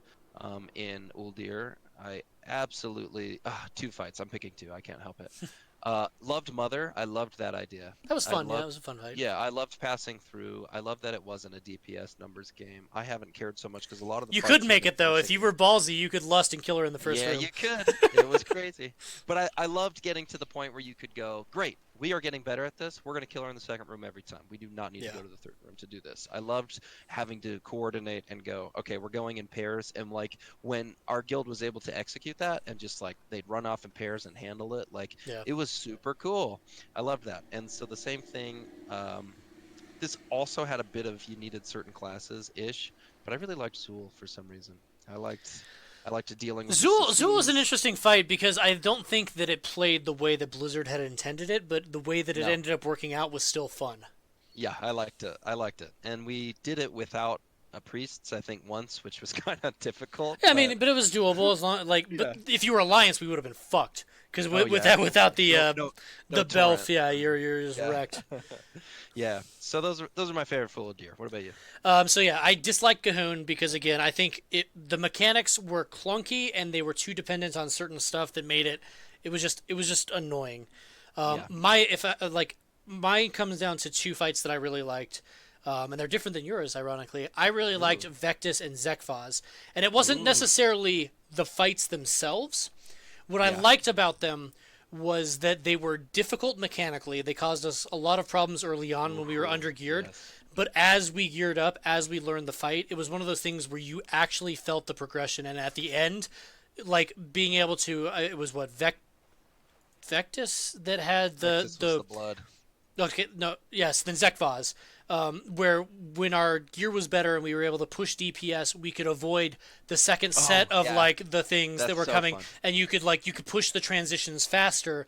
S1: In Uldir, I absolutely two fights. I'm picking two. I can't help it. Loved Mother. I loved that idea.
S2: That was
S1: I
S2: fun. Yeah, it
S1: loved,
S2: was a fun fight.
S1: yeah, I loved passing through. I love that it wasn't a DPS numbers game. I haven't cared so much because a lot of the
S2: You could
S1: fights have
S2: make
S1: been
S2: it though if
S1: forcing
S2: you
S1: me.
S2: were ballsy. You could lust and kill her in the first
S1: Yeah,
S2: room.
S1: you could. It was crazy. But I loved getting to the point where you could go, great, we are getting better at this. We're going to kill her in the second room every time. We do not need to
S2: Yeah.
S1: go to the third room to do this. I loved having to coordinate and go, okay, we're going in pairs. And like when our guild was able to execute that and just like they'd run off in pairs and handle it, like
S2: Yeah.
S1: it was super cool. I loved that. And so the same thing, this also had a bit of you needed certain classes ish, but I really liked Zool for some reason. I liked I liked dealing with the
S2: Zool was an
S1: CCs.
S2: interesting fight because I don't think that it played the way that Blizzard had intended it, but the way that it
S1: No,
S2: ended up working out was still fun.
S1: yeah, I liked it. I liked it, and we did it without a priests, I think, once, which was kind of difficult.
S2: Yeah, I
S1: But
S2: mean, but it was doable as long like. But
S1: yeah.
S2: if you were Alliance, we would have been fucked because
S1: Oh
S2: with
S1: yeah,
S2: that without
S1: absolutely. No, no, no
S2: the Belf,
S1: torrent.
S2: yeah, you're just
S1: Yeah,
S2: wrecked.
S1: yeah. So those are my favorite full of deer. What about you?
S2: So yeah, I dislike Cahoon because again, I think the mechanics were clunky and they were too dependent on certain stuff that made it was just annoying.
S1: Yeah.
S2: My if I, like mine comes down to two fights that I really liked. And they're different than yours, ironically. I really liked
S1: Ooh.
S2: Vectis and Zekphaz, and it wasn't
S1: Ooh.
S2: necessarily the fights themselves. What I
S1: Yeah.
S2: liked about them was that they were difficult mechanically. They caused us a lot of problems early on when we were
S1: Ooh.
S2: undergeared,
S1: Yes.
S2: but as we geared up, as we learned the fight, it was one of those things where you actually felt the progression. And at the end, like being able to, it was what Vectis that had the
S1: Vectis was
S2: the
S1: the blood.
S2: okay no yes then Zekvaz, where when our gear was better and we were able to push DPS, we could avoid the second set
S1: Oh
S2: of
S1: yeah,
S2: like the things that
S1: that's
S2: were
S1: so
S2: coming,
S1: fun.
S2: and you could push the transitions faster,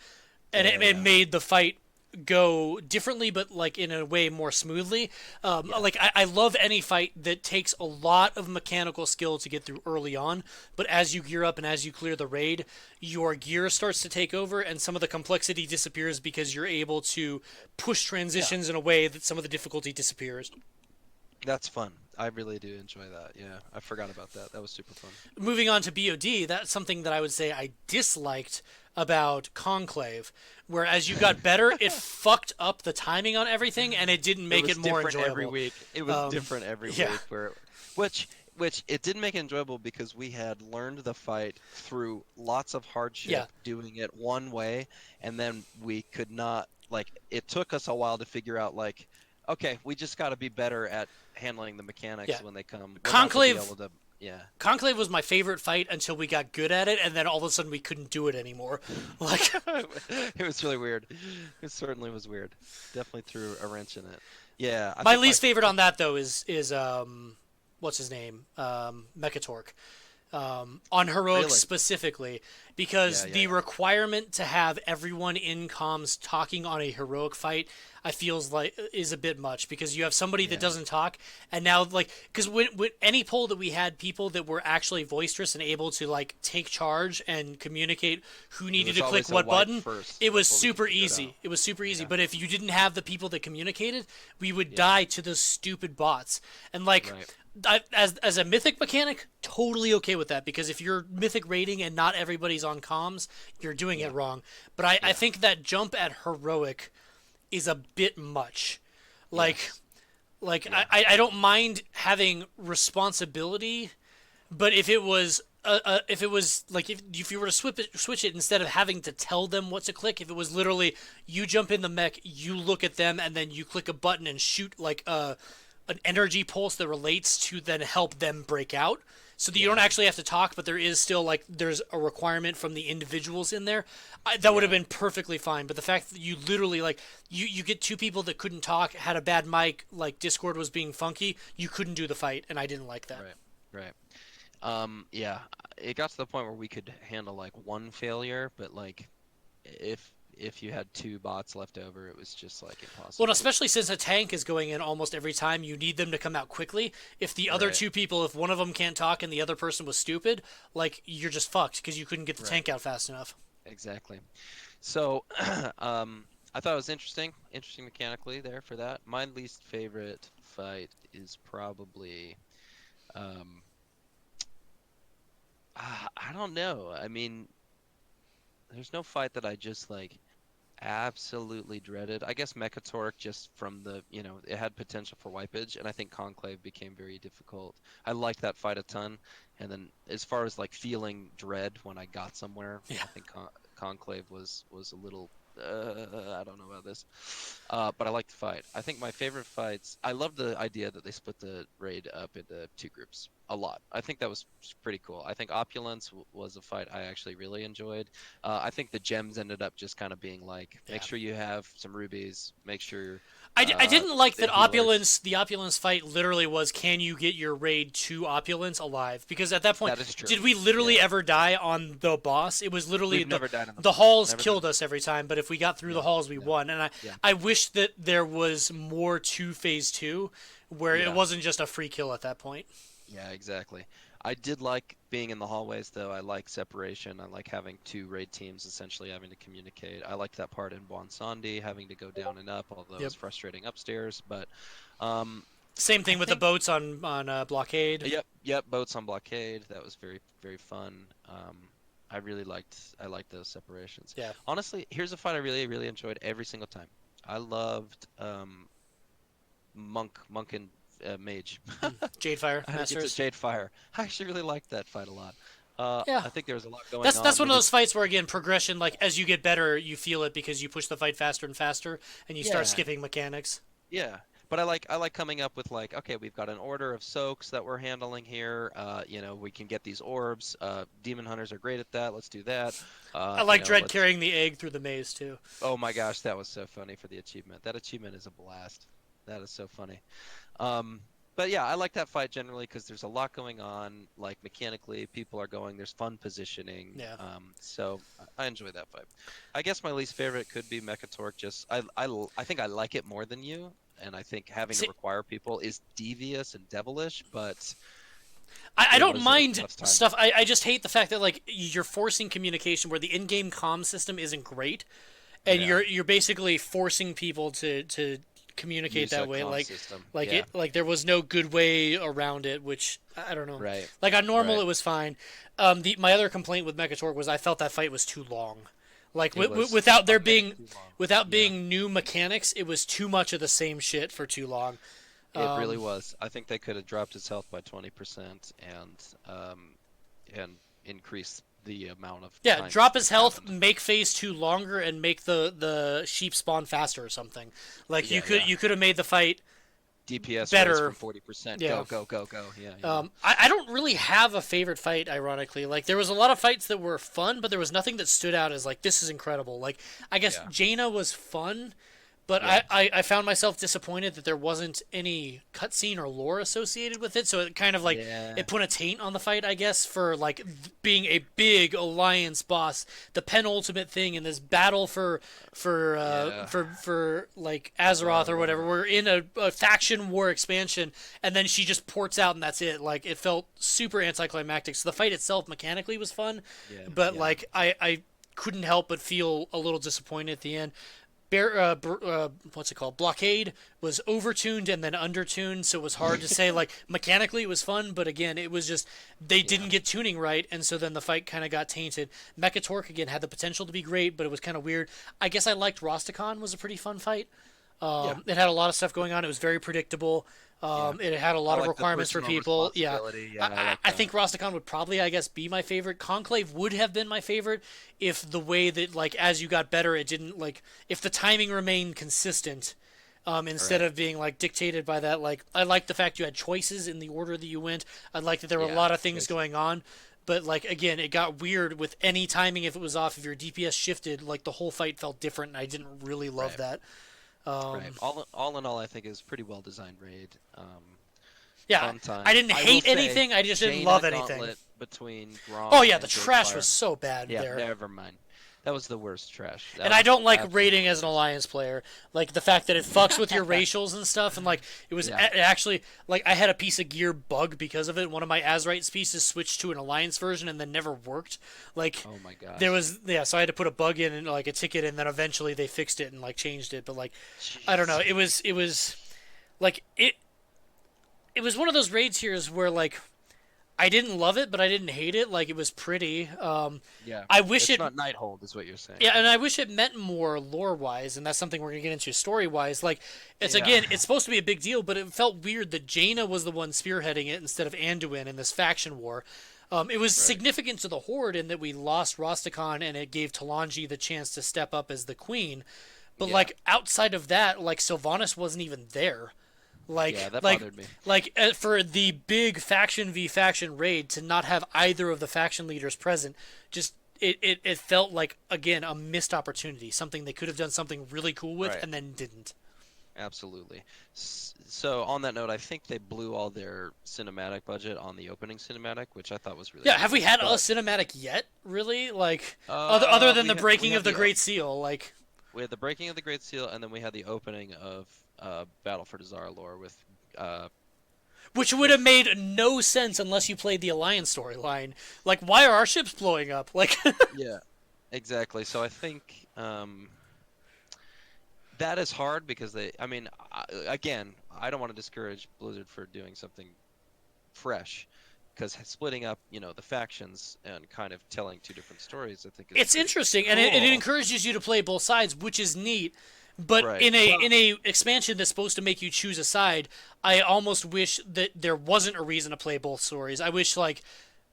S2: and it
S1: Yeah.
S2: made the fight go differently, but like in a way more smoothly.
S1: Yeah.
S2: Like I love any fight that takes a lot of mechanical skill to get through early on, but as you gear up and as you clear the raid, your gear starts to take over, and some of the complexity disappears because you're able to push
S1: Yeah.
S2: transitions in a way that some of the difficulty disappears.
S1: That's fun. I really do enjoy that. Yeah. I forgot about that. That was super fun.
S2: Moving on to BOD, that's something that I would say I disliked about Conclave, where as you got better, it fucked up the timing on everything, and it didn't
S1: It
S2: make
S1: was
S2: it more
S1: different every
S2: enjoyable.
S1: week. It was
S2: Um,
S1: different every
S2: yeah,
S1: week which which it didn't make it enjoyable because we had learned the fight through lots of
S2: yeah,
S1: hardship doing it one way, and then we could not like it took us a while to figure out like okay, we just got to be better at handling the
S2: yeah.
S1: mechanics when they come. We're not going to be
S2: Conclave
S1: able to yeah.
S2: Conclave was my favorite fight until we got good at it, and then all of a sudden we couldn't do it anymore. Like
S1: It was really weird. It certainly was weird. Definitely threw a wrench in it. Yeah, I
S2: my
S1: think my
S2: least favorite on that though is what's his name, Mechatork. On heroics
S1: really.
S2: specifically,
S1: Yeah,
S2: because
S1: yeah,
S2: the
S1: yeah.
S2: requirement to have everyone in comms talking on a heroic fight, I feels like is a bit much because you have somebody that
S1: Yeah.
S2: doesn't talk, and now like because when any poll that we had people that were actually boisterous and able to like take charge and communicate who
S1: It
S2: needed
S1: was
S2: to click
S1: always a
S2: what
S1: wipe
S2: button,
S1: first
S2: it was
S1: before we could
S2: super
S1: figure it
S2: easy.
S1: out.
S2: It was super easy.
S1: Yeah.
S2: But if you didn't have the people that communicated, we would
S1: Yeah.
S2: die to those stupid bots. And like
S1: Right.
S2: as a mythic mechanic, totally okay with that because if you're mythic rating and not everybody's on comms, you're doing
S1: Yeah.
S2: it wrong. But I
S1: Yeah.
S2: think that jump at heroic is a bit much. Like
S1: Yes.
S2: like
S1: Yeah.
S2: I don't mind having responsibility, but if it was like if you were to switch it instead of having to tell them what to click, if it was literally you jump in the mech, you look at them, and then you click a button and shoot like an energy pulse that relates to then help them break out. so that you don't
S1: Yeah,
S2: actually have to talk, but there is still like there's a requirement from the individuals in there. That would have
S1: yeah,
S2: been perfectly fine. But the fact that you literally like you get two people that couldn't talk, had a bad mic, like Discord was being funky, you couldn't do the fight, and I didn't like that.
S1: right, right. Yeah, it got to the point where we could handle like one failure, but like if you had two bots left over, it was just like
S2: Well, and
S1: impossible.
S2: especially since a tank is going in almost every time, you need them to come out quickly. If the other
S1: Right,
S2: two people, if one of them can't talk and the other person was stupid, like you're just fucked because you couldn't get the
S1: right,
S2: tank out fast enough.
S1: exactly. So, I thought it was interesting mechanically there for that. My least favorite fight is probably, um, I don't know. I mean, there's no fight that I just like absolutely dreaded. I guess Mechatork just from the, it had potential for wipeage, and I think Conclave became very difficult. I liked that fight a ton, and then as far as like feeling dread when I got somewhere,
S2: Yeah.
S1: I think Conclave was a little. I don't know about this, but I like the fight. I think my favorite fights. I love the idea that they split the raid up into two groups a lot. I think that was pretty cool. I think Opulence was a fight I actually really enjoyed. I think the gems ended up just kind of being like, make
S2: Yeah.
S1: sure you have some rubies, make sure
S2: I didn't like
S1: the
S2: that
S1: healers.
S2: opulence. The opulence fight literally was, can you get your raid to opulence alive? Because at that point,
S1: That is true.
S2: did we literally
S1: Yeah,
S2: ever die on the boss? It was literally
S1: we've never died in the
S2: the
S1: boss.
S2: halls
S1: Never died.
S2: killed us every time, but if we got through the
S1: Yeah,
S2: halls, we
S1: yeah,
S2: won. And
S1: yeah,
S2: I wish that there was more to phase two, where it
S1: yeah,
S2: wasn't just a free kill at that point.
S1: yeah, exactly. I did like being in the hallways, though. I like separation. I like having two raid teams essentially having to communicate. I liked that part in Bonsandi, having to go down and up, although it
S2: Yep.
S1: was frustrating upstairs. But um,
S2: Same
S1: I
S2: thing with the
S1: think
S2: boats on blockade.
S1: Yep, yep, boats on blockade. That was very, very fun. I liked those separations.
S2: Yeah.
S1: Honestly, here's a fight I really, really enjoyed every single time. I loved Monk and Mage.
S2: Jadefire
S1: I had to get to
S2: Masters.
S1: Jade Fire. I actually really liked that fight a lot.
S2: Yeah.
S1: I think there was a lot going
S2: That's
S1: on.
S2: one
S1: There
S2: of
S1: was
S2: those fights where again progression, like as you get better, you feel it because you push the fight faster and faster, and you start
S1: yeah,
S2: skipping mechanics.
S1: yeah, but I like coming up with like, okay, we've got an order of soaks that we're handling here. We can get these orbs. Demon hunters are great at that. Let's do that.
S2: I like Dread
S1: Let's.
S2: carrying the egg through the maze too.
S1: Oh my gosh, that was so funny for the achievement. That achievement is a blast. That is so funny. Um, but yeah, I like that fight generally because there's a lot going on. Like mechanically, people are going. There's fun positioning.
S2: Yeah.
S1: So I enjoy that fight. I guess my least favorite could be Mechatork. Just I think I like it more than you, and I think having to
S2: See,
S1: require people is devious and devilish. But
S2: I
S1: it
S2: don't
S1: was a
S2: mind
S1: tough time.
S2: stuff. I just hate the fact that like you're forcing communication where the in-game comm system isn't great, and
S1: Yeah,
S2: you're basically forcing people to communicate
S1: use
S2: that
S1: a
S2: way.
S1: comm system.
S2: Like
S1: Yeah,
S2: it like there was no good way around it, which I don't know.
S1: right,
S2: Like on normal
S1: right.
S2: it was fine. The my other complaint with Mechatork was I felt that fight was too long. Like
S1: It was
S2: without
S1: a
S2: there
S1: bit
S2: being
S1: too long.
S2: without
S1: Yeah.
S2: being new mechanics, it was too much of the same shit for too long.
S1: It really
S2: Um,
S1: was. I think they could have dropped his health by 20% and increased the amount of
S2: Yeah,
S1: time
S2: drop his
S1: it
S2: health,
S1: happened.
S2: make phase two longer, and make the sheep spawn faster or something. Like
S1: Yeah, yeah.
S2: you could have made the fight
S1: DPS raise
S2: better.
S1: from 40%.
S2: Yeah.
S1: Go, go, go, go. Yeah, yeah.
S2: I don't really have a favorite fight, ironically. Like there was a lot of fights that were fun, but there was nothing that stood out as like this is incredible. Like I guess
S1: Yeah.
S2: Jaina was fun, but
S1: Yeah.
S2: I found myself disappointed that there wasn't any cutscene or lore associated with it. So it kind of like
S1: Yeah.
S2: it put a taint on the fight, I guess, for like being a big alliance boss, the penultimate thing in this battle
S1: Yeah.
S2: for like
S1: War,
S2: Azeroth or whatever.
S1: war.
S2: We're in a faction war expansion, and then she just ports out, and that's it. Like it felt super anticlimactic. So the fight itself mechanically was fun,
S1: Yeah,
S2: but
S1: yeah.
S2: like I couldn't help but feel a little disappointed at the end. What's it called? Blockade was overtuned and then undertuned, so it was hard to say. Like mechanically, it was fun, but again, it was just they
S1: Yeah.
S2: didn't get tuning right, and so then the fight kind of got tainted. Mechatork again had the potential to be great, but it was kind of weird. I guess I liked Rosticon was a pretty fun fight.
S1: Yeah.
S2: It had a lot of stuff going on. It was very predictable.
S1: Yeah.
S2: It had a
S1: I
S2: lot of
S1: like the
S2: requirements for
S1: personal
S2: people. Yeah,
S1: responsibility. Yeah, I like
S2: I
S1: that.
S2: think Rosticon would probably, I guess, be my favorite. Conclave would have been my favorite if the way that, like, as you got better, it didn't, like, if the timing remained consistent, instead
S1: Right.
S2: of being like dictated by that. Like I like the fact you had choices in the order that you went. I like that there were a
S1: Yeah.
S2: lot of things
S1: Choices.
S2: going on. But like again, it got weird with any timing if it was off. If your DPS shifted, like the whole fight felt different, and I didn't really love
S1: Right.
S2: that.
S1: Right. All in all, I think is pretty well designed raid.
S2: Yeah,
S1: Fun
S2: I
S1: time.
S2: didn't
S1: I will
S2: hate
S1: say,
S2: anything. I just didn't
S1: Jaina
S2: love anything.
S1: Gauntlet between
S2: Oh
S1: Grom
S2: yeah, the
S1: and
S2: trash was
S1: Ghostfire.
S2: so bad
S1: Yeah,
S2: there.
S1: never mind. That was the worst trash. That
S2: And I
S1: was
S2: don't like raiding
S1: absolutely the
S2: as an
S1: worst.
S2: alliance player. Like the fact that it fucks with your racials and stuff, and like it was
S1: Yeah.
S2: actually like I had a piece of gear bug because of it. One of my Azerite pieces switched to an alliance version and then never worked. Like
S1: Oh my
S2: there
S1: gosh.
S2: was yeah, so I had to put a bug in and like a ticket, and then eventually they fixed it and like changed it. But like I don't know,
S1: Jeez.
S2: it was like it was one of those raids here where like I didn't love it, but I didn't hate it. Like it was pretty.
S1: Yeah.
S2: I wish
S1: It's
S2: it
S1: not Nighthold, is what you're saying.
S2: yeah, and I wish it meant more lore wise, and that's something we're gonna get into story wise. Like, it's
S1: Yeah.
S2: again, it's supposed to be a big deal, but it felt weird that Jaina was the one spearheading it instead of Anduin in this faction war. It was
S1: Right.
S2: significant to the Horde in that we lost Rastakhan, and it gave Talanji the chance to step up as the queen. But
S1: Yeah.
S2: like outside of that, like Sylvanas wasn't even there.
S1: Yeah,
S2: Like,
S1: that
S2: like,
S1: bothered me.
S2: for the big faction v faction raid to not have either of the faction leaders present, just it felt like again a missed opportunity, something they could have done something really cool with
S1: Right.
S2: and then didn't.
S1: Absolutely. So on that note, I think they blew all their cinematic budget on the opening cinematic, which I thought was really
S2: Yeah, have we
S1: cool.
S2: had a
S1: But
S2: cinematic yet? Really? Like other than the
S1: we
S2: breaking
S1: had
S2: of the
S1: the
S2: Great Seal, like
S1: we had the breaking of the Great Seal, and then we had the opening of Battle for Dazar'alor uh
S2: which would have
S1: with
S2: made no sense unless you played the Alliance storyline. Like, why are our ships blowing up? Like,
S1: yeah, exactly. So I think that is hard because I mean, again, I don't want to discourage Blizzard for doing something fresh, because splitting up, the factions and kind of telling two different stories, I think is
S2: it's
S1: pretty
S2: interesting, and it
S1: cool.
S2: encourages you to play both sides, which is neat. But
S1: Right.
S2: in a
S1: Well,
S2: expansion that's supposed to make you choose a side, I almost wish that there wasn't a reason to play both stories. I wish like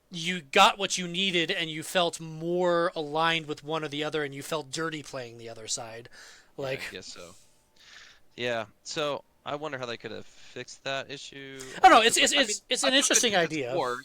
S2: you got what you needed and you felt more aligned with one or the other, and you felt dirty playing the other side.
S1: yeah, I
S2: Like
S1: guess so. Yeah. So I wonder how they could have fixed that issue.
S2: I don't know,
S1: Because, like, I mean,
S2: it's
S1: I
S2: an
S1: took it
S2: interesting
S1: because it's
S2: idea.
S1: war.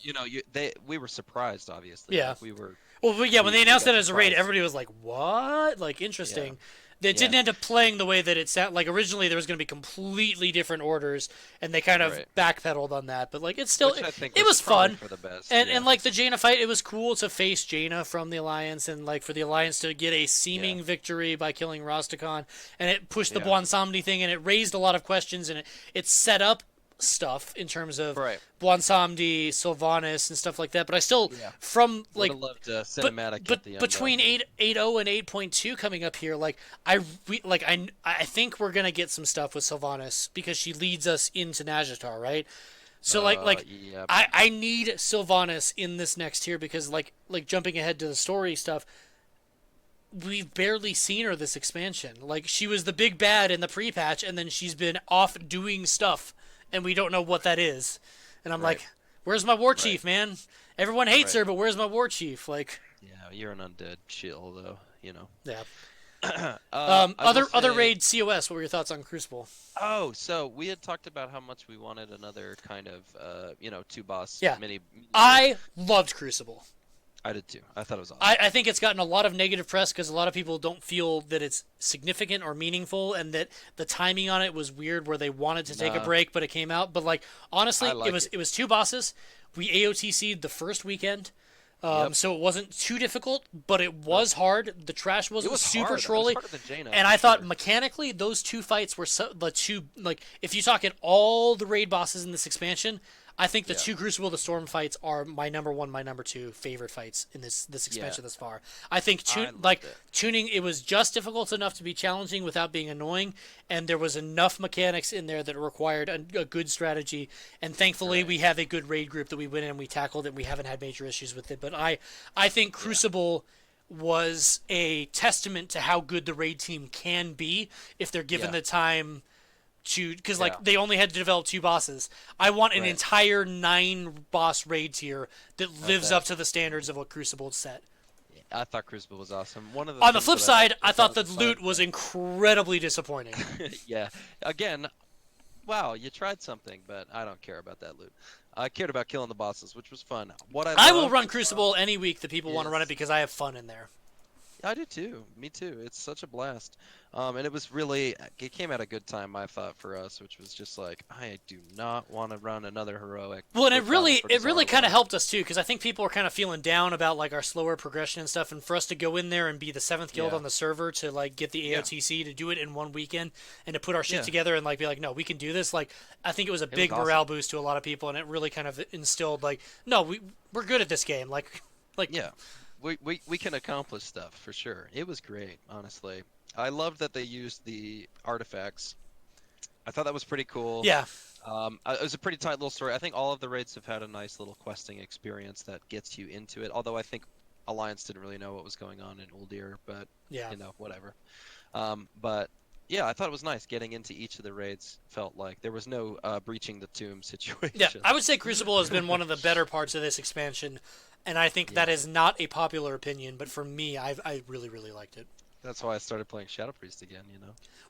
S1: We were surprised, obviously.
S2: Yeah.
S1: Like we were,
S2: Well, but yeah, when they
S1: we
S2: announced
S1: got
S2: it as a raid,
S1: surprised.
S2: everybody was like, "What?" Like,
S1: Yeah.
S2: interesting. It
S1: Yeah.
S2: didn't end up playing the way that it sounded. Like originally, there was going to be completely different orders, and they kind of
S1: Right.
S2: backpedaled on that. But like, it's still
S1: Which I think
S2: it
S1: was
S2: was
S1: probably
S2: fun.
S1: for the best.
S2: And
S1: Yeah.
S2: like the Jaina fight, it was cool to face Jaina from the Alliance, and like for the Alliance to get a
S1: Yeah.
S2: seeming victory by killing Rastakhan, and it pushed the
S1: Yeah.
S2: Bwansamdi thing, and it raised a lot of questions, and it set up stuff in terms of
S1: Right.
S2: Bwansamdi, Sylvanas, and stuff like that. But I still,
S1: Yeah.
S2: from
S1: Would
S2: like
S1: have loved a
S2: but
S1: cinematic at
S2: but
S1: the end though.
S2: between 8.0 and 8.2 coming up here, like I think we're gonna get some stuff with Sylvanas because she leads us into Nazjatar, right? So
S1: Yeah.
S2: I need Sylvanas in this next tier because like jumping ahead to the story stuff, we've barely seen her this expansion. Like she was the big bad in the pre-patch, and then she's been off doing stuff, and we don't know what that is. And I'm
S1: Right.
S2: like, where's my war
S1: Right.
S2: chief, man? Everyone hates
S1: Right.
S2: her, but where's my war chief? Like,
S1: Yeah. You're an undead shill though.
S2: yeah.
S1: I will
S2: Other
S1: say.
S2: raid COS. What were your thoughts on Crucible?
S1: Oh, so we had talked about how much we wanted another kind of, two boss
S2: Yeah,
S1: mini.
S2: I loved Crucible.
S1: I did too. I thought it was awesome.
S2: I think it's gotten a lot of negative press because a lot of people don't feel that it's significant or meaningful, and that the timing on it was weird, where they wanted to take a
S1: Nah,
S2: break, but it came out. But like honestly,
S1: I like
S2: it was two bosses. We AOTC'd the first weekend.
S1: Yep.
S2: So it wasn't too difficult, but it
S1: No.
S2: was hard. The trash
S1: It
S2: wasn't
S1: was
S2: super
S1: hard. It was
S2: trolly.
S1: harder than Jaina
S2: And
S1: for
S2: I thought
S1: sure.
S2: mechanically, those two fights were the two, like, if you talk at all the raid bosses in this expansion, I think the
S1: Yeah.
S2: two Crucible the Storm fights are my number one, my number two favorite fights in this
S1: Yeah.
S2: expansion thus far. I think
S1: I loved it.
S2: tuning it was just difficult enough to be challenging without being annoying, and there was enough mechanics in there that required a good strategy. And thankfully,
S1: Right.
S2: we have a good raid group that we went in and we tackled it. And we haven't had major issues with it. But I think
S1: Yeah.
S2: Crucible was a testament to how good the raid team can be if they're given
S1: Yeah.
S2: the time to, because
S1: Yeah.
S2: like they only had to develop two bosses. I want an
S1: Right.
S2: entire 9 boss raid tier that
S1: I
S2: lives
S1: bet.
S2: up to the standards of what Crucible set.
S1: I thought Crucible was awesome. One of the
S2: On the
S1: things
S2: flip
S1: that I liked
S2: side, I thought
S1: about
S2: the
S1: the fun,
S2: loot was incredibly disappointing.
S1: yeah. Again, wow, you tried something, but I don't care about that loot. I cared about killing the bosses, which was fun. What I
S2: I will
S1: loved
S2: run Crucible any week that people want to run it
S1: is
S2: because I have fun in there.
S1: I do too. Me too. It's such a blast. And it was really, it came at a good time, I thought, for us, which was just like, I do not want to run another heroic
S2: Well, and
S1: for battle for
S2: it really kind of
S1: Dazar'alor.
S2: helped us too, because I think people were kind of feeling down about like our slower progression and stuff, and for us to go in there and be the seventh guild
S1: Yeah.
S2: on the server to like get the
S1: Yeah.
S2: AOTC to do it in one weekend and to put our shit
S1: Yeah.
S2: together and like be like, no, we can do this. Like, I think it was a
S1: It was
S2: big morale
S1: awesome.
S2: boost to a lot of people, and it really kind of instilled like, no, we're good at this game. Like
S1: Yeah. We can accomplish stuff for sure. It was great, honestly. I loved that they used the artifacts. I thought that was pretty cool.
S2: yeah,
S1: It was a pretty tight little story. I think all of the raids have had a nice little questing experience that gets you into it. Although I think Alliance didn't really know what was going on in Uldir, but
S2: yeah.
S1: whatever. But yeah, I thought it was nice getting into each of the raids. Felt like there was no breaching the tomb
S2: Yeah,
S1: situation.
S2: I would say Crucible has been one of the better parts of this expansion, and I think
S1: Yeah,
S2: that is not a popular opinion, but for me, I really really liked it.
S1: that's why I started playing Shadow Priest again.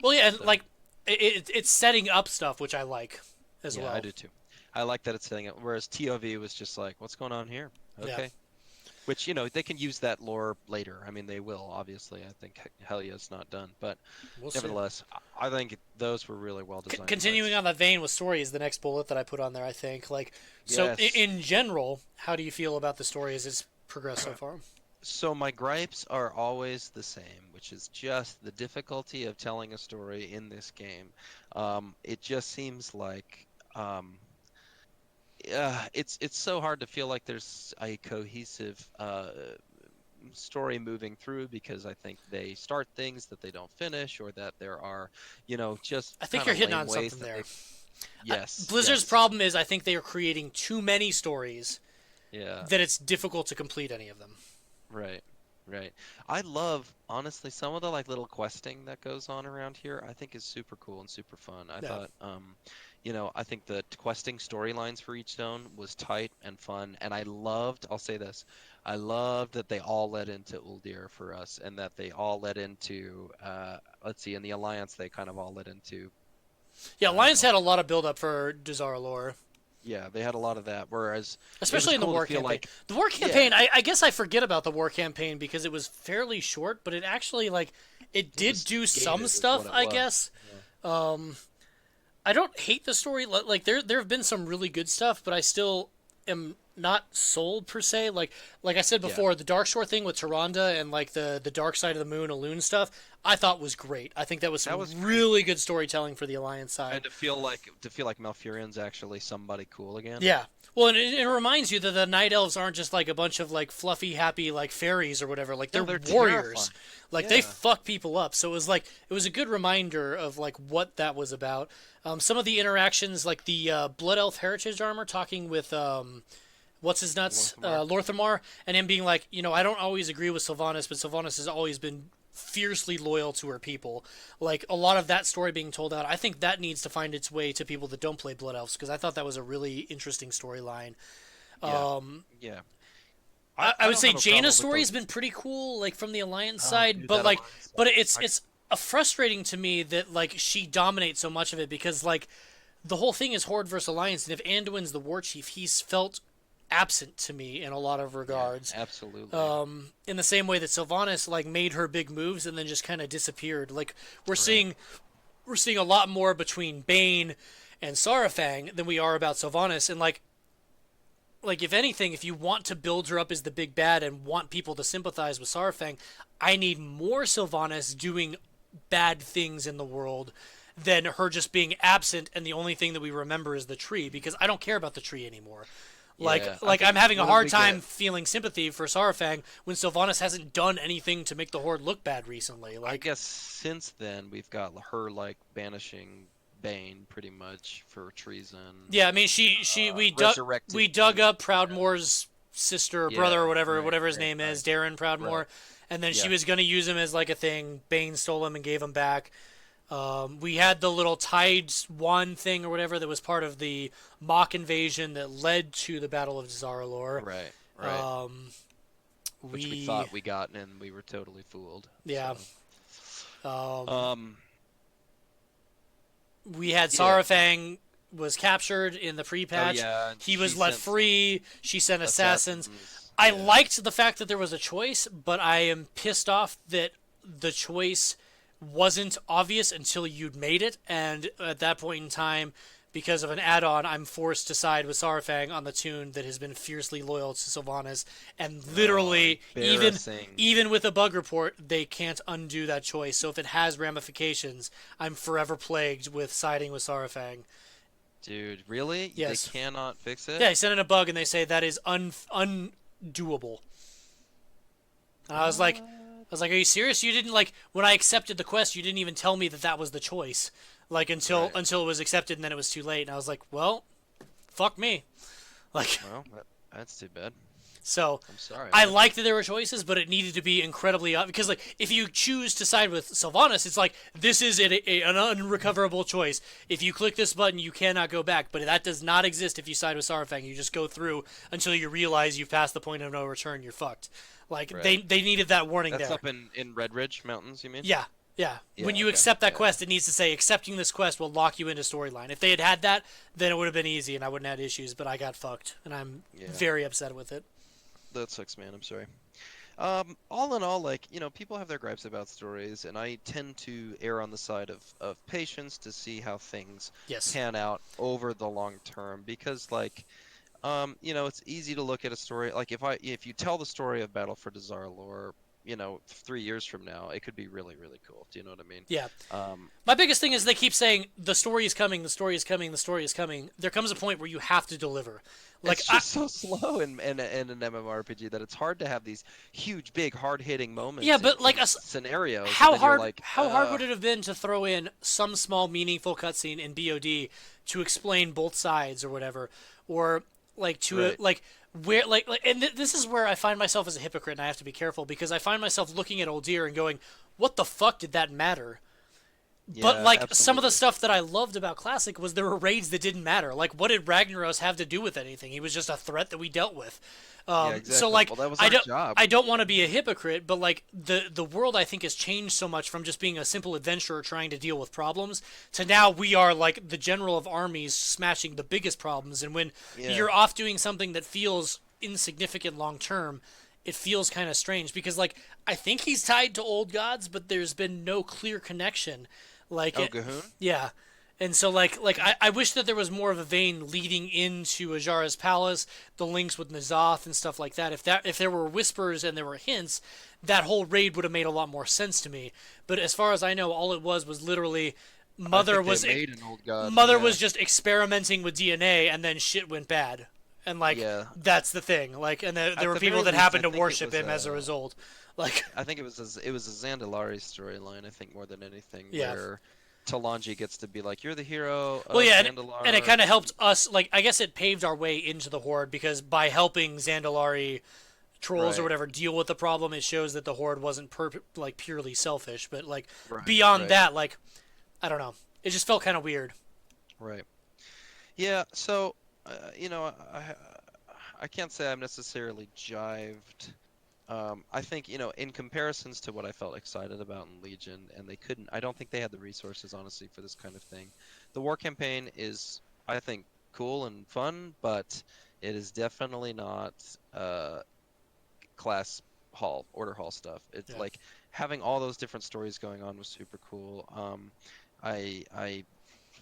S2: Well, yeah, and
S1: So
S2: like it's setting up stuff which I like as
S1: yeah, I
S2: well.
S1: do too. I like that it's setting up. Whereas TOV was just like, what's going on here?
S2: Yeah,
S1: Okay. Which, they can use that lore later. I mean, they will, obviously. I think Helia's not done. But
S2: we'll see.
S1: nevertheless, I think those were really well designed
S2: Continuing
S1: fights.
S2: on that vein with story is the next bullet that I put on there. I think so.
S1: Yes.
S2: In general, how do you feel about the story as it's progressed so far?
S1: So my gripes are always the same, which is just the difficulty of telling a story in this game. It just seems like it's so hard to feel like there's a cohesive story moving through because I think they start things that they don't finish, or that there are, just
S2: I think
S1: kind
S2: you're
S1: of
S2: hitting
S1: lame
S2: on
S1: ways
S2: something
S1: that
S2: there.
S1: they. Yes,
S2: Blizzard's
S1: yes,
S2: problem is I think they are creating too many stories
S1: yeah.
S2: that it's difficult to complete any of them.
S1: Right, right. I love, honestly, some of the like little questing that goes on around here, I think is super cool and super fun. I
S2: Yeah.
S1: thought, I think the questing storylines for each zone was tight and fun, and I'll say this, I loved that they all led into Uldir for us, and that they all led into, let's see, in the Alliance, they kind of all led into,
S2: Yeah, Lions
S1: uh,
S2: had a lot of build up for Dazar'alor,
S1: yeah, they had a lot of that, whereas it was
S2: especially in the
S1: cool to
S2: war
S1: feel
S2: campaign.
S1: like,
S2: The war
S1: yeah,
S2: campaign, I guess I forget about the war campaign because it was fairly short, but it actually it
S1: it
S2: did
S1: was
S2: do some
S1: gated is what
S2: stuff.
S1: it
S2: I
S1: was.
S2: guess.
S1: Yeah.
S2: I don't hate the story. Like there have been some really good stuff, but I still am not sold per se. Like I said
S1: Yeah.
S2: before, the Dark Shore thing with Tyrande and like the Dark Side of the Moon, Elune stuff, I thought was great. I think that was
S1: That
S2: some
S1: was great.
S2: really good storytelling for the Alliance
S1: And
S2: side.
S1: to feel like Malfurion's actually somebody cool again.
S2: Yeah. Well, and it reminds you that the Night Elves aren't just like a bunch of like fluffy, happy like fairies or whatever. Like
S1: No,
S2: they're
S1: they're
S2: warriors.
S1: terrifying.
S2: Like they
S1: Yeah.
S2: fuck people up. So it was a good reminder of like what that was about. Some of the interactions, like the Blood Elf Heritage Armor talking with what's his nuts,
S1: Lorthamar.
S2: Lorthamar, and him being like, I don't always agree with Sylvanas, but Sylvanas has always been fiercely loyal to her people. Like a lot of that story being told out, I think that needs to find its way to people that don't play Blood Elves because I thought that was a really interesting storyline.
S1: Yeah. Yeah.
S2: I
S1: I
S2: would
S1: don't
S2: say
S1: have a problem
S2: Jaina's
S1: with
S2: story has
S1: those.
S2: been pretty cool, like from the Alliance
S1: Oh,
S2: side,
S1: dude,
S2: but
S1: that
S2: like,
S1: Alliance
S2: but
S1: stuff.
S2: it's frustrating to me that like she dominates so much of it because like the whole thing is Horde versus Alliance, and if Anduin's the war chief, he's felt absent to me in a lot of
S1: Yeah,
S2: regards.
S1: absolutely.
S2: In the same way that Sylvanas like made her big moves and then just kind of disappeared. Like we're
S1: Right.
S2: seeing we're seeing a lot more between Bane and Sarafang than we are about Sylvanas, and like if anything, if you want to build her up as the big bad and want people to sympathize with Sarafang, I need more Sylvanas doing bad things in the world than her just being absent and the only thing that we remember is the tree because I don't care about the tree anymore.
S1: Yeah. I
S2: Like I'm
S1: think
S2: having a
S1: what did
S2: hard
S1: we
S2: time
S1: get?
S2: feeling sympathy for Sarafang when Sylvanas hasn't done anything to make the Horde look bad recently.
S1: I
S2: Like
S1: guess since then we've got her like banishing Bane pretty much for treason,
S2: yeah, I mean she we
S1: resurrecting
S2: dug up
S1: Yeah.
S2: Proudmoore's sister or brother or
S1: Yeah. Right.
S2: whatever his
S1: Right.
S2: name
S1: Right.
S2: is, Darren
S1: Right.
S2: Proudmoore, and then she
S1: Yeah.
S2: was gonna use him as like a thing. Bane stole him and gave him back. We had the little Tides One thing or whatever that was part of the mock invasion that led to the Battle of Dazar'alor.
S1: Right. Right. which we
S2: We
S1: thought we got, and we were totally fooled.
S2: yeah.
S1: So,
S2: Um,
S1: um,
S2: we had
S1: yeah.
S2: Sarafang was captured in the
S1: Oh
S2: pre-patch.
S1: yeah, and
S2: He
S1: she
S2: was let
S1: sent some
S2: free. She sent assassins.
S1: assassins.
S2: I
S1: Yeah.
S2: liked the fact that there was a choice, but I am pissed off that the choice wasn't obvious until you'd made it, and at that point in time, because of an add-on, I'm forced to side with Sarafang on the tune that has been fiercely loyal to Sylvanas, and
S1: Oh,
S2: literally,
S1: embarrassing.
S2: even with a bug report, they can't undo that choice. So if it has ramifications, I'm forever plagued with siding with Sarafang.
S1: Dude, really? They
S2: Yes.
S1: cannot fix
S2: Yeah,
S1: it?
S2: I sent in a bug, and they say that is undoable. And I
S1: What?
S2: was like, are you serious? You didn't like when I accepted the quest. You didn't even tell me that that was the choice, like
S1: Right.
S2: until it was accepted, and then it was too late. And I was like, well, fuck me. Like
S1: Well, that's too bad.
S2: so,
S1: I'm sorry,
S2: I
S1: man.
S2: liked that there were choices, but it needed to be incredibly obvious because like if you choose to side with Sylvanas, it's like this is an unrecoverable choice. If you click this button, you cannot go back. But that does not exist if you side with Sarafang. You just go through until you realize you've passed the point of no return. You're fucked. Like
S1: Right.
S2: they needed that warning
S1: That's
S2: there.
S1: up in Red Ridge Mountains, you mean?
S2: Yeah, yeah. When
S1: Yeah,
S2: you
S1: okay.
S2: accept that
S1: Yeah, yeah.
S2: quest, it needs to say accepting this quest will lock you into storyline. If they had had that, then it would have been easy and I wouldn't have had issues. But I got fucked, and I'm
S1: Yeah.
S2: very upset with it.
S1: That sucks, man. I'm sorry. All in all, like, people have their gripes about stories, and I tend to err on the side of patience to see how things
S2: Yes.
S1: pan out over the long term because, like, it's easy to look at a story like if you tell the story of Battle for Dazar'alor, 3 years from now, it could be really, really cool. Do you know what I mean?
S2: Yeah.
S1: Um,
S2: My biggest thing is they keep saying the story is coming, the story is coming, the story is coming. There comes a point where you have to deliver. Like
S1: it's just so slow in an MMORPG that it's hard to have these huge, big, hard-hitting
S2: yeah,
S1: moments in
S2: but like
S1: in scenarios, and then you're like,
S2: how hard would it have been to throw in some small meaningful cutscene in BOD to explain both sides or whatever, or like to
S1: right,
S2: like where and this is where I find myself as a hypocrite and I have to be careful because I find myself looking at Uldir and going, what the fuck did that matter? But
S1: yeah,
S2: like some of the
S1: absolutely,
S2: stuff that I loved about Classic was there were raids that didn't matter. Like what did Ragnaros have to do with anything? He was just a threat that we dealt with.
S1: yeah,
S2: So
S1: exactly.
S2: like
S1: Well, that was
S2: I
S1: our
S2: don't
S1: job.
S2: I don't want to be a hypocrite, but like the world I think has changed so much from just being a simple adventurer trying to deal with problems to now we are like the general of armies smashing the biggest problems. And when
S1: Yeah.
S2: you're off doing something that feels insignificant long term, it feels kind of strange because like I think he's tied to old gods, but there's been no clear connection. Like
S1: Oh,
S2: it,
S1: Gahoon?
S2: yeah. And so I wish that there was more of a vein leading into Ajara's palace, the links with Nazoth and stuff like that. If there were whispers and there were hints, that whole raid would have made a lot more sense to me. But as far as I know, all it was literally
S1: I
S2: mother
S1: think they
S2: was
S1: made an old god.
S2: mother
S1: Yeah.
S2: was just experimenting with DNA and then shit went bad. And like
S1: Yeah.
S2: that's the thing. Like and there
S1: At
S2: were
S1: the
S2: people
S1: very
S2: that
S1: least, I
S2: happened to
S1: think it
S2: worship
S1: was
S2: him as a result. Like
S1: I think it was a Zandalari storyline, I think more than anything,
S2: yeah.
S1: where Talanji gets to be like, "You're the hero
S2: Well,
S1: of
S2: yeah, and it
S1: Zandalar."
S2: kind of helped us. Like, I guess it paved our way into the horde because by helping Zandalari trolls or
S1: Right.
S2: whatever deal with the problem, it shows that the horde wasn't like purely selfish. But like
S1: Right.
S2: beyond
S1: Right.
S2: that, like I don't know, it just felt kind of weird.
S1: Right. Yeah, so I can't say I'm necessarily jived. I think, in comparisons to what I felt excited about in Legion, and I don't think they had the resources, honestly, for this kind of thing. The war campaign is, I think, cool and fun, but it is definitely not class order hall stuff. It's
S2: Yeah,
S1: like having all those different stories going on was super cool. I I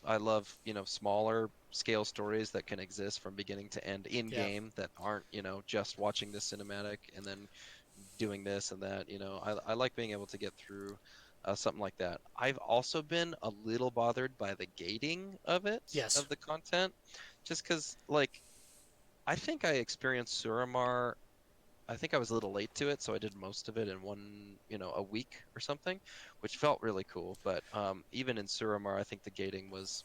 S1: I love, smaller scale stories that can exist from beginning to end in
S2: yeah,
S1: game that aren't, just watching this cinematic and then doing this and that. I like being able to get through something like that. I've also been a little bothered by the gating of
S2: yes,
S1: the content, just because, like, I think I experienced Suramar. I think I was a little late to it, so I did most of it in a week or something, which felt really cool. But even in Suramar, I think the gating was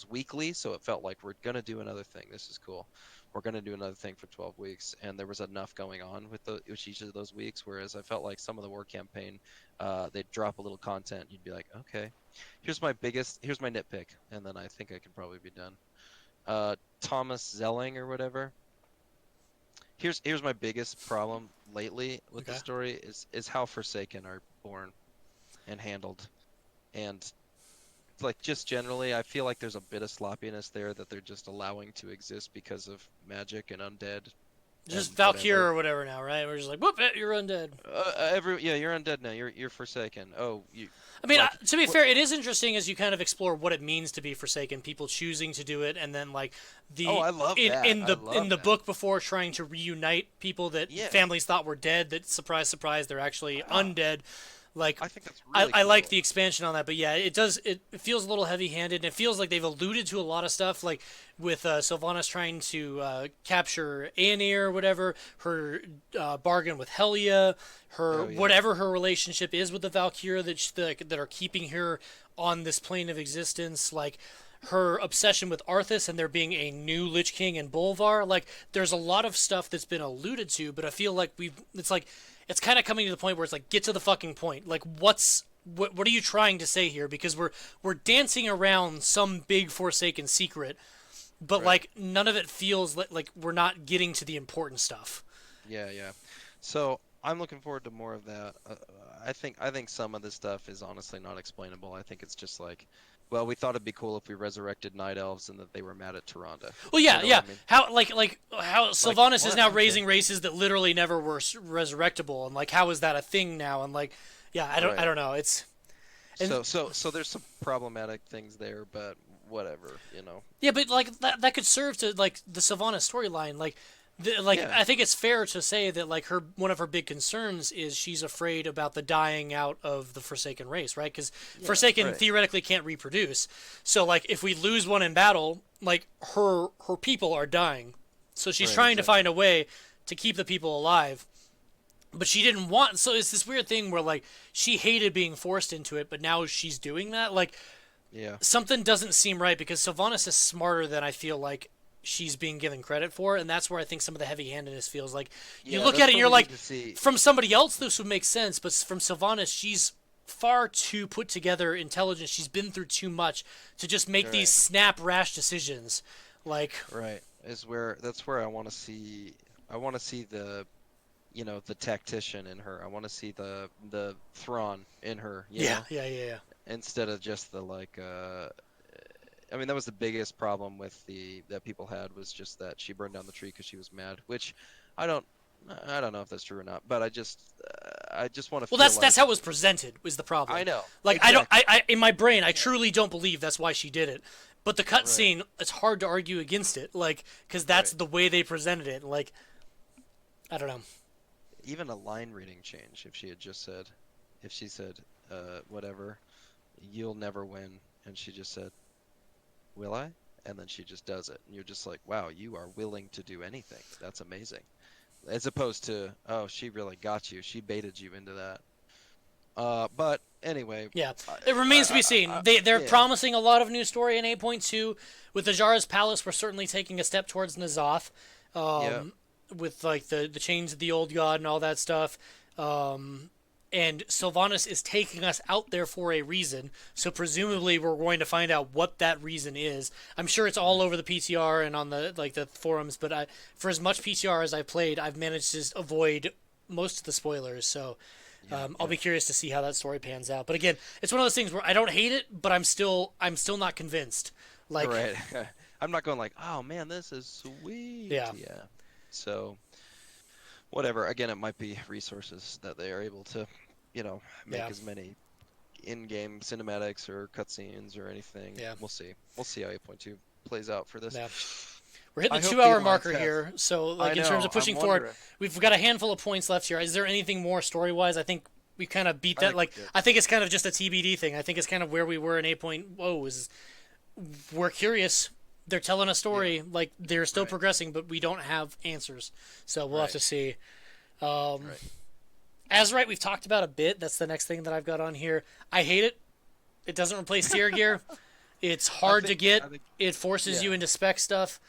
S1: weekly, so it felt like we're gonna do another thing. This is cool. We're gonna do another thing for 12 weeks, and there was enough going on with each of those weeks. Whereas I felt like some of the war campaign, they'd drop a little content, and you'd be like, okay, here's my nitpick, and then I think I can probably be done. Thomas Zelling or whatever. Here's my biggest problem lately with the
S2: Okay.
S1: story is how Forsaken are born and handled. And like just generally, I feel like there's a bit of sloppiness there that they're just allowing to exist because of magic and undead
S2: Just
S1: and
S2: Valkyr
S1: whatever.
S2: or whatever now, right? We're just like, whoop, you're undead.
S1: Yeah, you're undead now. You're Forsaken. Oh, you
S2: I mean,
S1: like
S2: to be
S1: what?
S2: fair, it is interesting as you kind of explore what it means to be Forsaken. People choosing to do it, and then like
S1: Oh,
S2: the
S1: I love
S2: in
S1: that.
S2: in
S1: I
S2: the
S1: love
S2: in the
S1: that.
S2: book before trying to reunite people that
S1: Yeah.
S2: families thought were dead. That surprise, surprise, they're actually
S1: Ah,
S2: undead. Like,
S1: I think that's
S2: I,
S1: really
S2: I like
S1: cool.
S2: the expansion on that, but yeah, it does. It feels a little heavy-handed, and it feels like they've alluded to a lot of stuff, like with Sylvanas trying to capture Aenir or whatever, her bargain with Helia, her
S1: Oh yeah.
S2: whatever her relationship is with the Valkyria that are keeping her on this plane of existence, like her obsession with Arthas and there being a new Lich King and Bolvar. Like, there's a lot of stuff that's been alluded to, but I feel like it's like it's kind of coming to the point where it's like, get to the fucking point. Like, what are you trying to say here? Because we're dancing around some big Forsaken secret, but
S1: Right.
S2: like none of it feels like we're not getting to the important stuff.
S1: Yeah, yeah. So I'm looking forward to more of that. I think some of this stuff is honestly not explainable. I think it's just like, well, we thought it'd be cool if we resurrected night elves and that they were mad at Tyrande.
S2: Well,
S1: You
S2: yeah,
S1: know what
S2: yeah.
S1: I mean?
S2: How like how
S1: Like
S2: Sylvanas is
S1: what?
S2: now
S1: Okay.
S2: raising races that literally never were resurrectable, and like how is that a thing now? And like, yeah, I
S1: Right.
S2: don't know. It's and
S1: So there's some problematic things there, but whatever, you know.
S2: yeah, but like that could serve to like the Sylvanas storyline. Like
S1: Yeah.
S2: I think it's fair to say that like her one of her big concerns is she's afraid about the dying out of the Forsaken race, right? Because
S1: Yeah.
S2: Forsaken
S1: Right.
S2: theoretically can't reproduce. So like if we lose one in battle, like her people are dying. So she's
S1: Right.
S2: trying to
S1: Exactly.
S2: find a way to keep the people alive. But she didn't want, so it's this weird thing where like she hated being forced into it, but now she's doing that. Like
S1: Yeah.
S2: something doesn't seem right because Sylvanas is smarter than I feel like she's being given credit for, and that's where I think some of the heavy-handedness feels like. You
S1: Yeah.
S2: look
S1: That's
S2: at it, and
S1: where
S2: you're
S1: we
S2: like,
S1: need to see.
S2: from somebody else, this would make sense, but from Sylvanas, she's far too put together, intelligent. She's been through too much to just make these
S1: Right.
S2: snap, rash decisions. Like,
S1: Right. Is where that's where I want to see. I want to see the the tactician in her. I want to see the Thrawn in her,
S2: yeah, yeah, yeah, yeah.
S1: instead of just the like I mean that was the biggest problem with the that people had was just that she burned down the tree because she was mad, which I don't I don't know if that's true or not, but I just want to
S2: Well,
S1: feel
S2: that's how it
S1: like
S2: was presented. Was the problem?
S1: I know.
S2: Like, I don't.
S1: Exactly.
S2: I in my brain, I
S1: Yeah.
S2: truly don't believe that's why she did it. But the
S1: Right.
S2: cutscene, it's hard to argue against it. Like, because that's
S1: Right.
S2: the way they presented it. Like, I don't know.
S1: Even a line reading change if she had just said if she said whatever, you'll never win, and she just said, "Will I?" And then she just does it. And you're just like, "Wow, you are willing to do anything. That's amazing." As opposed to, "Oh, she really got you. She baited you into that." But anyway,
S2: Yeah,
S1: I,
S2: it remains to be seen. They're
S1: yeah,
S2: promising a lot of new story in 8.2. With Ajara's Palace, we're certainly taking a step towards N'Zoth.
S1: yeah,
S2: Um, with like the chains of the old god and all that stuff. And Sylvanas is taking us out there for a reason. So presumably we're going to find out what that reason is. I'm sure it's all
S1: right,
S2: over the PTR and on the forums, but for as much PTR as I played, I've managed to avoid most of the spoilers. So
S1: yeah,
S2: I'll
S1: yeah.
S2: be curious to see how that story pans out. But again, it's one of those things where I don't hate it, but I'm still not convinced. Like,
S1: Right. I'm not going like, "Oh man, this is sweet."
S2: yeah,
S1: Yeah. So whatever. Again, it might be resources that they are able to, make
S2: yeah,
S1: as many in-game cinematics or cutscenes or anything.
S2: yeah,
S1: We'll see. We'll see how 8.2 plays out for this.
S2: yeah. We're hitting
S1: I
S2: the
S1: hope
S2: 2 hour
S1: the
S2: marker
S1: Alliance has.
S2: here. So,
S1: I
S2: like, in terms
S1: know.
S2: of
S1: I'm
S2: pushing forward,
S1: wondering.
S2: we've got a handful of points left here. Is there anything more story wise? I think we kind of beat
S1: I
S2: that.
S1: think
S2: Like,
S1: we're good.
S2: I think it's kind of just a TBD thing. I think it's kind of where we were in 8.0 is we're curious. They're telling a
S1: Yeah.
S2: story. Like, they're still
S1: Right.
S2: progressing, but we don't have answers. So, we'll have
S1: Right.
S2: to see. Um,
S1: Right.
S2: Azerite, we've talked about a bit. That's the next thing that I've got on here. I hate it. It doesn't replace tier gear. It's
S1: I
S2: hard to
S1: think.
S2: get.
S1: I think.
S2: It forces
S1: Yeah.
S2: you into spec stuff.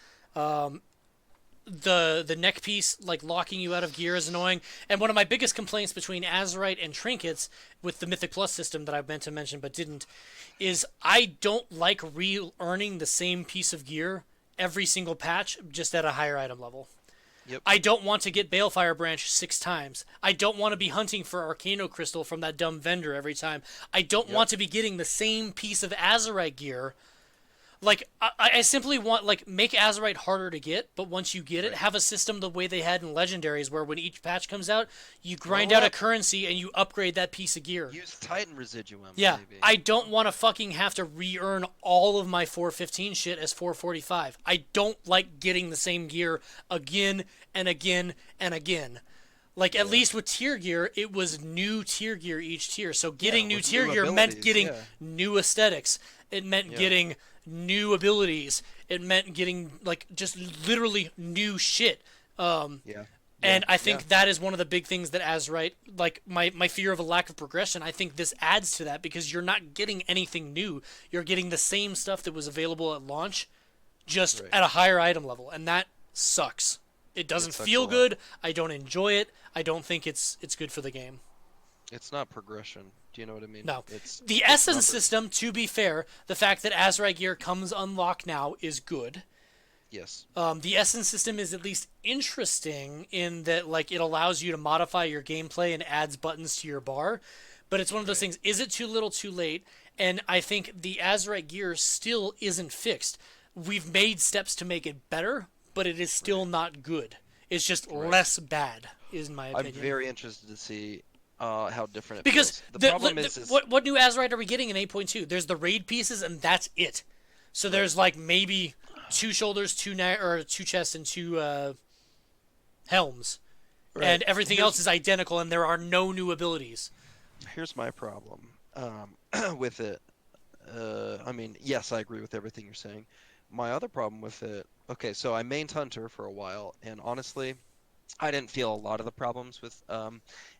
S2: The neck piece like locking you out of gear is annoying. And one of my biggest complaints between Azerite and Trinkets with the Mythic Plus system that I meant to mention but didn't is I don't like re-earning the same piece of gear every single patch just at a higher item level.
S1: Yep.
S2: I don't want to get Balefire Branch 6 times. I don't want to be hunting for Arcano Crystal from that dumb vendor every time. I don't
S1: Yep.
S2: want to be getting the same piece of Azurite gear. Like, I simply want, like, make Azurite harder to get, but once you get it,
S1: Right.
S2: have a system the way they had in Legendaries, where when each patch comes out, you grind
S1: Roll
S2: out a
S1: up.
S2: currency and you upgrade that piece of gear.
S1: Use Titan Residuum,
S2: Yeah,
S1: baby.
S2: I don't want to fucking have to re-earn all of my 415 shit as 445. I don't like getting the same gear again and again and again. Like, at
S1: Yeah.
S2: least with tier gear, it was new tier gear each tier. So
S1: Yeah,
S2: getting new
S1: with
S2: tier
S1: new
S2: gear meant
S1: abilities.
S2: getting
S1: Yeah.
S2: new aesthetics. It meant
S1: Yeah.
S2: getting new abilities. It meant getting, like, just literally new shit.
S1: Yeah. Yeah.
S2: And I
S1: Yeah.
S2: think that is one of the big things that Azurite, like my fear of a lack of progression, I think this adds to that because you're not getting anything new. You're getting the same stuff that was available at launch, just
S1: Right.
S2: at a higher item level, and that sucks. It
S1: It
S2: doesn't
S1: sucks a
S2: feel
S1: lot.
S2: good. I don't enjoy it. I don't think it's good for the game.
S1: It's not progression. Do you know what I mean?
S2: No.
S1: It's
S2: The
S1: it's
S2: Essence
S1: numbers.
S2: system, to be fair, the fact that Azurite gear comes unlocked now is good.
S1: Yes.
S2: The Essence system is at least interesting in that, like, it allows you to modify your gameplay and adds buttons to your bar. But it's one of those
S1: Right.
S2: things, is it too little too late? And I think the Azurite gear still isn't fixed. We've made steps to make it better, but it is still
S1: Right.
S2: not good. It's just
S1: Right.
S2: less bad, is my
S1: I'm
S2: opinion.
S1: very interested to see how different it
S2: Because
S1: feels. The problem is
S2: what new Azurite are we getting in 8.2? There's the raid pieces, and that's it. So
S1: right.
S2: there's like maybe two shoulders, or two chests, and two helms,
S1: Right.
S2: and everything else is identical, and there are no new abilities.
S1: Here's my problem with it. I mean, yes, I agree with everything you're saying. My other problem with it, okay, so I mained Hunter for a while, and honestly, I didn't feel a lot of the problems with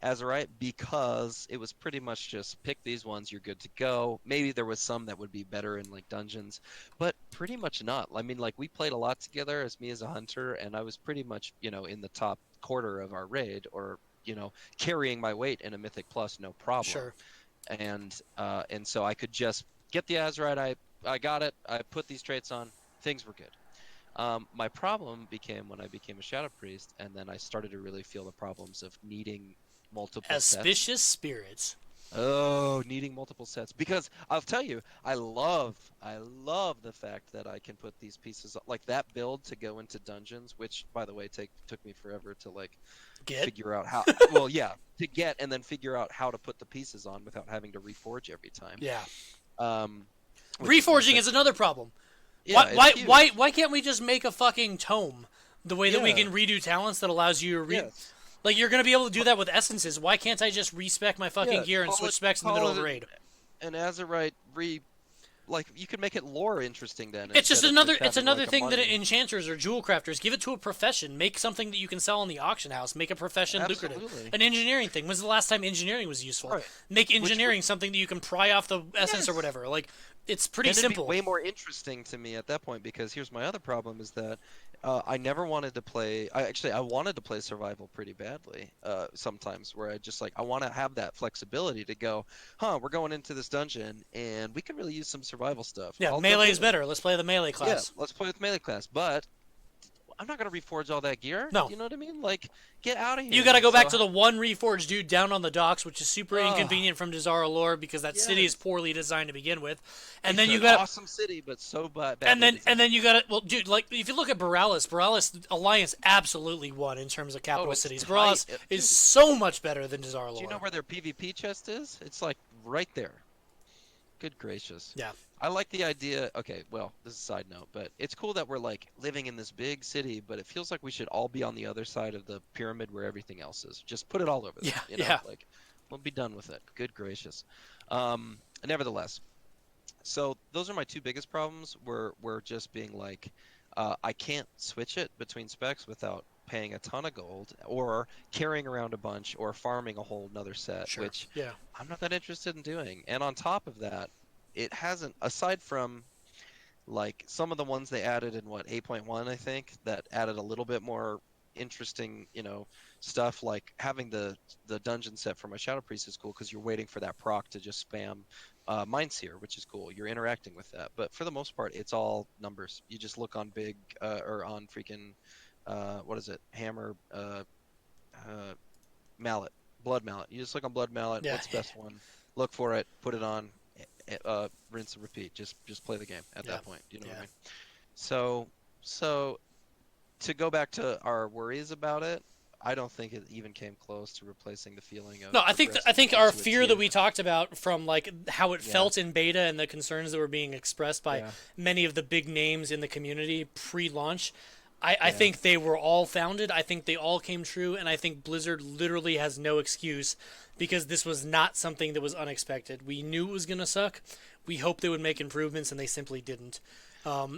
S1: Azurite because it was pretty much just pick these ones, you're good to go. Maybe there was some that would be better in like dungeons, but pretty much not. I mean, like we played a lot together as me as a hunter, and I was pretty much, in the top quarter of our raid, or carrying my weight in a Mythic Plus, no problem.
S2: Sure.
S1: And so I could just get the Azurite. I got it. I put these traits on. Things were good. My problem became when I became a Shadow Priest, and then I started to really feel the problems of needing multiple sets.
S2: Auspicious spirits.
S1: Oh, needing multiple sets. Because I'll tell you, I love the fact that I can put these pieces like that build to go into dungeons, which by the way took me forever to like
S2: Get
S1: figure out how, well, yeah, to get and then figure out how to put the pieces on without having to reforge every time.
S2: yeah.
S1: Um, which is nice.
S2: Reforging
S1: Like,
S2: is another problem.
S1: yeah, it's huge.
S2: Why can't we just make a fucking tome the way that we
S1: Yeah.
S2: can redo talents that allows you to
S1: Yes.
S2: like you're gonna be able to do that with essences. Why can't I just respec my fucking
S1: Yeah.
S2: gear and switch specs in the middle of a raid?
S1: An Azurite like you could make it lore interesting then
S2: It's just
S1: instead of
S2: another
S1: just
S2: it's
S1: having
S2: another
S1: like a
S2: thing that
S1: money.
S2: enchanters or jewel crafters give it to a profession. Make something that you can sell in the auction house. Make a profession lucrative.
S1: Absolutely.
S2: An engineering thing. When's the last time engineering was useful?
S1: Right.
S2: Make
S1: Which
S2: engineering something that you can pry off the essence or
S1: yes.
S2: whatever. Like, it's pretty
S1: Then it'd be
S2: simple.
S1: way more interesting to me at that point because here's my other problem is that I never wanted to play. I wanted to play survival pretty badly. Sometimes where I just like I want to have that flexibility to go, huh? We're going into this dungeon and we could really use some survival stuff.
S2: Yeah,
S1: I'll go
S2: melee
S1: do
S2: is
S1: it.
S2: better. Let's play the melee
S1: Yeah,
S2: class.
S1: let's play with melee class. But I'm not gonna reforge all that gear.
S2: No,
S1: You know what I mean? Like, get out of
S2: you got to
S1: here.
S2: go back
S1: So,
S2: to the one reforged dude down on the docks, which is super
S1: oh,
S2: inconvenient from Desara lore because that city is
S1: yes.
S2: poorly designed to begin with. And
S1: It's
S2: then you
S1: an
S2: got to
S1: awesome city, but so
S2: and
S1: badly
S2: then
S1: designed.
S2: you got to well, dude, like if you look at Borealis Alliance absolutely won in terms of
S1: Oh,
S2: capital
S1: it's
S2: cities.
S1: tight,
S2: Borealis is
S1: dude.
S2: so much better than Desara
S1: Do you know
S2: lore.
S1: where their PvP chest is? It's like right there. Good gracious.
S2: Yeah,
S1: I like the idea. Okay, well, this is a side note, but it's cool that we're like living in this big city, but it feels like we should all be on the other side of the pyramid where everything else is. Just put it all over there,
S2: yeah, yeah.
S1: Like we'll be done with it. Good gracious. Nevertheless, so those are my two biggest problems. Were just being like, I can't switch it between specs without paying a ton of gold or carrying around a bunch or farming a whole another set,
S2: Sure.
S1: which
S2: Yeah.
S1: I'm not that interested in doing. And on top of that, it hasn't, aside from like some of the ones they added in what 8.1, I think, that added a little bit more interesting, stuff like having the dungeon set for my Shadow Priest is cool because you're waiting for that proc to just spam Mind Seer, which is cool. You're interacting with that, but for the most part, it's all numbers. You just look on big or on freaking what is it? Hammer, uh, mallet, blood mallet. You just look on blood mallet.
S2: Yeah.
S1: What's the best one? Look for it. Put it on. Rinse and repeat. Just play the game at
S2: Yeah.
S1: that point. Do you know what I
S2: Yeah.
S1: mean? So so to go back to our worries about it, I don't think it even came close to replacing the feeling of
S2: No, I
S1: progressing
S2: think our
S1: into a
S2: fear that
S1: tier.
S2: we talked about from like how it
S1: Yeah,
S2: felt in beta and the concerns that were being expressed by
S1: yeah,
S2: many of the big names in the community pre-launch, I
S1: yeah.
S2: think they were all founded. I think they all came true, and I think Blizzard literally has no excuse because this was not something that was unexpected. We knew it was gonna suck. We hoped they would make improvements, and they simply didn't.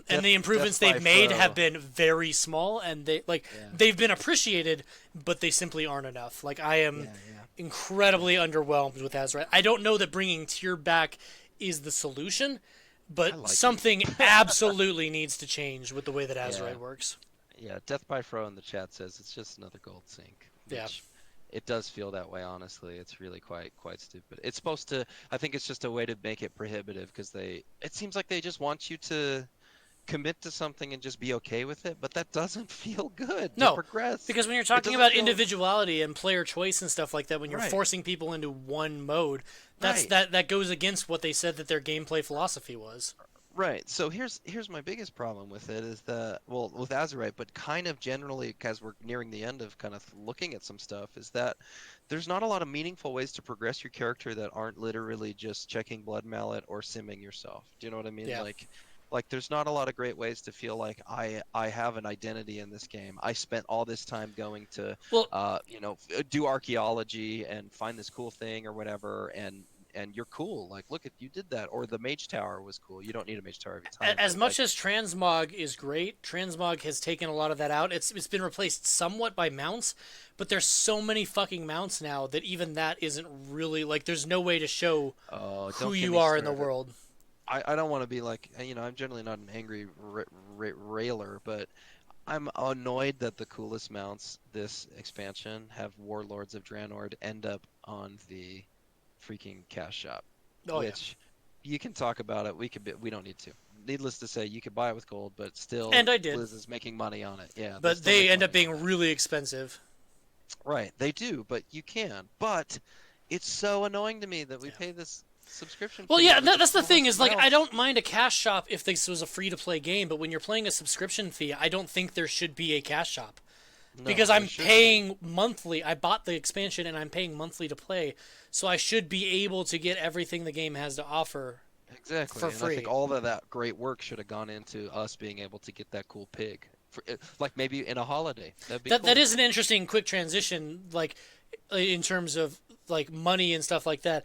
S2: And the
S1: Death
S2: improvements
S1: by
S2: they've made have
S1: Fro.
S2: been very small, and
S1: Yeah,
S2: they've been appreciated, but they simply aren't enough. Like I am
S1: yeah, yeah.
S2: incredibly underwhelmed with Azerite. I don't know that bringing tier back is the solution,
S1: I
S2: but
S1: like it.
S2: something absolutely needs to change with the way that
S1: Yeah,
S2: Azerite works.
S1: yeah. Death by Fro in the chat says it's just another gold sink,
S2: Yeah.
S1: which it does feel that way, honestly. It's really quite stupid. It's supposed to, I think it's just a way to make it prohibitive because it seems like they just want you to commit to something and just be okay with it, but that doesn't feel good to
S2: No,
S1: progress.
S2: because when you're
S1: It
S2: talking
S1: doesn't
S2: about
S1: feel
S2: individuality and player choice and stuff like that, when you're
S1: right,
S2: forcing people into one mode,
S1: right,
S2: that goes against what they said that their gameplay philosophy was.
S1: right. So here's my biggest problem with it is that, well, with Azerite, but kind of generally as we're nearing the end of kind of looking at some stuff, is that there's not a lot of meaningful ways to progress your character that aren't literally just checking blood mallet or simming yourself. Do you know what I mean?
S2: Yeah.
S1: Like there's not a lot of great ways to feel like I have an identity in this game. I spent all this time going to
S2: Well,
S1: do archaeology and find this cool thing or whatever, and you're cool. Like, look, if you did that, or the mage tower was cool. You don't need a mage tower every time,
S2: as
S1: but
S2: much
S1: like,
S2: as transmog is great, transmog has taken a lot of that out. It's been replaced somewhat by mounts, but there's so many fucking mounts now that even that isn't really like there's no way to show
S1: oh,
S2: who
S1: don't get
S2: you
S1: me
S2: are in the
S1: started.
S2: world.
S1: I don't want to be like, I'm generally not an angry railer, but I'm annoyed that the coolest mounts this expansion have Warlords of Draenor end up on the freaking cash shop,
S2: Oh yeah.
S1: which you can talk about it. We don't need to. Needless to say, you could buy it with gold, but still,
S2: And I did.
S1: Blizz is making money on it. Yeah, they
S2: But
S1: still
S2: they
S1: make
S2: end up
S1: money on
S2: being
S1: it.
S2: really expensive.
S1: Right, they do, but you can. But it's so annoying to me that we
S2: Yeah.
S1: pay this subscription
S2: Well,
S1: fee
S2: yeah,
S1: for the
S2: that's the thing
S1: coolest
S2: is like I
S1: mounts.
S2: don't mind a cash shop if this was a free to play game, but when you're playing a subscription fee, I don't think there should be a cash shop because
S1: No, there
S2: I'm
S1: shouldn't be.
S2: paying monthly. I bought the expansion and I'm paying monthly to play, so I should be able to get everything the game has to offer
S1: Exactly,
S2: for
S1: and I think
S2: free.
S1: all of that great work should have gone into us being able to get that cool pig, like maybe in a holiday. That'd be
S2: That
S1: cool.
S2: is an interesting quick transition, like in terms of like money and stuff like that.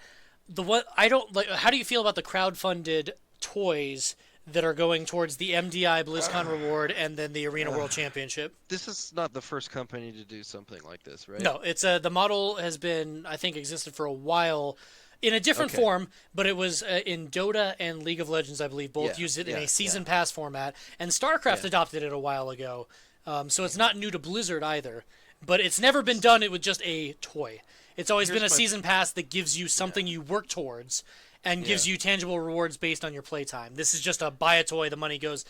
S2: The what I don't like. How do you feel about the crowd-funded toys that are going towards the MDI BlizzCon reward and then the Arena
S1: Uh,
S2: World Championship?
S1: this is not the first company to do something like this, right?
S2: No, it's the model has been I think existed for a while in a different
S1: Okay.
S2: form, but it was in Dota and League of Legends, I believe, both
S1: Yeah,
S2: used it in
S1: yeah,
S2: a
S1: yeah,
S2: season pass format, and StarCraft
S1: yeah.
S2: adopted it a while ago. So it's not new to Blizzard either, but it's never been done. It with just a toy. It's always been
S1: Here's
S2: a
S1: my
S2: season pass that gives you
S1: yeah,
S2: something you work towards and
S1: yeah.
S2: gives you tangible rewards based on your playtime. This is just a buy a toy, the money goes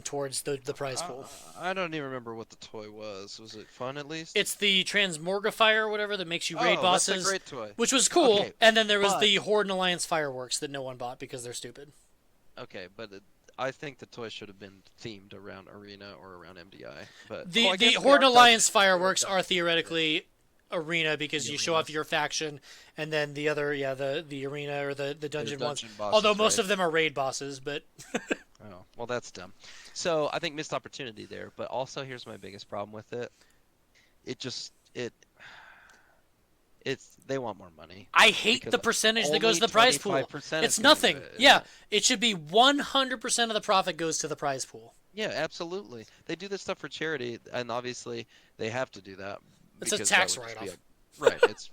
S2: towards the prize
S1: I,
S2: pool.
S1: I don't even remember what the toy was. Was it fun at least?
S2: It's the Transmorgifier or whatever that makes you raid
S1: Oh, that's a
S2: bosses,
S1: great toy.
S2: which was cool.
S1: Okay,
S2: And then there was
S1: but
S2: the Horde and Alliance fireworks that no one bought because they're stupid.
S1: okay, but I think the toy should have been themed around Arena or around MDI. But
S2: The
S1: well, I
S2: the
S1: guess they
S2: Horde
S1: are
S2: and Alliance
S1: sort of
S2: fireworks are
S1: dusty. Yeah,
S2: theoretically arena because
S1: the
S2: you show off
S1: arenas,
S2: your faction, and then the other, yeah, the arena or the
S1: the
S2: dungeon ones.
S1: dungeon
S2: Although
S1: bosses,
S2: most
S1: right?
S2: of them are raid bosses, but
S1: Oh, well, that's dumb. So I think missed opportunity there. But also, here's my biggest problem with it. It just it's they want more money
S2: I hate
S1: because
S2: the percentage that goes
S1: only
S2: to the prize pool.
S1: 25% is
S2: It's
S1: going to
S2: nothing. Yeah, it should be 100% of the profit goes to the prize pool.
S1: yeah, absolutely. They do this stuff for charity, and obviously they have to do that
S2: It's a
S1: because that
S2: tax
S1: would just be a
S2: write-off.
S1: right. It's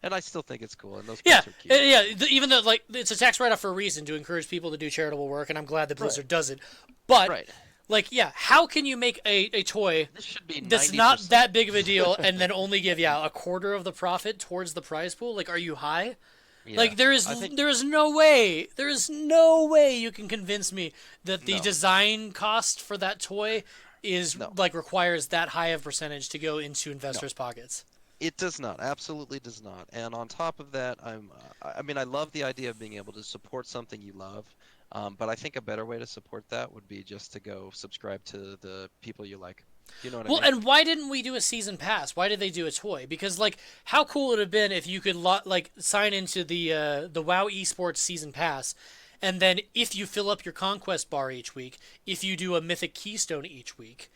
S1: and I still think it's cool, and those
S2: Yeah,
S1: pets are cute.
S2: even though like it's a tax write-off for a reason to encourage people to do charitable work, and I'm glad that
S1: Right,
S2: Blizzard does it. But
S1: right.
S2: like, yeah, how can you make a toy
S1: This should be
S2: that's not
S1: 90%.
S2: that big of a deal and then only give a quarter of the profit towards the prize pool? Like, are you high?
S1: Yeah,
S2: Like, there is
S1: I think
S2: there is no way you can convince me that the
S1: no.
S2: design cost for that toy is
S1: No,
S2: like requires that high of percentage to go into
S1: no.
S2: investors' pockets.
S1: It does not, absolutely does not. And on top of that, I mean, I love the idea of being able to support something you love, but I think a better way to support that would be just to go subscribe to the people you like. Do you know what I
S2: Well,
S1: mean?
S2: and why didn't we do a season pass? Why did they do a toy? Because like, how cool would it have been if you could like sign into the WoW Esports season pass, and then if you fill up your conquest bar each week, if you do a mythic keystone each week,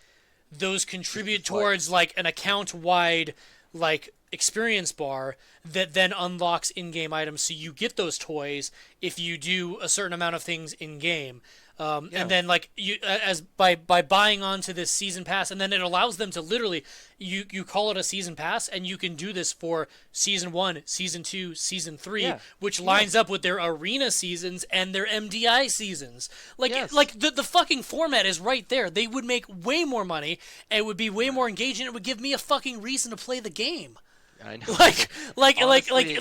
S2: those
S1: Just
S2: contribute
S1: as like,
S2: towards like an
S1: yeah,
S2: account wide like experience bar that then unlocks in-game items, so you get those toys if you do a certain amount of things in game. And
S1: yeah,
S2: then like you as by buying onto this season pass, and then it allows them to literally you call it a season pass, and you can do this for season 1, season 2, season 3,
S1: yeah,
S2: which lines
S1: yes,
S2: up with their arena seasons and their MDI seasons.
S1: yes.
S2: The fucking format is right there. They would make way more money, and it would be way
S1: Right.
S2: more engaging. It would give me a fucking reason to play the game.
S1: I know.
S2: Like,
S1: Honestly,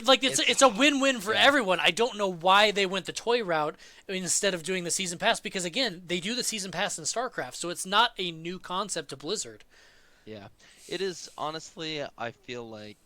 S2: it's a win-win for
S1: yeah,
S2: everyone. I don't know why they went the toy route instead of doing the season pass, because again, they do the season pass in StarCraft, so it's not a new concept to Blizzard.
S1: yeah. It is honestly, I feel like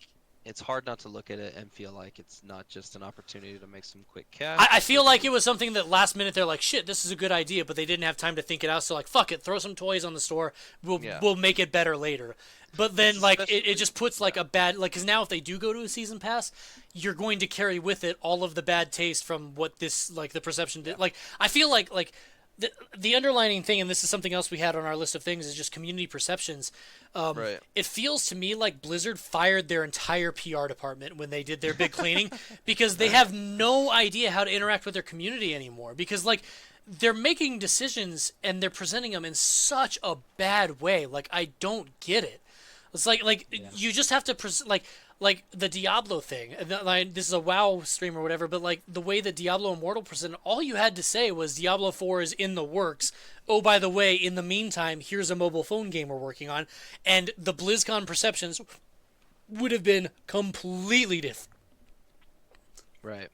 S1: it's hard not to look at it and feel like it's not just an opportunity to make some quick
S2: I
S1: cash.
S2: feel like it was something that last minute they're like, shit, this is a good idea, but they didn't have time to think it out. So like, fuck it, throw some toys on the store.
S1: Yeah,
S2: We'll make it better later. But
S1: it's
S2: then like it
S1: especially
S2: just puts like
S1: yeah,
S2: a bad like, because now if they do go to a season pass, you're going to carry with it all of the bad taste from what this like the perception
S1: yeah,
S2: did. Like I feel like the underlining thing, and this is something else we had on our list of things, is just community perceptions.
S1: right.
S2: It feels to me like Blizzard fired their entire PR department when they did their big cleaning, because they
S1: Right.
S2: have no idea how to interact with their community anymore. Because like they're making decisions and they're presenting them in such a bad way. Like I don't get it. It's like
S1: Yeah.
S2: you just have to like the Diablo thing. Like, this is a WoW stream or whatever, but like the way that Diablo Immortal presented, all you had to say was Diablo 4 is in the works. Oh, by the way, in the meantime, here's a mobile phone game we're working on, and the BlizzCon perceptions would have been completely different.
S1: Right.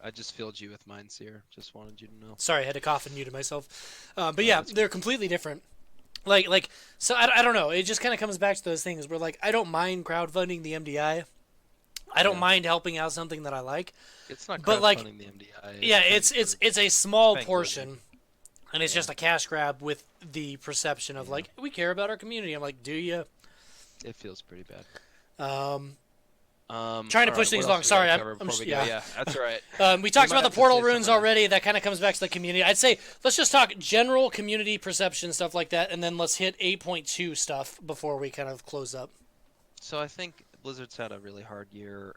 S1: I just filled you with mine, Seer. Just wanted you to know.
S2: Sorry, I had to cough and muted myself. But
S1: No,
S2: yeah,
S1: that's
S2: they're
S1: good.
S2: completely different. So I don't know. It just kind of comes back to those things where like I don't mind crowdfunding the MDI. I don't
S1: Yeah.
S2: mind helping out something that I like,
S1: It's not
S2: but like
S1: crowdfunding the MDI.
S2: yeah,
S1: It's paying for
S2: it's a small
S1: paying Blizzard.
S2: portion, and it's
S1: Yeah.
S2: just a cash grab with the perception of
S1: Yeah.
S2: like we care about our community. I'm like, do you?
S1: It feels pretty bad.
S2: Um, Trying to
S1: All
S2: push
S1: right, what
S2: things
S1: else
S2: along.
S1: we gotta
S2: Sorry,
S1: cover
S2: I'm
S1: before
S2: just,
S1: we go?
S2: yeah.
S1: Yeah, that's all right.
S2: We
S1: We
S2: talked
S1: might
S2: about the
S1: have to
S2: portal
S1: save some
S2: runes
S1: of this.
S2: already. That kind of comes back to the community. I'd say let's just talk general community perception stuff like that, and then let's hit 8.2 stuff before we kind of close up.
S1: So I think Blizzard's had a really hard year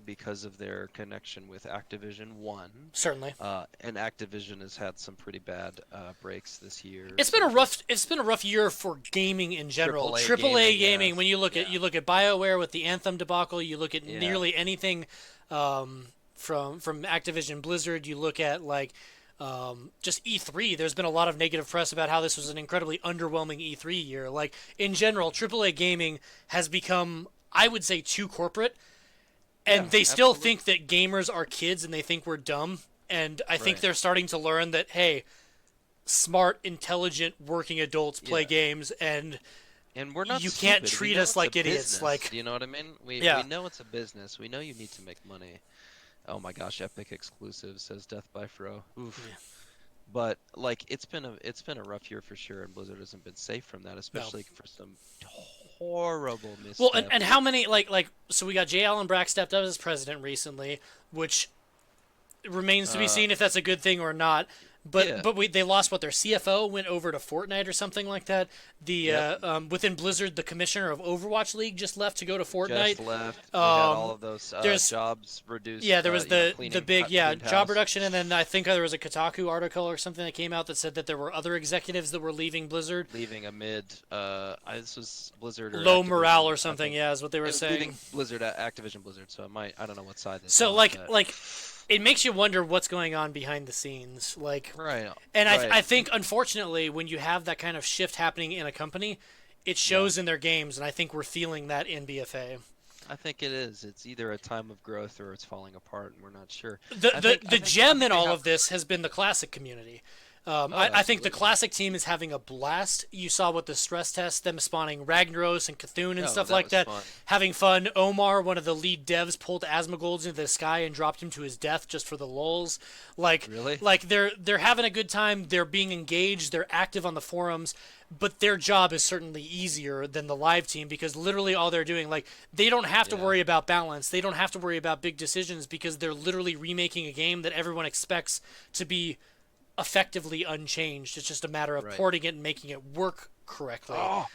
S1: because of their connection with Activision One,
S2: Certainly.
S1: and Activision has had some pretty bad breaks this year.
S2: It's been a rough year for gaming in general.
S1: AAA
S2: AAA
S1: gaming,
S2: gaming. When
S1: yes,
S2: you
S1: yeah,
S2: look at BioWare with the Anthem debacle, you look at
S1: yeah,
S2: nearly anything from Activision Blizzard. You look at like just E3. There's been a lot of negative press about how this was an incredibly underwhelming E3 year. Like in general, AAA gaming has become, I would say, too corporate, and
S1: yeah,
S2: they still
S1: absolutely.
S2: think that gamers are kids and they think we're dumb. And I think
S1: Right.
S2: they're starting to learn that hey, smart, intelligent, working adults play
S1: Yeah.
S2: games, and
S1: And we're not
S2: you can't
S1: stupid. We
S2: treat
S1: know
S2: us
S1: it's a
S2: like idiots.
S1: business.
S2: Like,
S1: Do you know what I mean? We
S2: yeah,
S1: know it's a business. We know you need to make money. Oh my gosh, Epic exclusive says Death by Fro. Oof.
S2: yeah.
S1: But like it's been a rough year for sure, and Blizzard hasn't been safe from that,
S2: No.
S1: especially for some horrible
S2: Well,
S1: missteps.
S2: and how many so we got J. Allen Brack stepped up as president recently, which remains to be
S1: Uh,
S2: seen if that's a good thing or not. But
S1: yeah.
S2: they lost what their CFO went over to Fortnite or something like that. The
S1: Yep.
S2: within Blizzard, the commissioner of Overwatch League just left to go to Fortnite.
S1: Just left. We had all
S2: Um,
S1: of those
S2: there's
S1: jobs reduced.
S2: Yeah, there was the
S1: Cleaning,
S2: big
S1: cleaned
S2: job
S1: house.
S2: reduction, and then I think there was a Kotaku article or something that came out that said that there were other executives that were leaving Blizzard.
S1: Leaving amid this was Blizzard or
S2: Low morale
S1: Activision,
S2: or
S1: I
S2: something,
S1: think.
S2: yeah, is what they
S1: It
S2: were
S1: was leaving
S2: saying.
S1: Blizzard at Activision Blizzard, so I don't know what side it's
S2: So
S1: on,
S2: like
S1: but
S2: like it makes you wonder what's going on behind the scenes. Like,
S1: right,
S2: and
S1: right,
S2: I think unfortunately when you have that kind of shift happening in a company, it
S1: yeah,
S2: shows in their games, and I think we're feeling that in BFA.
S1: I think it is. It's either a time of growth or it's falling apart, and we're not sure.
S2: the
S1: I
S2: the
S1: think I
S2: the
S1: think I
S2: gem
S1: think
S2: in
S1: they
S2: all
S1: have.
S2: of this has been the classic community.
S1: Oh,
S2: I think the
S1: absolutely.
S2: classic team is having a blast. You saw with the stress test, them spawning Ragnaros and Cthulhu and
S1: Oh,
S2: stuff
S1: that
S2: like
S1: was
S2: that,
S1: fun.
S2: having fun. Omar, one of the lead devs, pulled Asmongold into the sky and dropped him to his death just for the lulz. Like,
S1: Really?
S2: they're having a good time. They're being engaged. They're active on the forums, but their job is certainly easier than the live team because literally all they're doing, like, they don't have to
S1: Yeah.
S2: worry about balance. They don't have to worry about big decisions because they're literally remaking a game that everyone expects to be effectively unchanged. It's just a matter of
S1: Right.
S2: porting it and making it work correctly.
S1: Oh,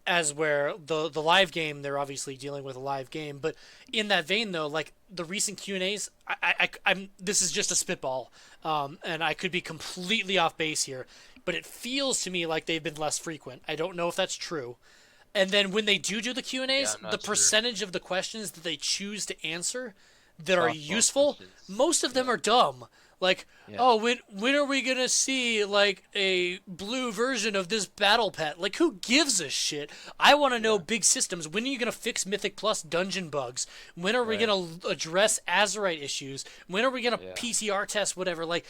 S2: As where the live game, they're obviously dealing with a live game, but in that vein though, like the recent Q and A's, I'm this is just a spitball, and I could be completely off base here, but it feels to me like they've been less frequent. I don't know if that's true. And then when they do the Q and
S1: yeah,
S2: A's,
S1: I'm
S2: the
S1: not sure.
S2: percentage of the questions that they choose to answer that are
S1: Softball
S2: useful,
S1: questions.
S2: most of them
S1: Yeah.
S2: are dumb. Like,
S1: Yeah.
S2: oh, when are we gonna see like a blue version of this battle pet? Like, who gives a shit? I want to know
S1: Yeah.
S2: big systems. When are you gonna fix Mythic Plus dungeon bugs? When are we
S1: Right.
S2: gonna address Azerite issues? When are we gonna
S1: Yeah.
S2: PCR test whatever? Like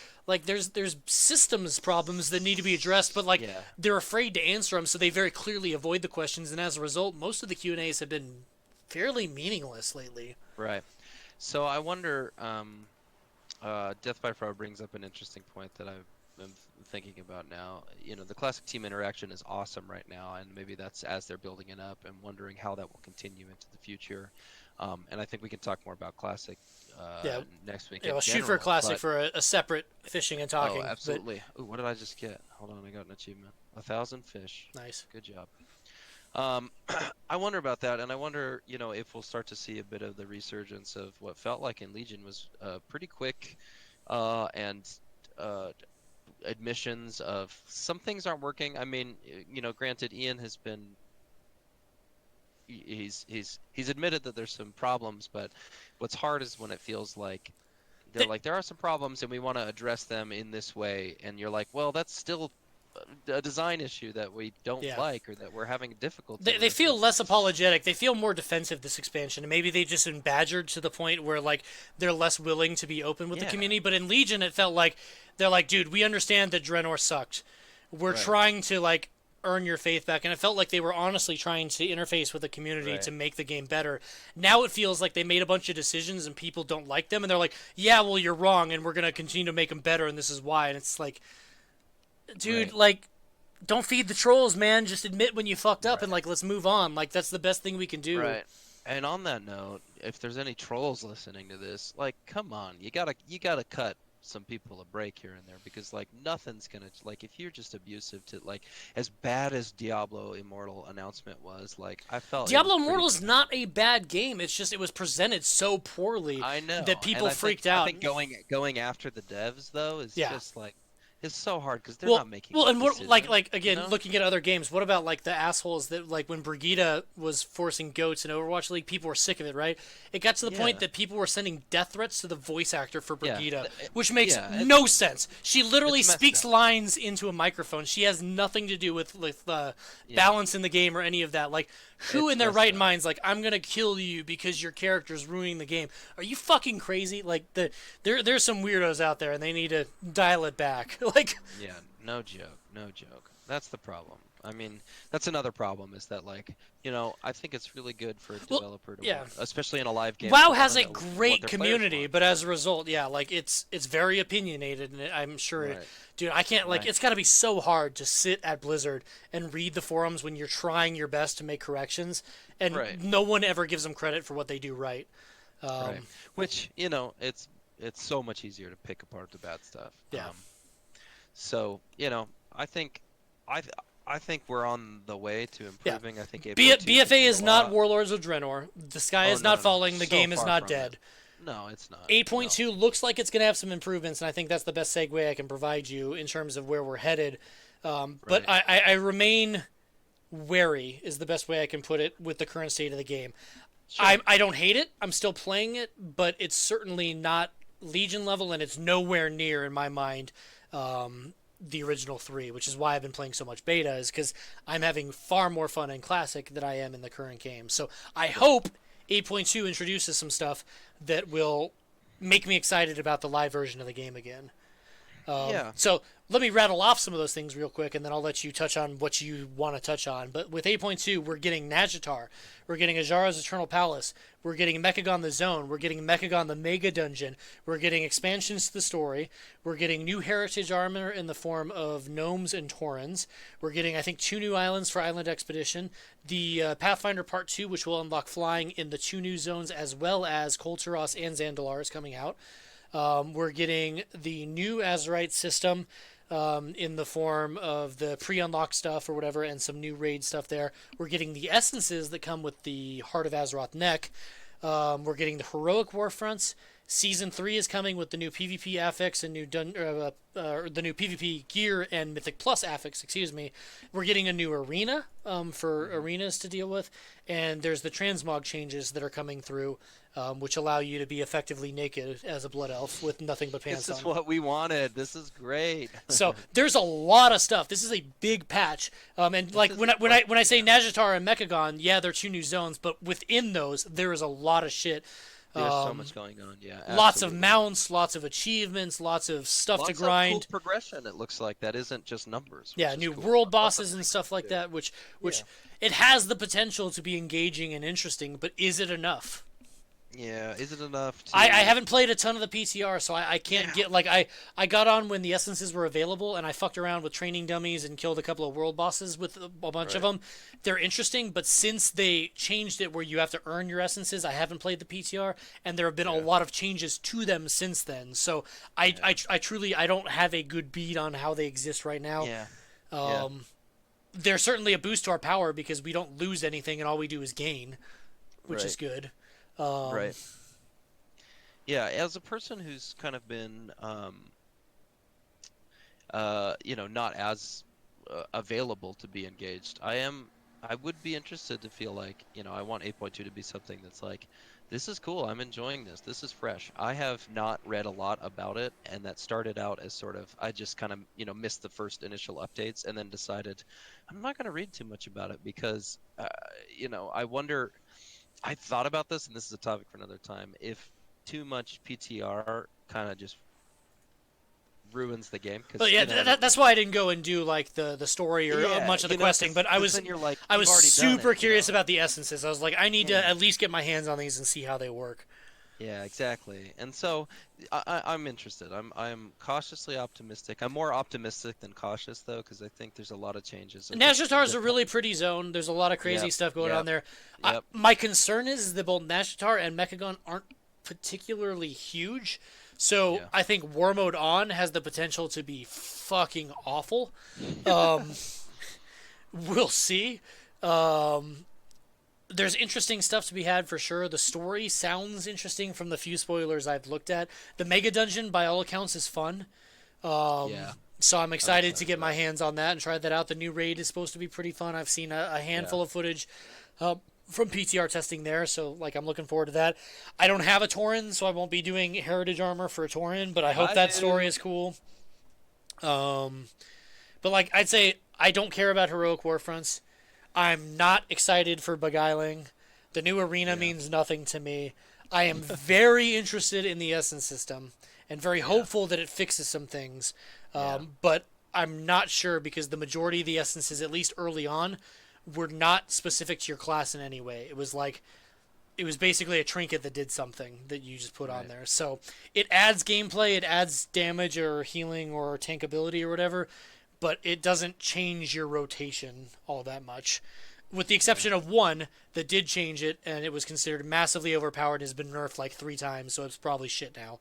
S2: there's systems problems that need to be addressed, but like
S1: Yeah.
S2: they're afraid to answer them, so they very clearly avoid the questions, and as a result, most of the Q and A's have been fairly meaningless lately.
S1: Right. So I wonder, Death by Far brings up an interesting point that I've been thinking about now. You know, the classic team interaction is awesome right now, and maybe that's as they're building it up and wondering how that will continue into the future. And I think we can talk more about classic
S2: Yeah,
S1: next week
S2: yeah.
S1: in
S2: I'll shoot for a
S1: general.
S2: classic
S1: But
S2: for a separate fishing and
S1: oh,
S2: talking, but
S1: absolutely. Ooh, what did I just get? Hold on, I got an achievement. 1,000 fish.
S2: nice.
S1: Good job. Um, I wonder about that, and I wonder, if we'll start to see a bit of the resurgence of what felt like in Legion was pretty quick and uh, admissions of some things aren't working. I mean, granted, Ian has been he's admitted that there's some problems, but what's hard is when it feels like they're
S2: They,
S1: like there are some problems and we want to address them in this way, and you're like, well, that's still a design issue that we don't
S2: yeah.
S1: like or that we're having difficulty
S2: They
S1: with.
S2: feel less apologetic. They feel more defensive this expansion, and maybe they've just been badgered to the point where like they're less willing to be open with the
S1: Yeah,
S2: community. But in Legion, it felt like they're like, dude, we understand that Draenor sucked. We're
S1: right,
S2: trying to like earn your faith back, and it felt like they were honestly trying to interface with the community
S1: right,
S2: to make the game better. Now it feels like they made a bunch of decisions and people don't like them, and they're like, yeah, well, you're wrong, and we're gonna continue to make them better, and this is why. And it's like, dude,
S1: right,
S2: like don't feed the trolls, man. Just admit when you fucked up and
S1: right,
S2: like let's move on. Like that's the best thing we can do.
S1: right. And on that note, if there's any trolls listening to this, like, come on, you gotta cut some people a break here and there because like nothing's gonna like if you're just abusive to like as bad as Diablo Immortal announcement was, like I felt it was
S2: Diablo
S1: pretty
S2: Immortal is
S1: bad.
S2: not a bad game. It's just it was presented so poorly
S1: I
S2: that
S1: know, and
S2: people
S1: I think
S2: freaked
S1: I
S2: out.
S1: think going after the devs though is
S2: Yeah.
S1: just like it's so hard because they're
S2: Well,
S1: not making
S2: well,
S1: good
S2: and what
S1: decisions,
S2: like again, looking at other games, what about like the assholes that like when Brigitte was forcing goats in Overwatch League, people were sick of it, right? It got to the point
S1: Yeah,
S2: that people were sending death threats to the voice actor for
S1: yeah,
S2: Brigitte, which makes
S1: yeah.
S2: no sense. She literally
S1: It's messed
S2: speaks
S1: up.
S2: lines into a microphone. She has nothing to do with
S1: Yeah,
S2: balance in the game or any of that. Like, who in
S1: it's
S2: their
S1: messed
S2: right
S1: up.
S2: mind's like, I'm gonna kill you because your character's ruining the game? Are you fucking crazy? Like, there's some weirdos out there, and they need to dial it back. Like,
S1: Yeah, no joke, no joke. That's the problem. I mean, that's another problem is that like, I think it's really good for a
S2: well,
S1: developer to
S2: yeah.
S1: want, especially in a live game,
S2: WoW
S1: to want
S2: has
S1: to
S2: a
S1: know what
S2: great
S1: their players
S2: community,
S1: want.
S2: but as a result, yeah, like it's very opinionated, and I'm sure,
S1: Right,
S2: dude, I can't like
S1: right,
S2: it's got to be so hard to sit at Blizzard and read the forums when you're trying your best to make corrections, and
S1: right,
S2: no one ever gives them credit for what they do right.
S1: right. Which, it's so much easier to pick apart the bad stuff.
S2: Yeah,
S1: So, I think I th- I think we're on the way to
S2: yeah.
S1: improving. I think April 2 can
S2: BFA
S1: do a
S2: is not
S1: lot.
S2: Warlords of Draenor. The sky
S1: Oh,
S2: is
S1: no,
S2: not
S1: no, no.
S2: falling. The
S1: So
S2: game is
S1: far
S2: not
S1: from it.
S2: dead.
S1: No, it's not. No.
S2: 8.2 looks like it's going to have some improvements, and I think that's the best segue I can provide you in terms of where we're headed. But
S1: Right.
S2: I remain wary, is the best way I can put it, with the current state of the game.
S1: Sure.
S2: I don't hate it. I'm still playing it, but it's certainly not Legion level, and it's nowhere near, in my mind, the original three, which is why I've been playing so much beta, is because I'm having far more fun in classic than I am in the current game. So I
S1: Right.
S2: hope 8.2 introduces some stuff that will make me excited about the live version of the game again.
S1: Yeah.
S2: So let me rattle off some of those things real quick, and then I'll let you touch on what you want to touch on. But with 8.2, we're getting Najatar, we're getting Ajara's Eternal Palace, we're getting Mechagon the Zone, we're getting Mechagon the Mega Dungeon, we're getting expansions to the story, we're getting new heritage armor in the form of gnomes and taurens, we're getting, I think, 2 new islands for Island Expedition, the Pathfinder Part 2, which will unlock flying in the 2 new zones, as well as Kolteros and Zandalar is coming out. We're getting the new Azerite system in the form of the pre-unlock stuff or whatever, and some new raid stuff there. We're getting the essences that come with the Heart of Azeroth neck. We're getting the heroic war fronts. Season 3 is coming with the new PvP affix and the new PvP gear and Mythic Plus affix. Excuse me. We're getting a new arena for arenas to deal with, and there's the transmog changes that are coming through, which allow you to be effectively naked as a blood elf with nothing but
S1: This
S2: pants
S1: is
S2: on.
S1: what we wanted. This is great.
S2: So there's a lot of stuff. This is a big patch, and
S1: This
S2: like
S1: is like,
S2: when I say
S1: yeah,
S2: Najatar and Mechagon, yeah, they're 2 new zones, but within those there is a lot of shit.
S1: there's so much going on. Yeah,
S2: Lots of
S1: absolutely.
S2: mounts, lots of achievements, lots of stuff to
S1: Lots of cool
S2: grind.
S1: progression, it looks like. That isn't just numbers,
S2: Yeah,
S1: which is
S2: new
S1: cool.
S2: world
S1: Lots of
S2: bosses and
S1: things
S2: stuff like
S1: to do.
S2: that, which
S1: Yeah.
S2: it has the potential to be engaging and interesting, but is it enough?
S1: Yeah. Is it enough
S2: I
S1: to.
S2: haven't played a ton of the PTR, so I can't
S1: Yeah.
S2: get like I got on when the essences were available, and I fucked around with training dummies and killed a couple of world bosses with a bunch of
S1: Right.
S2: them. They're interesting, but since they changed it where you have to earn your essences, I haven't played the PTR, and there have been a
S1: Yeah.
S2: lot of changes to them since then. So
S1: Yeah.
S2: I truly I don't have a good beat on how they exist right now.
S1: Yeah. Yeah.
S2: Um, they're certainly a boost to our power because we don't lose anything and all we do is gain, which is
S1: Right.
S2: good. Um,
S1: Right. Yeah. As a person who's kind of been, not as available to be engaged. I would be interested to feel like, I want 8.2 to be something that's like, this is cool. I'm enjoying this. This is fresh. I have not read a lot about it, and that started out as sort of, I just kind of, missed the first initial updates and then decided I'm not going to read too much about it because, I wonder, I thought about this, and this is a topic for another time, if too much PTR kind of just ruins the game because
S2: But yeah, that's why I didn't go and do like the story or
S1: yeah,
S2: much of the questing. But
S1: because then you're like,
S2: I
S1: you've
S2: was
S1: already done
S2: super
S1: it,
S2: curious about the essences. I was like, I need to
S1: Yeah,
S2: at least get my hands on these and see how they work.
S1: yeah, exactly. And so I'm interested. I'm cautiously optimistic. I'm more optimistic than cautious though, because I think there's a lot of changes over
S2: Nashatar is
S1: the
S2: a
S1: time.
S2: really pretty zone. There's a lot of crazy
S1: Yep,
S2: stuff going on
S1: yep,
S2: there.
S1: yep.
S2: My concern is that both Nashatar and Mechagon aren't particularly huge. So
S1: Yeah.
S2: I think War Mode On has the potential to be fucking awful. Um, we'll see. Um, there's interesting stuff to be had for sure. The story sounds interesting from the few spoilers I've looked at. The Mega Dungeon, by all accounts, is fun.
S1: Yeah,
S2: So I'm
S1: I'm
S2: excited to
S1: excited
S2: get
S1: for
S2: my
S1: that.
S2: hands on that and try that out. The new raid is supposed to be pretty fun. I've seen a
S1: Yeah.
S2: handful of footage uh, from PTR testing there, so like I'm looking forward to that. I don't have a Tauren, so I won't be doing heritage armor for a Tauren, but I hope
S1: I
S2: that story
S1: do.
S2: is cool. Um, but like I'd say, I don't care about heroic warfronts. I'm not excited for beguiling. The new arena
S1: Yeah,
S2: means nothing to me. I am very interested in the essence system and very
S1: yeah,
S2: hopeful that it fixes some things.
S1: yeah,
S2: But I'm not sure because the majority of the essences, at least early on, were not specific to your class in any way. It was basically a trinket that did something that you just put on
S1: right.
S2: there. So it adds gameplay, it adds damage or healing or tankability or whatever, but it doesn't change your rotation all that much. With the
S1: Yeah.
S2: exception of one that did change it, and it was considered massively overpowered and has been nerfed like 3 times, so it's probably shit now.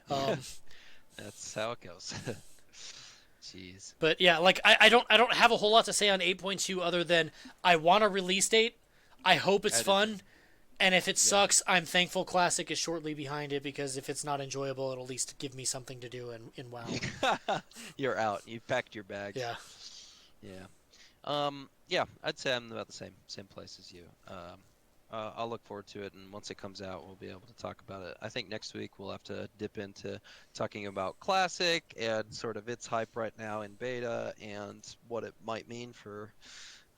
S2: Um,
S1: That's how it goes. Jeez.
S2: but yeah, like I don't have a whole lot to say on 8.2 other than I want a release date. I hope it's
S1: I do too.
S2: fun. And if it
S1: Yeah.
S2: sucks, I'm thankful Classic is shortly behind it because if it's not enjoyable, it'll at least give me something to do in WoW.
S1: You're out. You packed your bags.
S2: Yeah.
S1: Yeah. Yeah, I'd say I'm about the same place as you. I'll look forward to it, and once it comes out, we'll be able to talk about it. I think next week we'll have to dip into talking about Classic and sort of its hype right now in beta and what it might mean for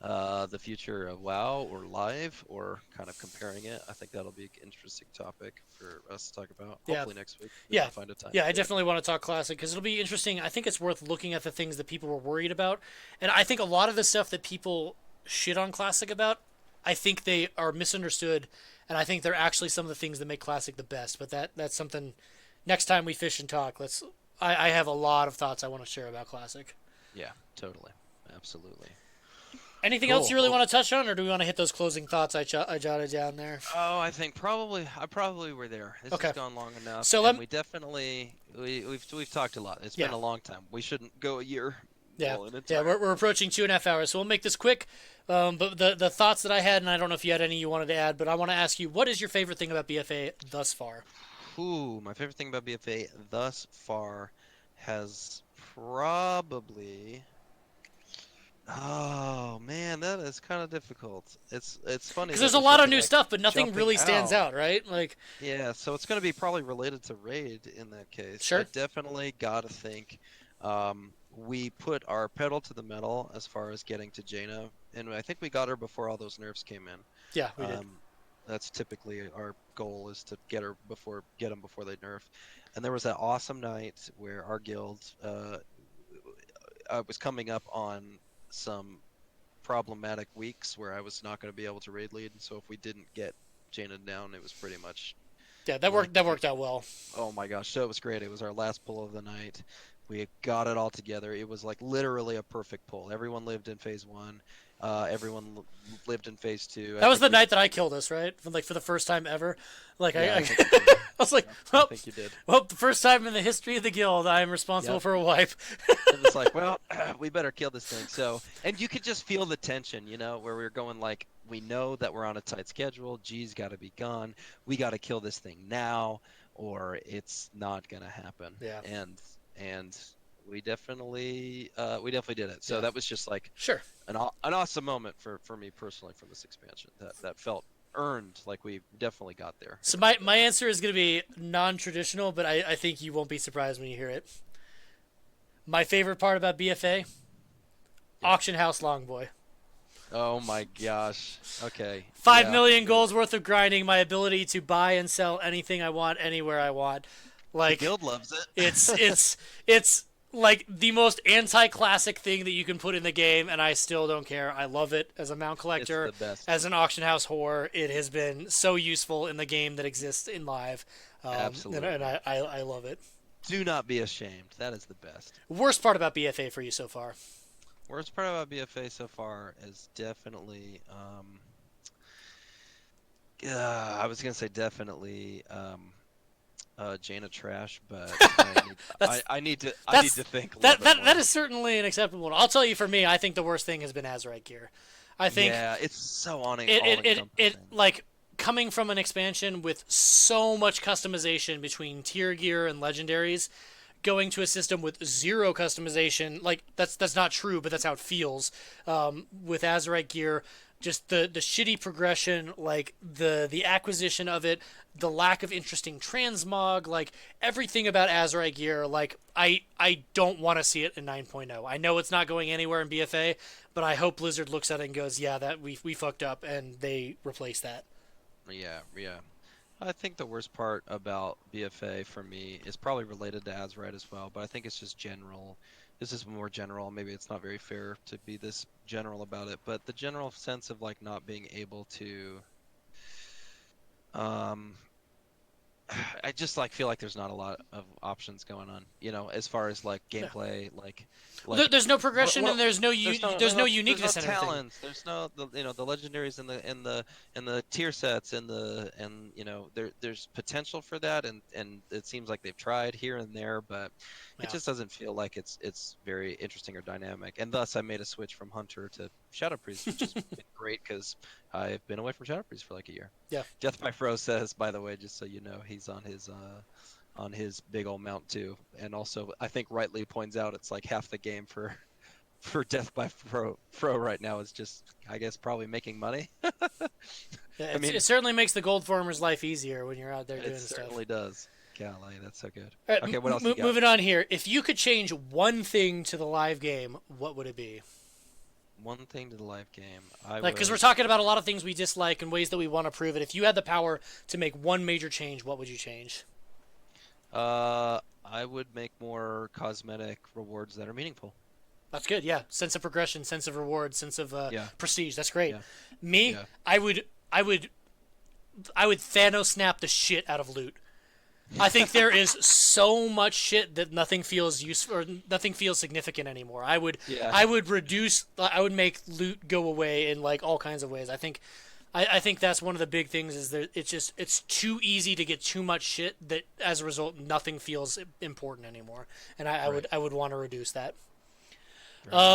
S1: the future of WoW or Live, or kind of comparing it. I think that'll be an interesting topic for us to talk about.
S2: Yeah,
S1: Hopefully next week we
S2: yeah,
S1: can find a time
S2: yeah. I
S1: to do it.
S2: definitely want to talk classic because it'll be interesting. I think it's worth looking at the things that people were worried about, and I think a lot of the stuff that people shit on classic about, I think they are misunderstood, and I think they're actually some of the things that make classic the best. But that's something. Next time we fish and talk, let's. I have a lot of thoughts I want to share about classic.
S1: Yeah, totally, absolutely.
S2: Anything else
S1: Cool.
S2: you really
S1: Well,
S2: want to touch on, or do we want to hit those closing thoughts I jotted down there?
S1: oh, I think probably we're there. This has
S2: Okay,
S1: gone long enough,
S2: so
S1: and
S2: let
S1: we definitely we've talked a lot. It's been
S2: yeah.
S1: a long time. We shouldn't go a year,
S2: Yeah,
S1: well, an
S2: yeah,
S1: entire
S2: we're
S1: year.
S2: approaching 2.5 hours, so we'll make this quick. But the thoughts that I had, and I don't know if you had any you wanted to add, but I want to ask you, what is your favorite thing about BFA thus far?
S1: Ooh, my favorite thing about BFA thus far has probably. Oh man, that is kind of difficult. It's funny
S2: Because
S1: that
S2: there's a
S1: there's
S2: lot of
S1: something
S2: new
S1: like
S2: stuff, but nothing
S1: jumping
S2: really stands
S1: out.
S2: out, right? Like,
S1: Yeah, so it's going to be probably related to Raid in that case. I
S2: sure,
S1: definitely got to think we put our pedal to the metal as far as getting to Jaina, and I think we got her before all those nerfs came in.
S2: yeah, we did.
S1: That's typically our goal is to get them before they nerf. And there was that awesome night where our guild was coming up on some problematic weeks where I was not going to be able to raid lead, and so if we didn't get Jaina down, it was pretty much
S2: Yeah,
S1: like,
S2: that worked out well.
S1: oh my gosh, so it was great. It was our last pull of the night. We got it all together. It was like literally a perfect pull. Everyone lived in phase one. Everyone lived in phase two. I
S2: That was
S1: think
S2: the
S1: we,
S2: night that I killed us, right? Like for the first time ever. Like
S1: yeah, I think you
S2: I
S1: did.
S2: was like,
S1: Yeah, I
S2: well,
S1: think you did.
S2: well, the first time in the history of the guild, I am responsible
S1: Yep.
S2: for a wipe.
S1: It was like, well, we better kill this thing. So, and you could just feel the tension, where we were going like, we know that we're on a tight schedule. G's got to be gone. We got to kill this thing now, or it's not gonna happen.
S2: Yeah,
S1: And we definitely did it. So
S2: yeah,
S1: that was just like
S2: sure.
S1: an awesome moment for me personally from this expansion. That felt earned, like we definitely got there
S2: So
S1: in the
S2: my
S1: end.
S2: answer is going to be non-traditional, but I think you won't be surprised when you hear it. My favorite part about BFA,
S1: Yeah.
S2: Auction House Longboy.
S1: Oh my gosh. Okay.
S2: 5 million
S1: Sure.
S2: goals worth of grinding, my ability to buy and sell anything I want anywhere I want.
S1: The
S2: Like
S1: guild loves
S2: it's
S1: it.
S2: it's it's like the most anti-classic thing that you can put in the game, and I still don't care. I love it as a mount
S1: It's
S2: collector,
S1: the best.
S2: as an auction house whore. It has been so useful in the game that exists in live, and
S1: Absolutely.
S2: I love it.
S1: Do not be ashamed. That is the best.
S2: Worst part about BFA for you so far?
S1: Worst part about BFA so far is definitely, I was gonna say definitely, Jaina Trash, but
S2: That's
S1: I need
S2: that's
S1: to think a little
S2: that
S1: bit
S2: that that
S1: more.
S2: is certainly an acceptable one. I'll tell you, for me, I think the worst thing has been Azerite gear. I think
S1: Yeah, it's so all
S2: it
S1: encompassing.
S2: like coming from an expansion with so much customization between tier gear and legendaries, going to a system with zero customization. Like that's not true, but that's how it feels. With Azerite gear, just the shitty progression, like the acquisition of it, the lack of interesting transmog, like everything about Azerite gear. Like I don't want to see it in 9.0. I know it's not going anywhere in BFA, but I hope Blizzard looks at it and goes, yeah, that we fucked up, and they replace that.
S1: Yeah, yeah. I think the worst part about BFA for me is probably related to Azerite as well, but I think it's just general. This is more general. Maybe it's not very fair to be this general about it, but the general sense of like not being able to um I just like feel like there's not a lot of options going on, as far as like
S2: Yeah.
S1: gameplay,
S2: There,
S1: like
S2: there's no progression and
S1: what
S2: there's no
S1: there's no
S2: uniqueness in everything.
S1: talents, there's no the legendaries and the tier sets and there's potential for that, and it seems like they've tried here and there, but it
S2: Yeah.
S1: just doesn't feel like it's very interesting or dynamic, and thus I made a switch from Hunter to Shadow Priest, which has been great because I've been away from Shadow Priest for like a year.
S2: Yeah.
S1: Death by Fro says, by the way, just so you know, he's on his big old mount too, and also I think rightly points out it's like half the game for for Death by Fro right now is just, I guess, probably making money.
S2: Yeah,
S1: I mean,
S2: it certainly makes the gold farmer's life easier when you're out there
S1: it
S2: doing stuff.
S1: certainly does. Golly, that's so good.
S2: All right,
S1: Okay, what else you got?
S2: moving on here. If you could change one thing to the live game, what would it be?
S1: One thing to the live game. I
S2: Like, because we're
S1: would
S2: talking about a lot of things we dislike and ways that we want to prove it. If you had the power to make one major change, what would you change?
S1: I would make more cosmetic rewards that are meaningful.
S2: That's good. Yeah, sense of progression, sense of reward, sense of
S1: Yeah,
S2: prestige. That's great.
S1: yeah,
S2: Me,
S1: yeah.
S2: I would Thanos snap the shit out of loot. I think there is so much shit that nothing feels useful or nothing feels significant anymore.
S1: Yeah.
S2: I would reduce. I would make loot go away in like all kinds of ways. I think that's one of the big things is that it's too easy to get too much shit that as a result nothing feels important anymore. And
S1: Right.
S2: I would want to reduce that.
S1: Right.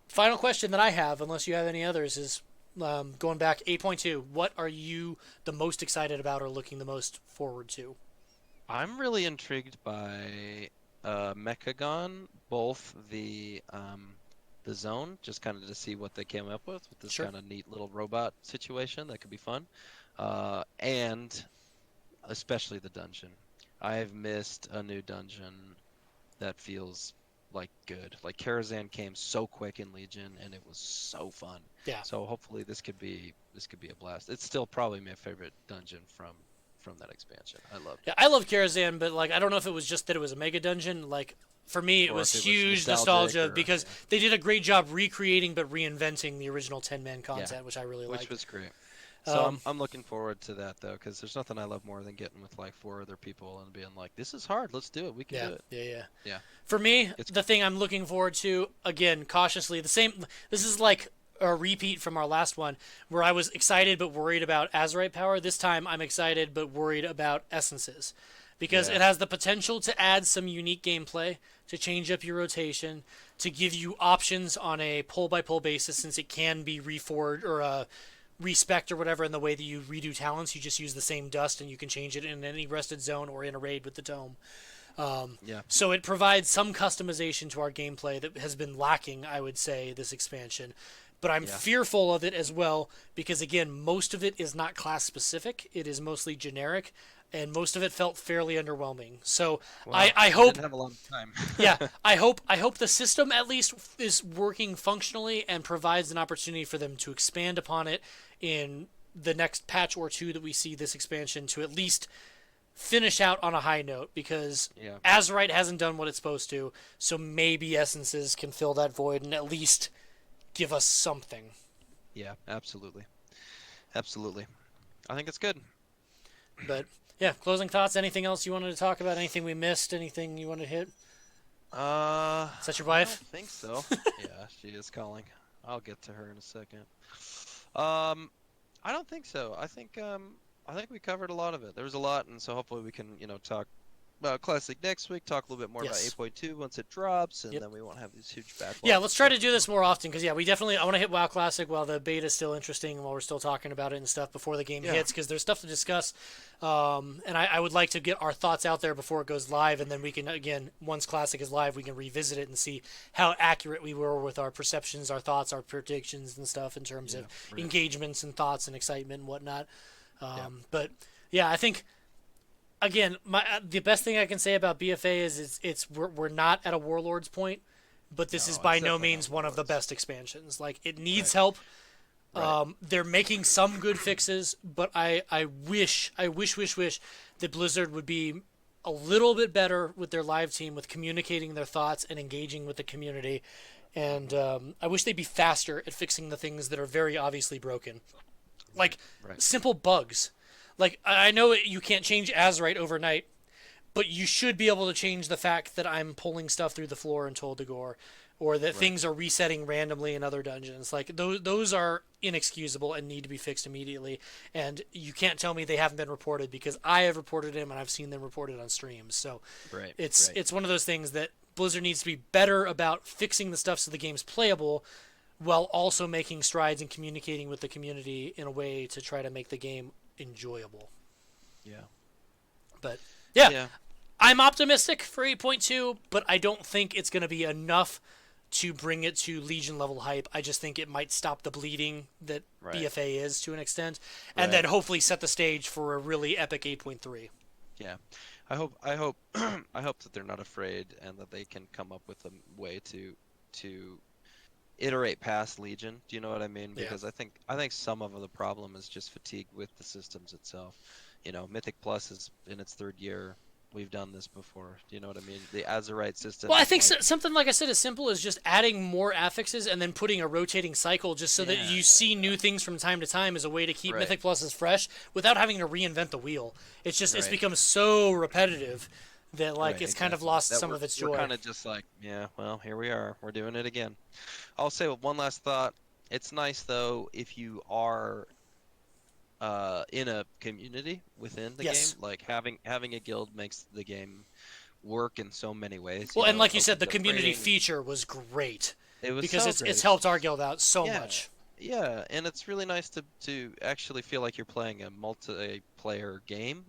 S2: Final question that I have, unless you have any others, is going back 8.2. What are you the most excited about or looking the most forward to?
S1: I'm really intrigued by Mechagon, both the zone, just kind of to see what they came up with this
S2: Sure.
S1: kind of neat little robot situation that could be fun, and especially the dungeon. I've missed a new dungeon that feels like good. Like Karazhan came so quick in Legion, and it was so fun.
S2: Yeah.
S1: So hopefully this could be a blast. It's still probably my favorite dungeon from that expansion. I loved
S2: Yeah,
S1: it.
S2: I love Karazhan, but like I don't know if it was just that it was a mega dungeon. Like for me, it
S1: Or
S2: was
S1: if it was
S2: huge
S1: nostalgic
S2: nostalgia
S1: or
S2: because
S1: yeah.
S2: they did a great job recreating but reinventing the original 10-man
S1: Yeah,
S2: content, which I really
S1: which
S2: liked.
S1: was great. So I'm
S2: Um,
S1: I'm looking forward to that though, because there's nothing I love more than getting with like four other people and being like, "This is hard. Let's do it. We can
S2: yeah,
S1: do it."
S2: yeah, yeah.
S1: Yeah,
S2: For me,
S1: it's
S2: the thing I'm looking forward to, again, cautiously, the same. This is like a repeat from our last one, where I was excited but worried about Azerite power. This time, I'm excited but worried about essences, because it
S1: yeah,
S2: has the potential to add some unique gameplay, to change up your rotation, to give you options on a pull by pull basis, since it can be reforged or respect or whatever in the way that you redo talents. You just use the same dust and you can change it in any rested zone or in a raid with the tome.
S1: yeah,
S2: So it provides some customization to our gameplay that has been lacking, I would say, this expansion. But I'm
S1: yeah.
S2: fearful of it as well because, again, most of it is not class specific. It is mostly generic, and most of it felt fairly underwhelming. So
S1: Well,
S2: I
S1: you
S2: hope,
S1: didn't have a lot of time.
S2: yeah, I hope the system at least is working functionally and provides an opportunity for them to expand upon it in the next patch or two that we see this expansion to at least finish out on a high note because
S1: Yeah,
S2: Azerite hasn't done what it's supposed to, so maybe Essences can fill that void and at least give us something.
S1: yeah, absolutely, absolutely. I think it's good.
S2: But yeah, closing thoughts. Anything else you wanted to talk about? Anything we missed? Anything you wanted to hit? Is that your
S1: I don't
S2: wife?
S1: think so. Yeah, she is calling. I'll get to her in a second. Um, I don't think so. I think we covered a lot of it. There was a lot, and so hopefully we can, talk about Classic next week, talk a little bit more about
S2: Yes.
S1: 8.2 once it drops, and
S2: Yep.
S1: then we won't have these huge
S2: Yeah,
S1: backlogs of
S2: let's try
S1: stuff
S2: to
S1: to
S2: do
S1: go
S2: this more often because yeah, we definitely I want to hit WoW Classic while the beta is still interesting and while we're still talking about it and stuff before the game
S1: Yeah,
S2: hits because there's stuff to discuss. And I would like to get our thoughts out there before it goes live, and then we can again once Classic is live, we can revisit it and see how accurate we were with our perceptions, our thoughts, our predictions, and stuff in terms
S1: yeah,
S2: of
S1: right.
S2: engagements and thoughts and excitement and whatnot.
S1: Yeah,
S2: But yeah, I think again, the best thing I can say about BFA is we're not at a Warlords point, but this is
S1: no,
S2: by
S1: it's
S2: no
S1: definitely not
S2: means one of the
S1: Warlords.
S2: best expansions. Like it needs
S1: Right,
S2: help.
S1: right.
S2: They're making some good fixes, but I wish that Blizzard would be a little bit better with their live team, with communicating their thoughts and engaging with the community. And
S1: Hmm.
S2: I wish they'd be faster at fixing the things that are very obviously broken,
S1: Right,
S2: like
S1: right,
S2: simple bugs. Like I know you can't change Azerite overnight, but you should be able to change the fact that I'm pulling stuff through the floor in Tol Dagor, or that
S1: right.
S2: things are resetting randomly in other dungeons. Like those are inexcusable and need to be fixed immediately. And you can't tell me they haven't been reported because I have reported them and I've seen them reported on streams. So
S1: Right,
S2: it's
S1: right.
S2: it's one of those things that Blizzard needs to be better about fixing the stuff so the game's playable while also making strides and communicating with the community in a way to try to make the game enjoyable.
S1: Yeah,
S2: But yeah,
S1: yeah,
S2: I'm optimistic for 8.2, but I don't think it's going to be enough to bring it to Legion level hype. I just think it might stop the bleeding that
S1: Right.
S2: BfA is to an extent, and then
S1: Right.
S2: hopefully set the stage for a really epic 8.3.
S1: Yeah. I hope I hope that they're not afraid and that they can come up with a way to iterate past Legion. Do you know what I mean?
S2: Yeah.
S1: Because I think some of the problem is just fatigue with the systems itself. You know, Mythic Plus is in its third year. We've done this before. Do you know what I mean? The Azerite system
S2: Well, I
S1: is
S2: think
S1: like,
S2: something like I said, as simple as just adding more affixes and then putting a rotating cycle, just so that
S1: yeah,
S2: you see new things from time to time, is a way to keep
S1: right,
S2: Mythic Pluses fresh without having to reinvent the wheel. It's
S1: right,
S2: become so repetitive that like
S1: right,
S2: it's kind of
S1: exactly.
S2: lost
S1: That
S2: some of its
S1: we're
S2: joy.
S1: kind of just like, yeah, well, here we are. We're doing it again. I'll say one last thought. It's nice though if you are in a community within the game,
S2: Yes.
S1: like having a guild makes the game work in so many ways. You
S2: Well, and
S1: know, it
S2: like you said,
S1: opens
S2: the
S1: up
S2: community
S1: raiding, and
S2: feature was great
S1: it was
S2: because
S1: so
S2: it's
S1: great.
S2: helped our guild out so
S1: Yeah,
S2: much.
S1: yeah, and it's really nice to actually feel like you're playing a multiplayer game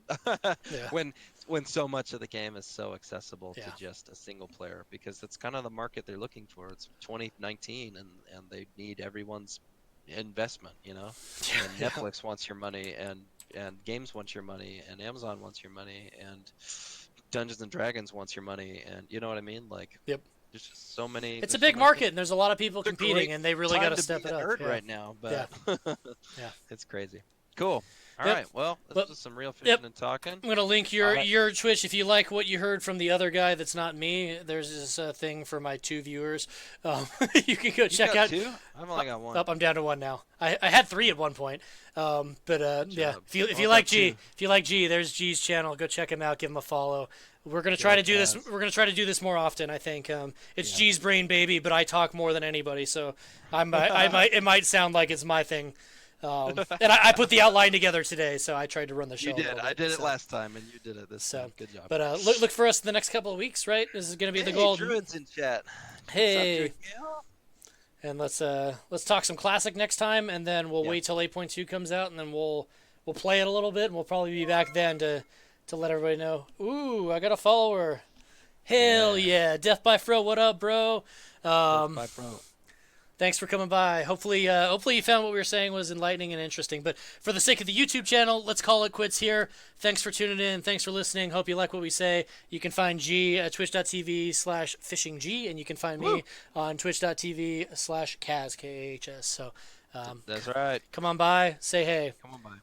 S2: Yeah.
S1: when so much of the game is so accessible to
S2: Yeah.
S1: just a single player because that's kind of the market they're looking for. It's 2019 and they need everyone's investment, you know? And
S2: Yeah.
S1: Netflix wants your money and games want your money and Amazon wants your money and Dungeons and Dragons wants your money and you know what I mean? Like
S2: Yep. It's a
S1: there's so
S2: big
S1: many things.
S2: market, and there's a lot of people
S1: It's a
S2: competing,
S1: great
S2: and they really got
S1: time
S2: to
S1: to be
S2: step it
S1: a
S2: up.
S1: nerd
S2: Yeah.
S1: right now,
S2: Yeah.
S1: but
S2: Yeah.
S1: it's crazy. Cool. All
S2: Yep.
S1: right. Well, this
S2: Yep.
S1: was some real
S2: Yep.
S1: fishing and talking.
S2: I'm gonna link
S1: All
S2: your
S1: right.
S2: your Twitch if you like what you heard from the other guy. That's not me. There's this thing for my two viewers. You can go
S1: You've
S2: check
S1: got
S2: out.
S1: two? I've only got one.
S2: Up, I'm down to one now. I had three at one point. But
S1: Good
S2: yeah,
S1: job.
S2: if
S1: Well,
S2: you
S1: I've
S2: like
S1: got
S2: G,
S1: two.
S2: if you like G, there's G's channel. Go check him out. Give him a follow. We're gonna
S1: If you
S2: try to
S1: like
S2: do this.
S1: Kaz.
S2: We're gonna try to do this more often. I think it's
S1: Yeah.
S2: G's brain baby, but I talk more than anybody, so I might it might sound like it's my thing. And I put the outline together today, so I tried to run the
S1: You
S2: show a
S1: did.
S2: little
S1: I
S2: bit.
S1: did it
S2: So
S1: last time, and you did it this
S2: so,
S1: time. Good job.
S2: but look for us the next couple of weeks, right? This is gonna be the
S1: Hey,
S2: goal.
S1: Druid's in chat. What's up,
S2: Hey,
S1: Druid? Yeah.
S2: and let's talk some classic next time, and then we'll
S1: Yeah.
S2: wait till 8.2 comes out, and then we'll play it a little bit, and we'll probably be back then to let everybody know. Ooh, I got a follower. Hell
S1: Yeah.
S2: yeah, Death by Fro, what up, bro?
S1: Death
S2: Um,
S1: by Pro.
S2: Thanks for coming by. Hopefully you found what we were saying was enlightening and interesting. But for the sake of the YouTube channel, let's call it quits here. Thanks for tuning in. Thanks for listening. Hope you like what we say. You can find G at twitch.tv/fishinggg, and you can find
S1: Woo.
S2: me on twitch.tv/Kaz, Kahs. So
S1: That's right.
S2: come on by, say hey.
S1: Come on by.